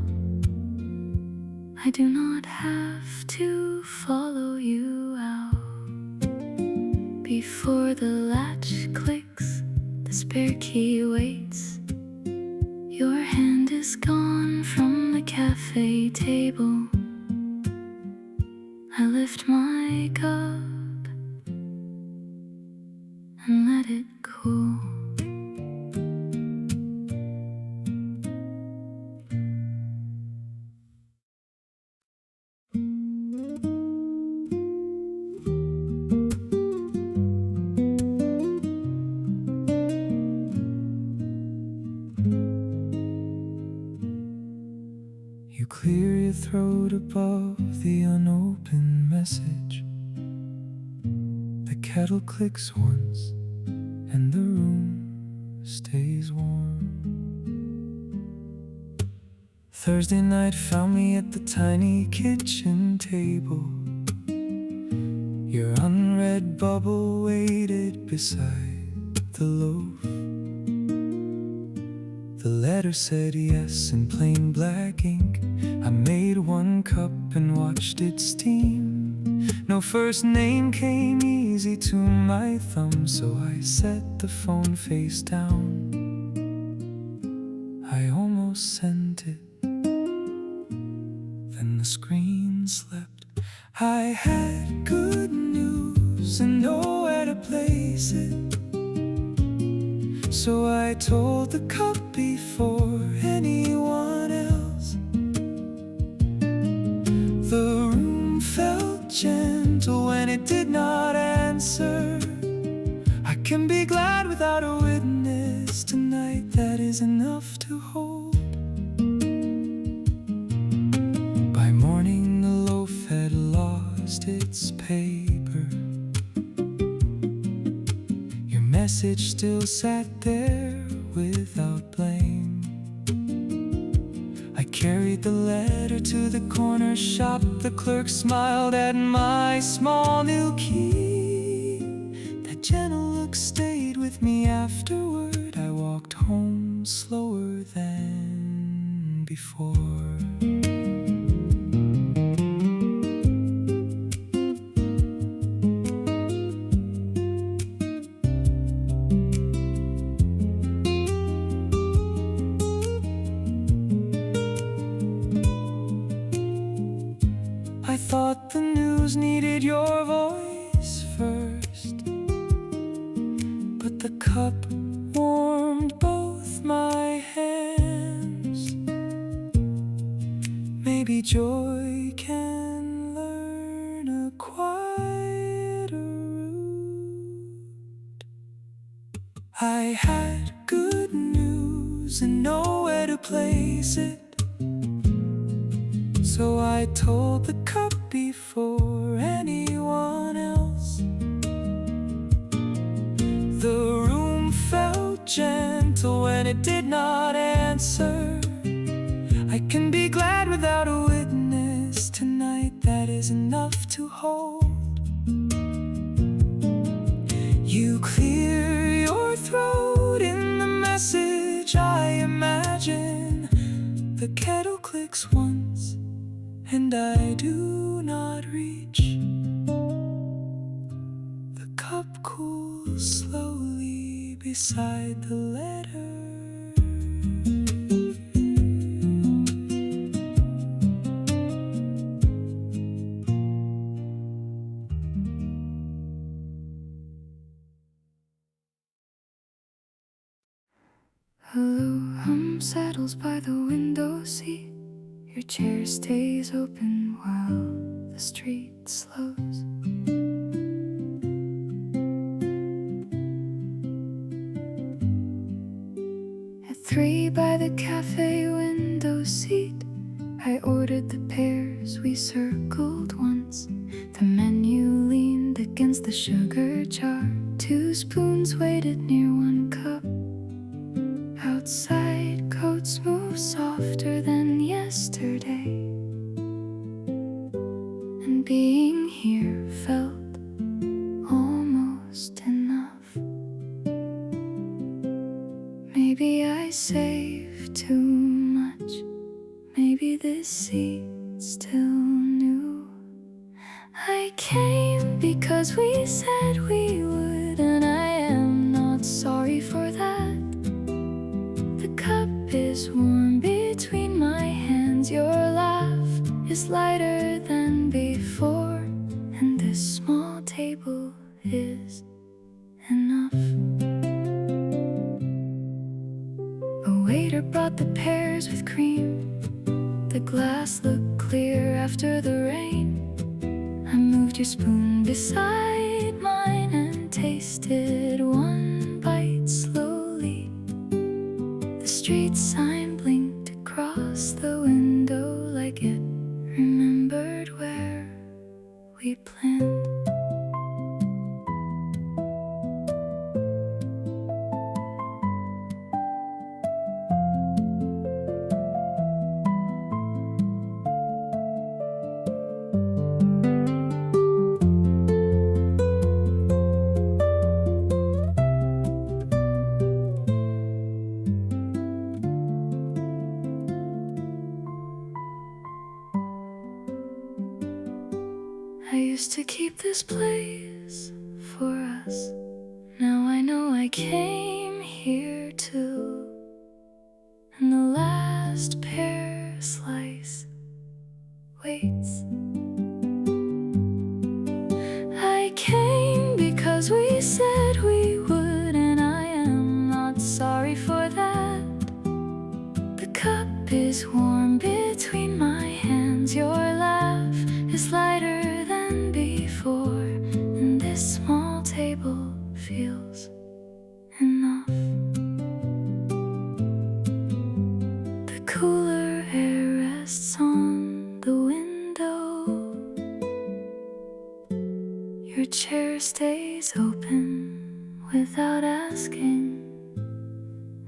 I do not have to follow you out. Before the latch clicks, the spare key waits. Your hand is gone from the cafe table. I lift my cup and let it cool. You clear your throat above the unopened message. The kettle clicks once and the room stays warm. Thursday night found me at the tiny kitchen table. Your unread bubble waited beside the loaf. The letter said yes in plain black ink. I made one cup and watched it steam. No first name came easy to my thumb, so I set the phone face down. I almost sent it, then the screen slept. I had good news and nowhere to place it, so I told the cup before anyone else. The room felt gentle when it did not answer. I can be glad without a witness tonight. That is enough to hold. By morning the loaf had lost its paper. Your message still sat there without blame. carried the letter to the corner shop. The clerk smiled at my small new key. That gentle look stayed with me afterward. I walked home slower than before. I thought the news needed your voice first, but the cup warmed both my hands. Maybe joy can learn a quieter route. I had good news and nowhere to place it, so I told the cup before anyone else. The room felt gentle when it did not answer. I can be glad without a witness tonight. That is enough to hold. You clear your throat in the message I imagine. The kettle clicks once and I do not reach. The cup cools slowly beside the letter. Aluminum saddles by the window seat. Your chair stays open while the street slows. At 3 by the cafe window seat, I ordered the pears we circled once. The menu leaned against the sugar jar. 2 spoons waited near 1 cup. Outside, coats move softer than yesterday, and being here felt almost enough. Maybe I saved too much. Maybe this seat's still new. I came because we said we would, and I am not sorry for that. The cup is warm between my hands. Your laugh is lighter than before, and this small table is enough. A waiter brought the pears with cream. The glass looked clear after the rain. I moved your spoon beside mine and tasted 1 bite slowly. The street sign blinked across the window like it remembered where we planned. I used to keep this place for us. Now I know I came here too. And the last pear slice waits. I came because we said we would, and I am not sorry for that. The cup is warm between my hands. Your laugh is lighter than before, and this small table feels enough. The cooler air rests on the window. Your chair stays open without asking,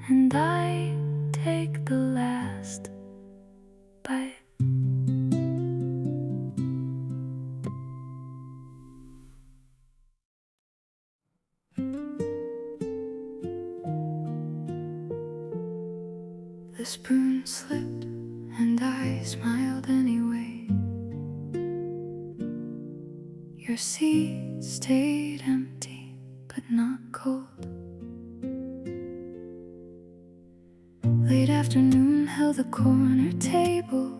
and I take the last The spoon slipped and I smiled anyway. Your seat stayed empty but not cold. Late afternoon held the corner table.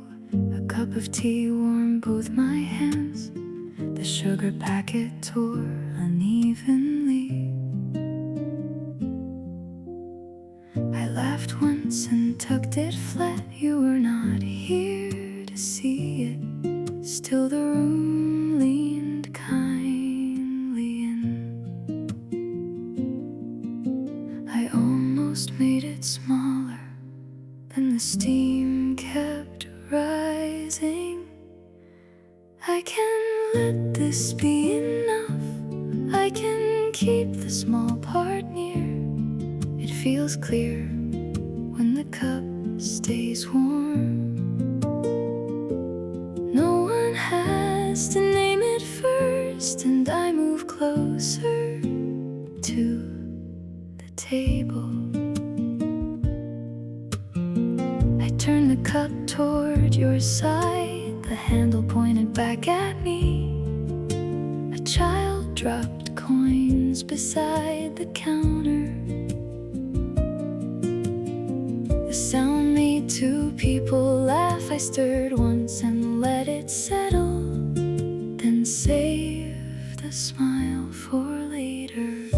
A cup of tea warmed both my hands. The sugar packet tore unevenly. I laughed once and tucked it flat. You were not here to see it. Still the room leaned kindly in. I almost made it smaller, then the steam kept rising. I can let this be enough. I can keep the small part near. It feels clear when the cup stays warm. No one has to name it first, and I move closer to the table. I turn the cup toward your side. The handle pointed back at me. A child dropped coins beside the counter. The sound made two people laugh. I stirred once and let it settle, then saved a smile for later.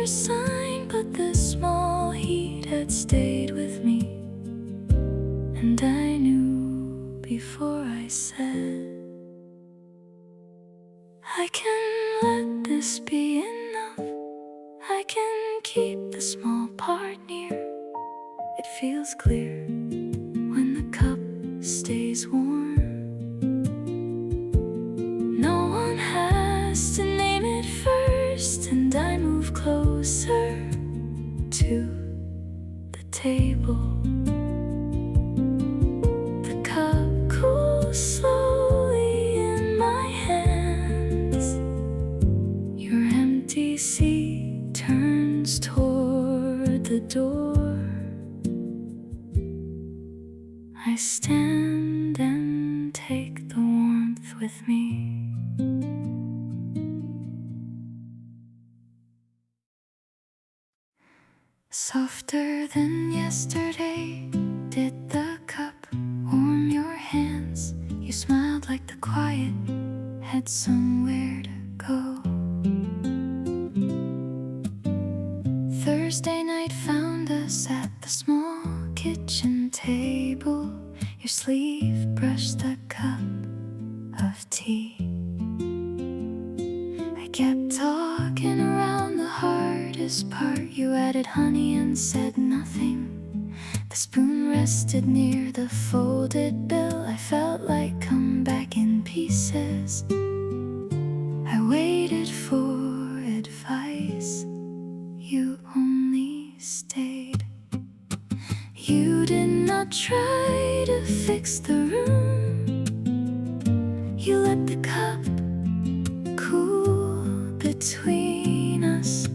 Sign, but the small heat had stayed with me, and I knew before I said, I can let this be enough. I can keep the small part near. It feels clear when the cup stays warm. No one has to name it first, and I move closer to the table. The cup cools slowly in my hands. Your empty seat turns toward the door. I stand and take the warmth with me. Softer than yesterday, did the cup warm your hands? You smiled like the quiet had somewhere to go. Thursday night found us at the small kitchen table. Your sleeve brushed the cup of tea. I kept talking around the hardest part. You added honey and said nothing. The spoon rested near the folded bill. I felt like come back in pieces. I waited for advice. You only stayed. You did not try to fix the room. You let the cup cool between us.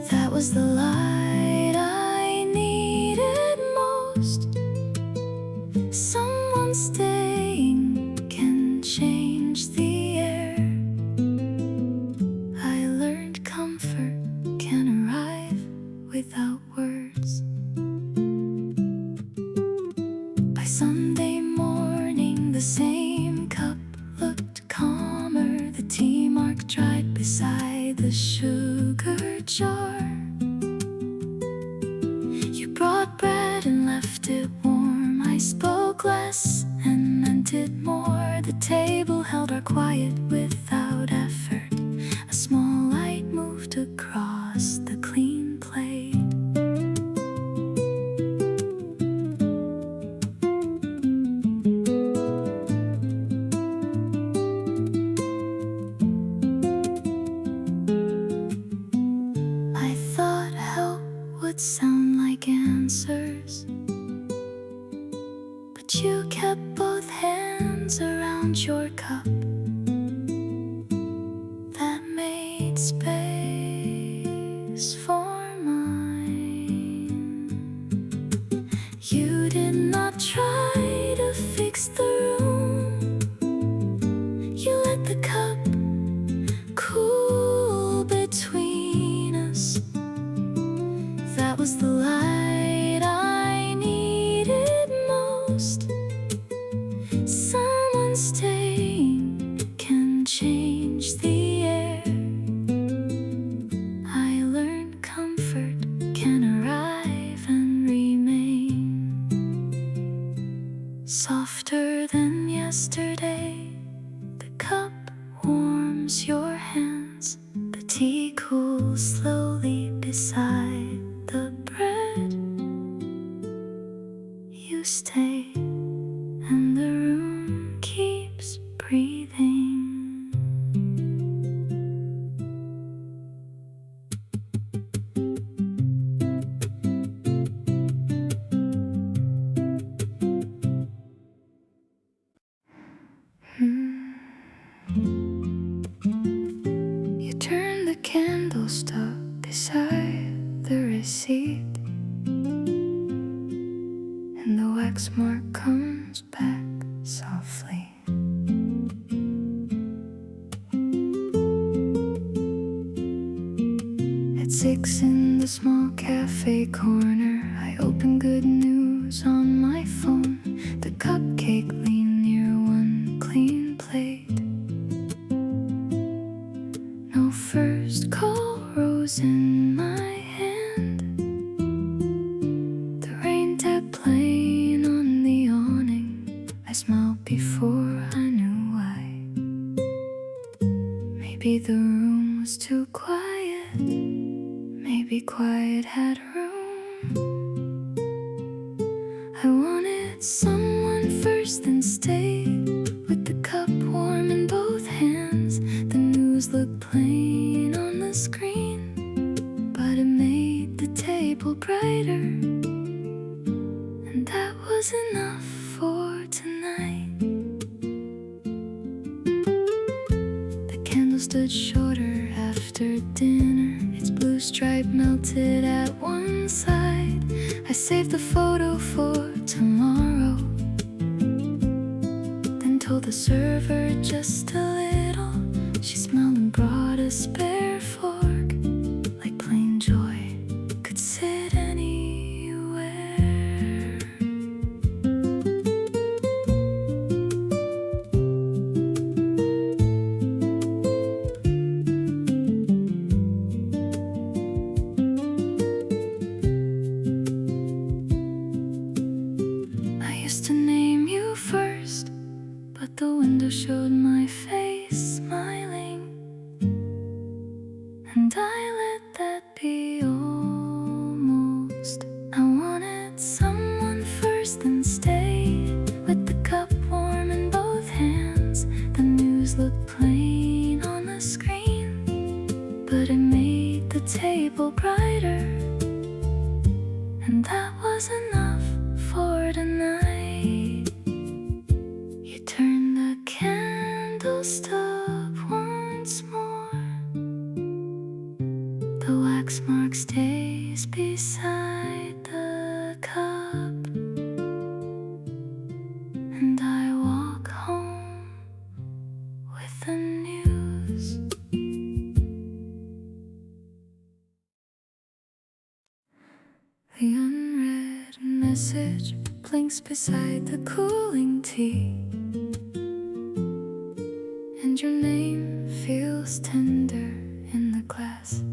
That was the light I needed most. Someone staying can change the air. I learned comfort can arrive without words. By Sunday morning, the same cup looked calmer. The tea mark dried beside the sugar jar. You brought bread and left it warm. I spoke less and meant it more. The table held our quiet without effort. A small light moved across the clean plate. with the cup cool between us. That was the light I needed most. Someone staying can change the air. I learned comfort can arrive and remain. Softer than yesterday, the cup warms your hands. The tea cools slowly beside the bread. You stay and the room keeps breathing. You turn the candle stop beside the receipt, and the wax mark comes back softly. At 6 in the small cafe corner, I open good news on my phone. The cupcake lean near one clean plate. No first call rose in my hand. The rain tap playing on the awning. I smiled before I knew why. Maybe the room was too quiet. Maybe quiet had room. I wanted someone first, then stayed with the cup warm in both hands. The news looked plain on the screen, but it made the table brighter, and that was enough for tonight. The candle stood shorter after dinner. Its blue stripe melted at one side. I saved the photo for tomorrow, then told the server just a little. She smiled and brought a spare fork, like plain joy could sit anywhere. I used to name you first, but the window showed my face smiling, and I let that be almost. I wanted someone first, then stayed with the cup warm in both hands. The news looked plain on the screen, but it made the table brighter, and that was enough for tonight. You turn the candle stop once more. The wax mark stays beside the cup, and I walk home with the news. The unread message blinks beside the cooling tea, and your name feels tender in the glass.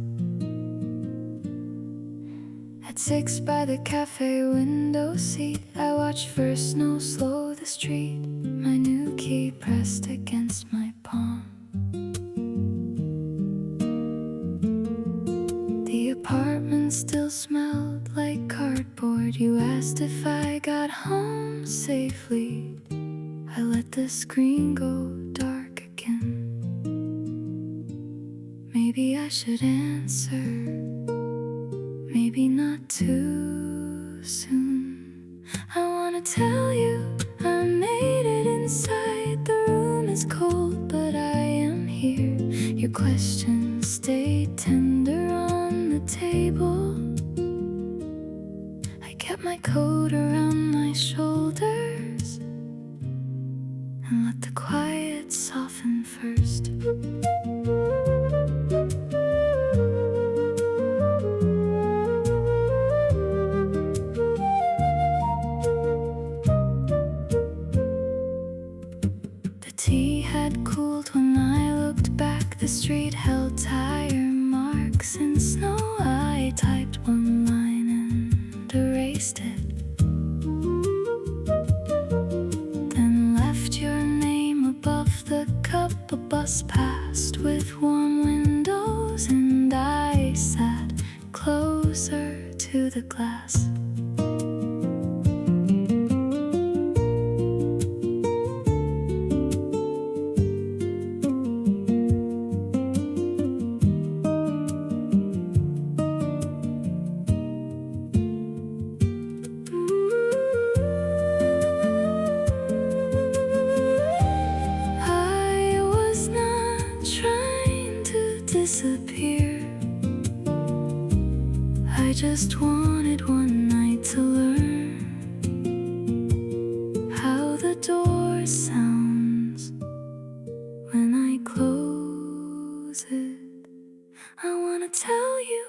At 6 by the cafe window seat, I watch first snow slow the street. My new key pressed against my palm. The apartment still smelled like cardboard. You asked if I got home safely. I let the screen go dark again. Maybe I should answer, maybe not too soon. I wanna tell you I made it inside. The room is cold, but I am here. Your questions stay tender on the table. I kept my coat around my shoulders and let the quiet soften first. first. The tea had cooled when I looked back. The street held tire marks in snow. I typed one line and erased it, then left your name above the cup. A bus passed with warm windows, and I sat closer to the glass. Disappear. I just wanted one night to learn how the door sounds when I close it. I wanna tell you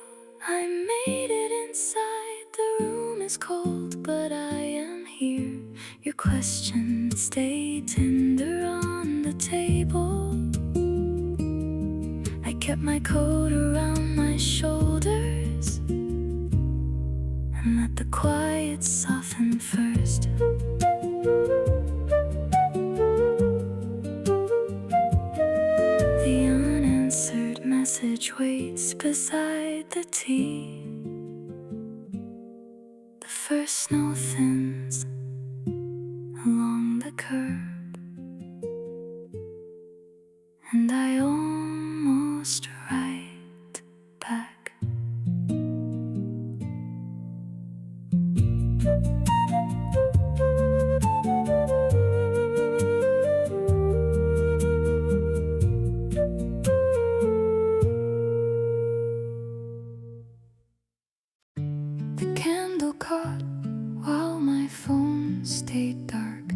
I made it inside. The room is cold, but I am here. Your questions stay tender on the table. I kept my coat around my shoulders and let the quiet soften first. The unanswered message waits beside the tea. The first snow thins along the curb, and I almost write back. The candle caught while my phone stayed dark.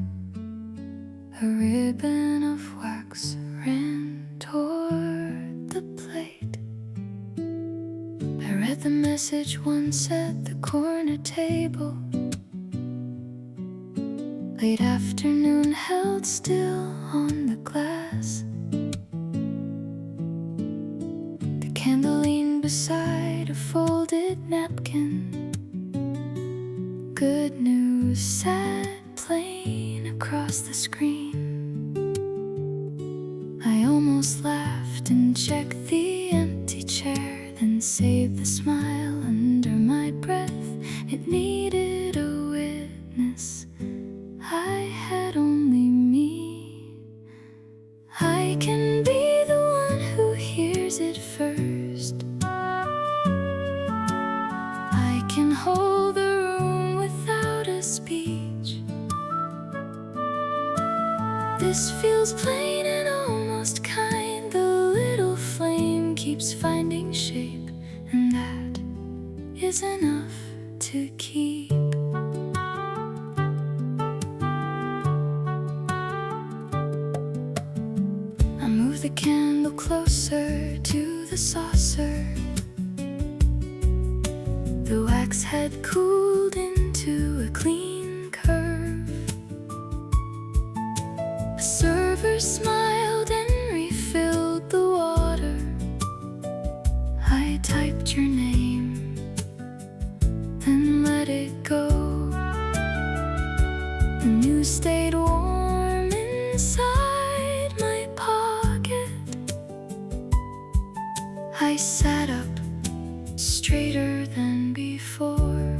A ribbon of wax ran toward the plate. I read the message once at the corner table. Late afternoon held still on the glass. The candle leaned beside a folded napkin. Good news sat plain across the screen. I almost laughed and checked the empty chair, then saved the smile under my breath. It needed a witness. I had only me. I can be the one who hears it first. I can hold the room without a speech. This feels plain and almost kind. The little flame keeps finding shape, and that is enough to keep. I move the candle closer to the saucer. The wax had cooled into a clean curve. A server smiled and refilled the water. I typed your name, then let it go. The news stayed warm inside my pocket. I sat up straighter than before.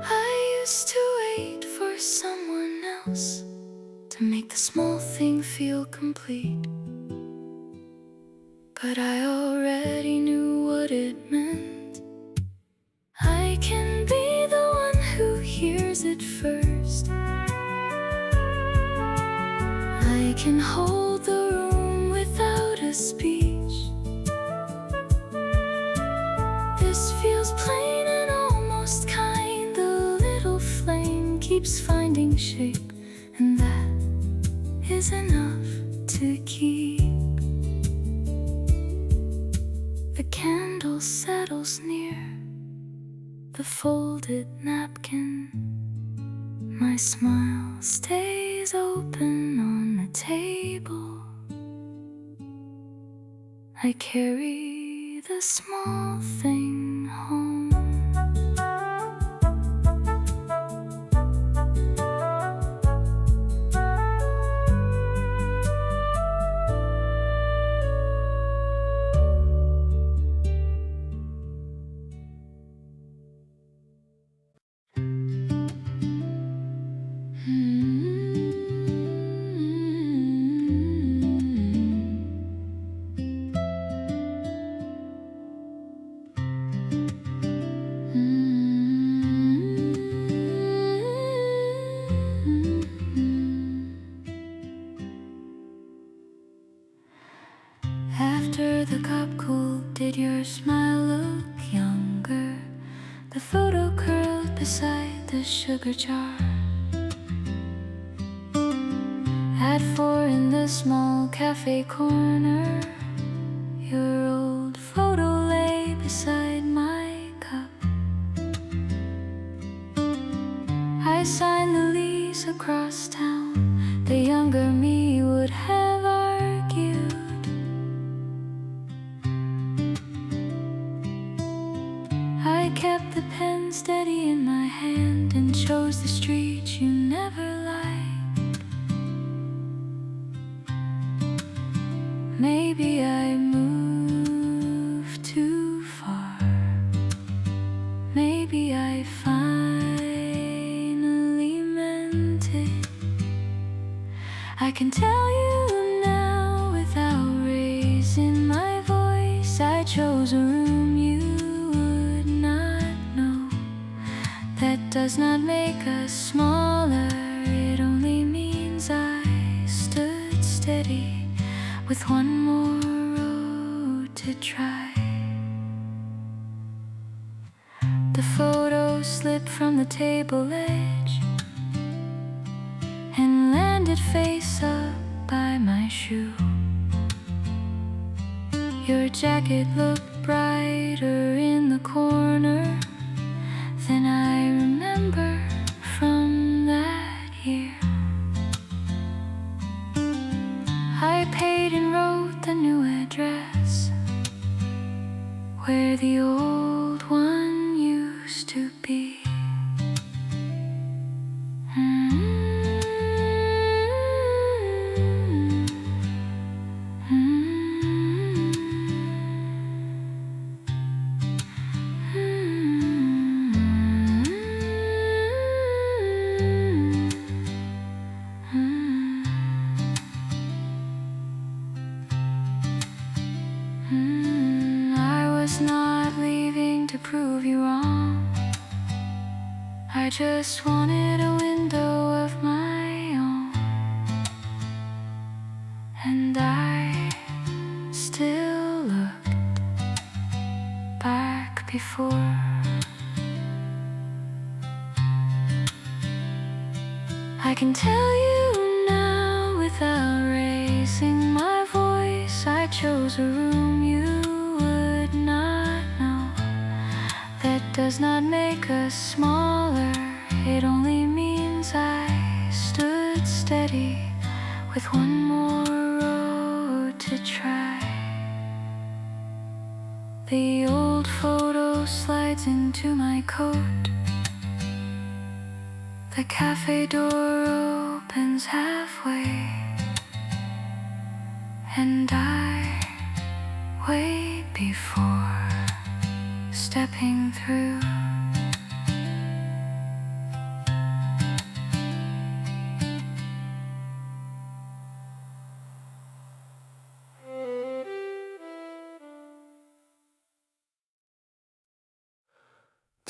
I used to wait for someone else to make the small thing feel complete, but I already knew what it meant. I can be the one who hears it first. I can hold the keeps finding shape, and that is enough to keep. The candle settles near the folded napkin. My smile stays open on the table. I carry the small thing home. After the cup cooled, did your smile look younger? The photo curled beside the sugar jar. At 4 in the small cafe corner, your old photo lay beside my cup. I signed the lease across town. The younger me would have argued. I kept the pen steady in my hand and chose the street you never liked. Maybe I moved too far. Maybe I finally meant it. I can tell you now without raising my voice, I chose a room you would not know. That does not make us smaller, it only means I stood steady with one more road to try. The photo slipped from the table edge and landed face up by my shoe. Your jacket looked brighter in the corner than I remember from that year. I paid and wrote the new address where the old one used to be. I was not leaving to prove you wrong. I just wanted a window of my own, and I still looked back before. I can tell you now without raising my voice, I chose a room you would not know. That does not make us smaller, it only means I stood steady with one more road to try. The old photo slides into my coat. The cafe door opens halfway, and I wait before stepping through.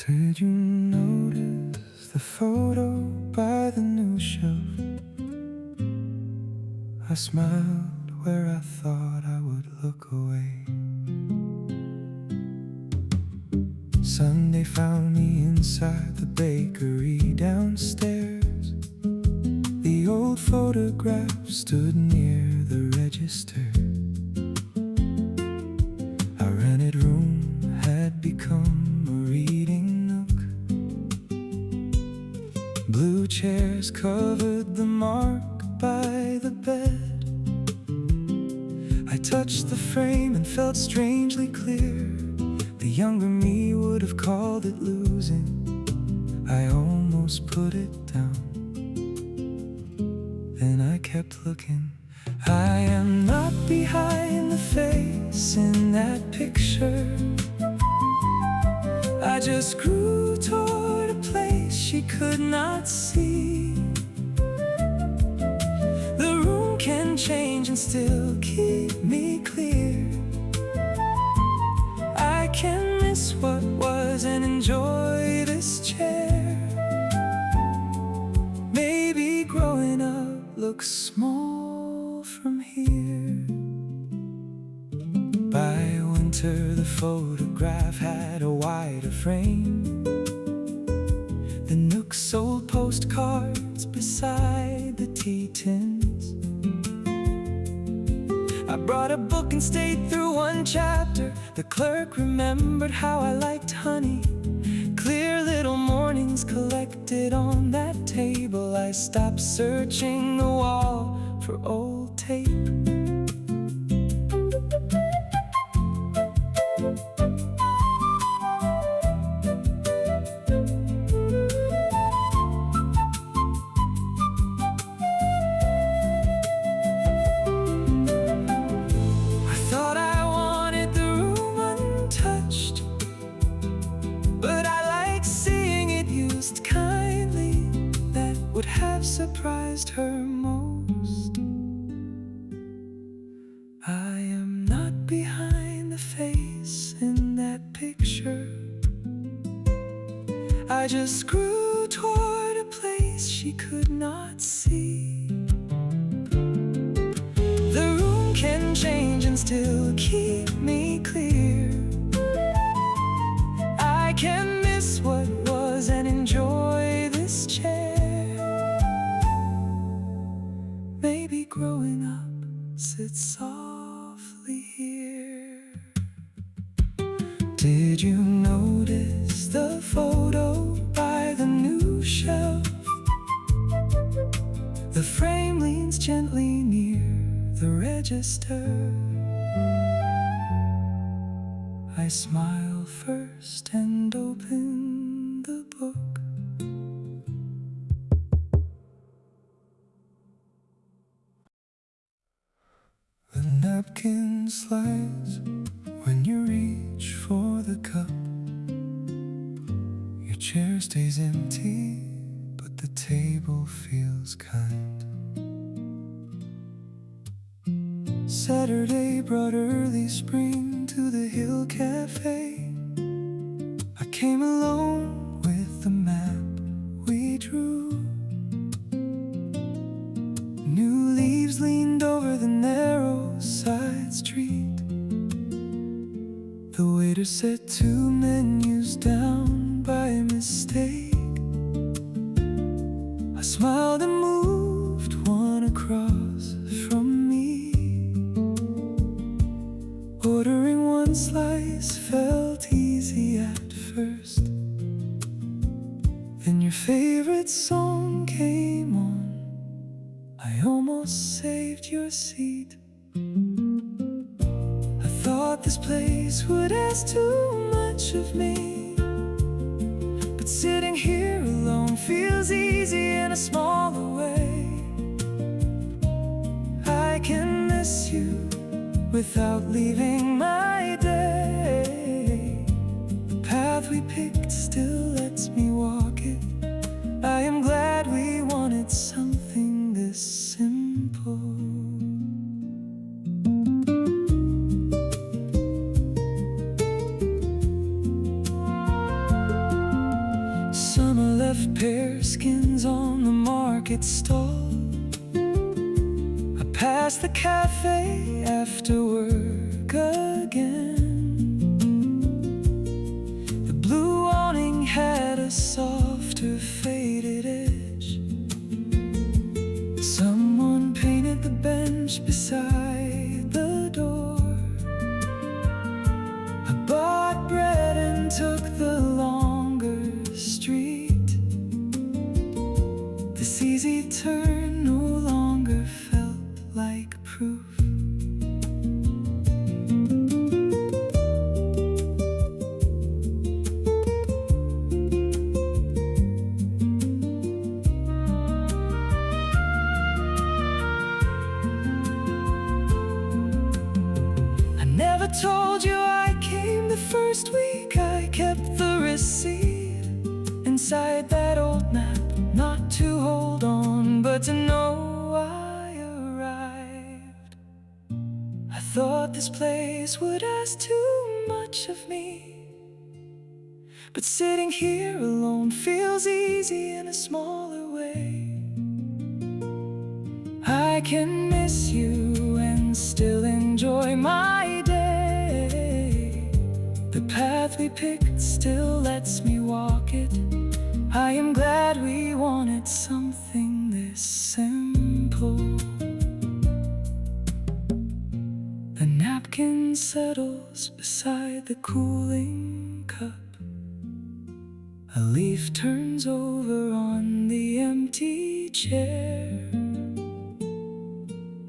Did you notice the photo by the new shelf? I smiled where I thought I would look away. Sunday found me inside the bakery downstairs. old photograph stood near the register. Our rented room had become a reading nook. Blue chairs covered the mark by the bed. I touched the frame and felt strangely clear. The younger me would have called it losing. I almost put it down. Then I kept looking. I am not behind the face in that picture. I just grew toward a place she could not see. The room can change and still keep me clear. I can miss what was and enjoy this chair. Maybe growing up looks small from here. By winter the photograph had a wider frame. The nook sold postcards beside the tea tins. I brought a book and stayed through one chapter. The clerk remembered how I liked honey. Clear little mornings collected on that table. I stopped searching the wall for old tape. Surprised her most. I am not behind the face in that picture. I just grew toward a place she could not see. The room can change and still keep me clear. I can miss what was and enjoy this chair. Maybe growing up sits softly here. Did you notice the photo by the new shelf? The frame leans gently near the register. I smile first and open the book. The napkin slides when you reach for the cup. Your chair stays empty, but the table feels kind. Saturday brought early spring to the Hill Cafe. I came alone with the map we drew. New leaves leaned over the narrow side street. The waiter set 2 menus down by mistake. I smiled and moved one across from me. Ordering one slice felt easy at first. Then your favorite song came on. I almost saved your seat. I thought this place would ask too much of me, but sitting here alone feels easy in a smaller way. I can miss you without leaving my day. The path we picked still lets me walk it. I am glad we wanted something this simple. Summer left pear skins on the market stall. I passed the cafe after work again. The blue awning had a softer faded edge. told you I came the first week. I kept the receipt inside that old map, not to hold on, but to know I arrived. I thought this place would ask too much of me, but sitting here alone feels easy in a smaller way. I can miss you and still enjoy my day. The path we picked still lets me walk it. I am glad we wanted something this simple. The napkin settles beside the cooling cup. A leaf turns over on the empty chair.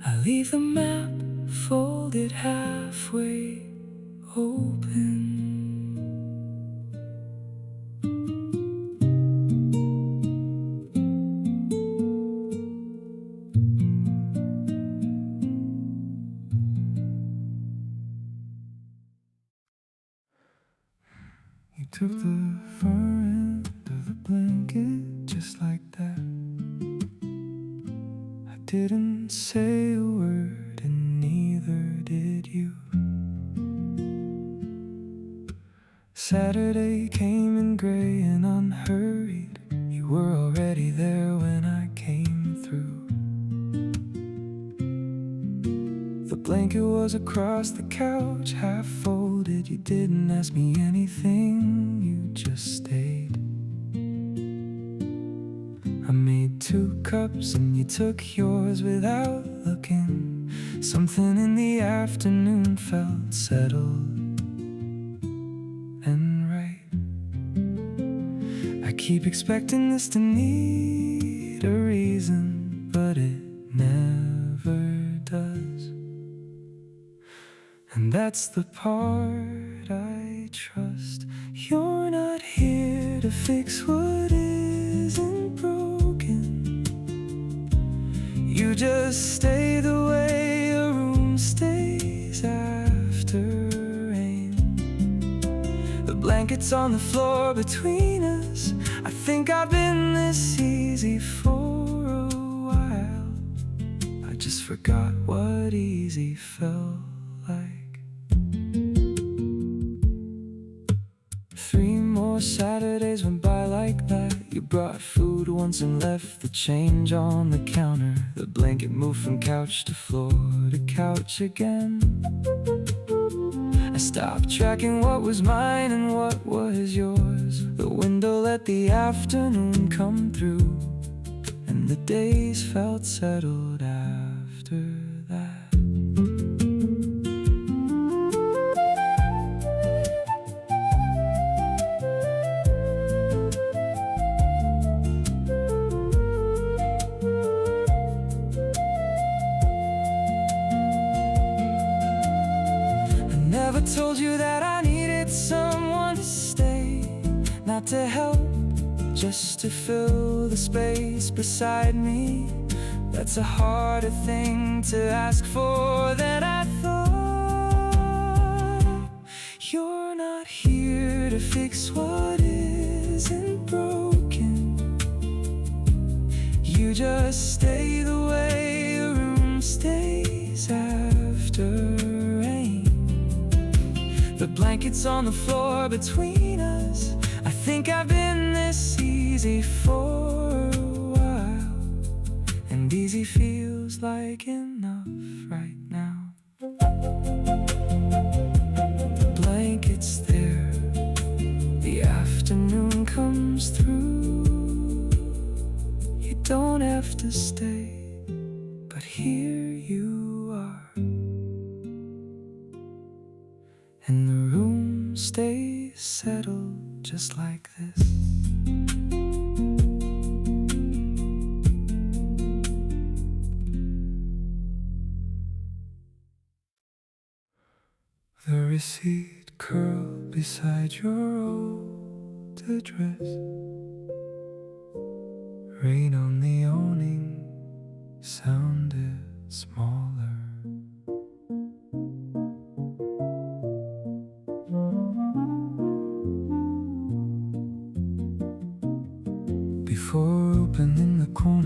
I leave the map folded halfway open. You took the far end of the blanket just like that. I didn't say a word and neither did you. Saturday came in gray and unhurried. You were already there when I came through. The blanket was across the couch, half folded. You didn't ask me anything, you just stayed. I made 2 cups and you took yours without looking. Something in the afternoon felt settled and right. I keep expecting this to need a reason, but it never does. And that's the part I trust. You're not here to fix what isn't broken. You just stay the way a room stays after rain. The blankets on the floor between us. I think I've been this easy for a while. I just forgot what easy felt like. 3 more Saturdays went by like that. You brought food once and left the change on the counter. The blanket moved from couch to floor to couch again. I stopped tracking what was mine and what was yours. The window let the afternoon come through, and the days felt settled after that. Never told you that I needed someone to stay, not to help, just to fill the space beside me. That's a harder thing to ask for than I thought. You're not here to fix what isn't broken. You just stay the way a room stays after. The blankets on the floor between us. I think I've been this easy for a while, and easy feels like enough right now. The blanket's there, the afternoon comes through. You don't have to stay, but here you are. And the room stays settled just like this. The receipt curled beside your old address. Rain on the awning sounded smaller.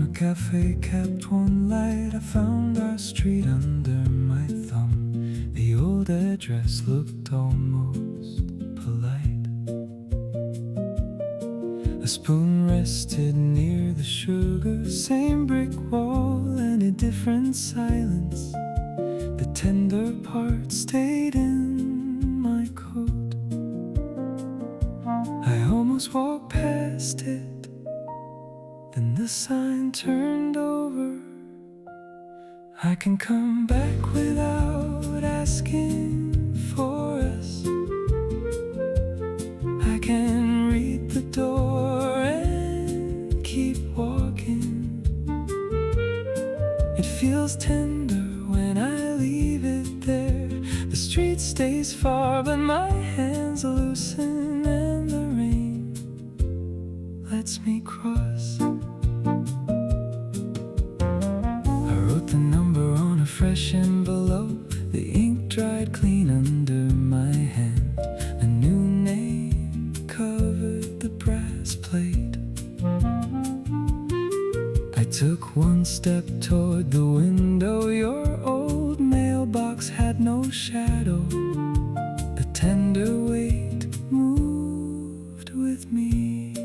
A cafe kept one light. I found our street under my thumb. The old address looked almost polite. A spoon rested near the sugar, same brick wall and a different silence. The tender part stayed in my coat. I almost walked past it, then the sign turned over. I can come back without asking for us. I can read the door and keep walking. It feels tender when I leave it there. The street stays far, but my hands loosen and the rain lets me cross. I wrote the number on a fresh envelope. The ink dried clean under my hand. A new name covered the brass plate. I took one step toward the window. Your old mailbox had no shadow. The tender weight moved with me.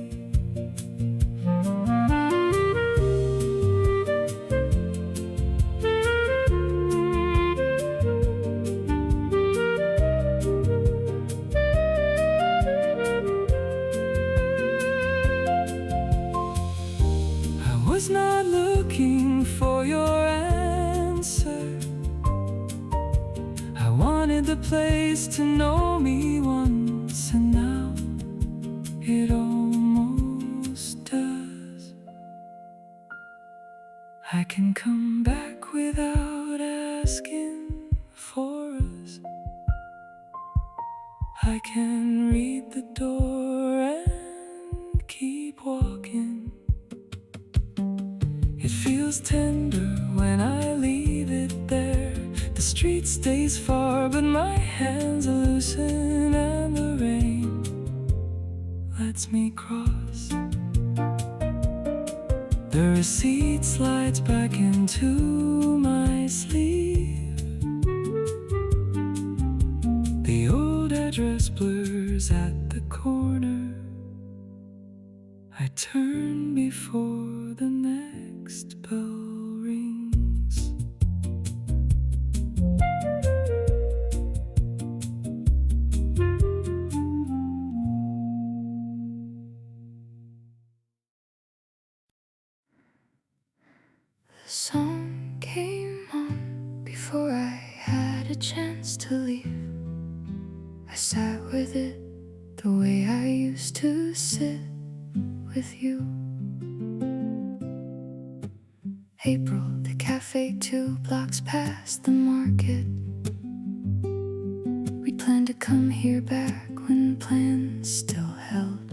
I was not looking for your answer. I wanted the place to know me once, and now it almost does. I can come back without asking for us. I can read the door and keep walking. It feels tender when I leave it there. The street stays far, but my hands are loosen and the rain lets me cross. The receipt slides back into my sleeve. The old address blurs at the corner. I turn before the next bell rings. The song came on before I had a chance to leave. I sat with it the way I used to sit with you. April, the cafe 2 blocks past the market. We planned to come here back when plans still held.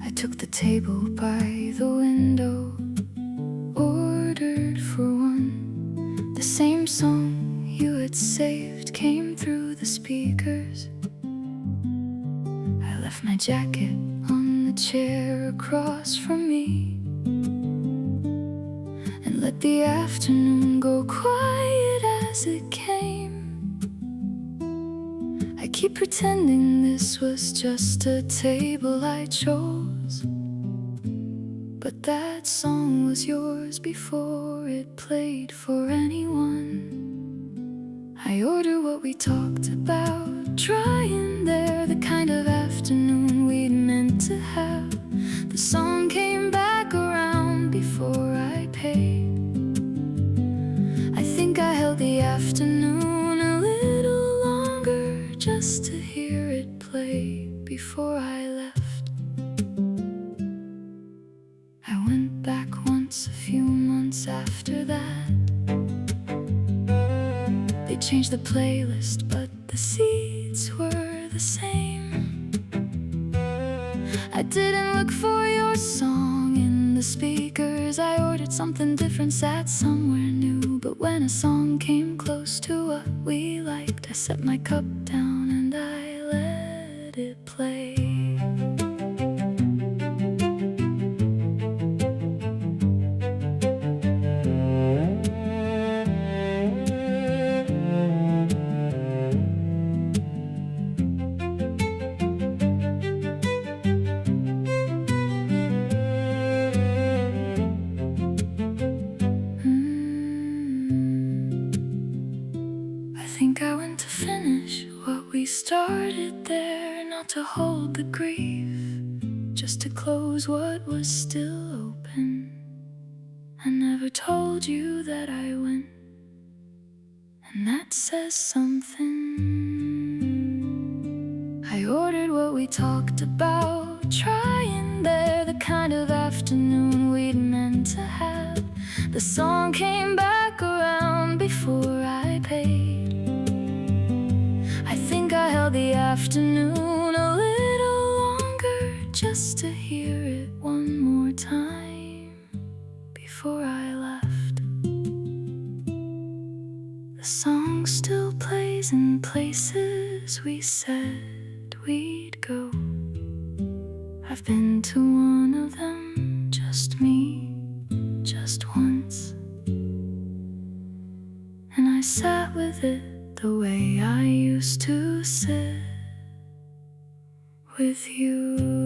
I took the table by the window, ordered for one. The same song you had saved came through the speakers. I left my jacket on the chair across from me and let the afternoon go quiet as it came. I keep pretending this was just a table I chose, but that song was yours before it played for anyone. I order what we talked about, trying there, the kind of afternoon we'd meant to have. The song came back around before I paid. I think I held the afternoon a little longer just to hear it play before I left. I went back once a few months after that. They changed the playlist, but the seats were the same. I didn't look for your song in the speakers. I ordered something different, sat somewhere new. But when a song came close to what we liked, I set my cup down and I let it play. started there, not to hold the grief, just to close what was still open. I never told you that I went, and that says something. I ordered what we talked about, trying there, the kind of afternoon we'd meant to have. The song came back around before I paid. I think I held the afternoon a little longer, just to hear it one more time before I left. The song still plays in places we said we'd go. I've been to one of them, just me, just once. And I sat with it the way I used to sit with you.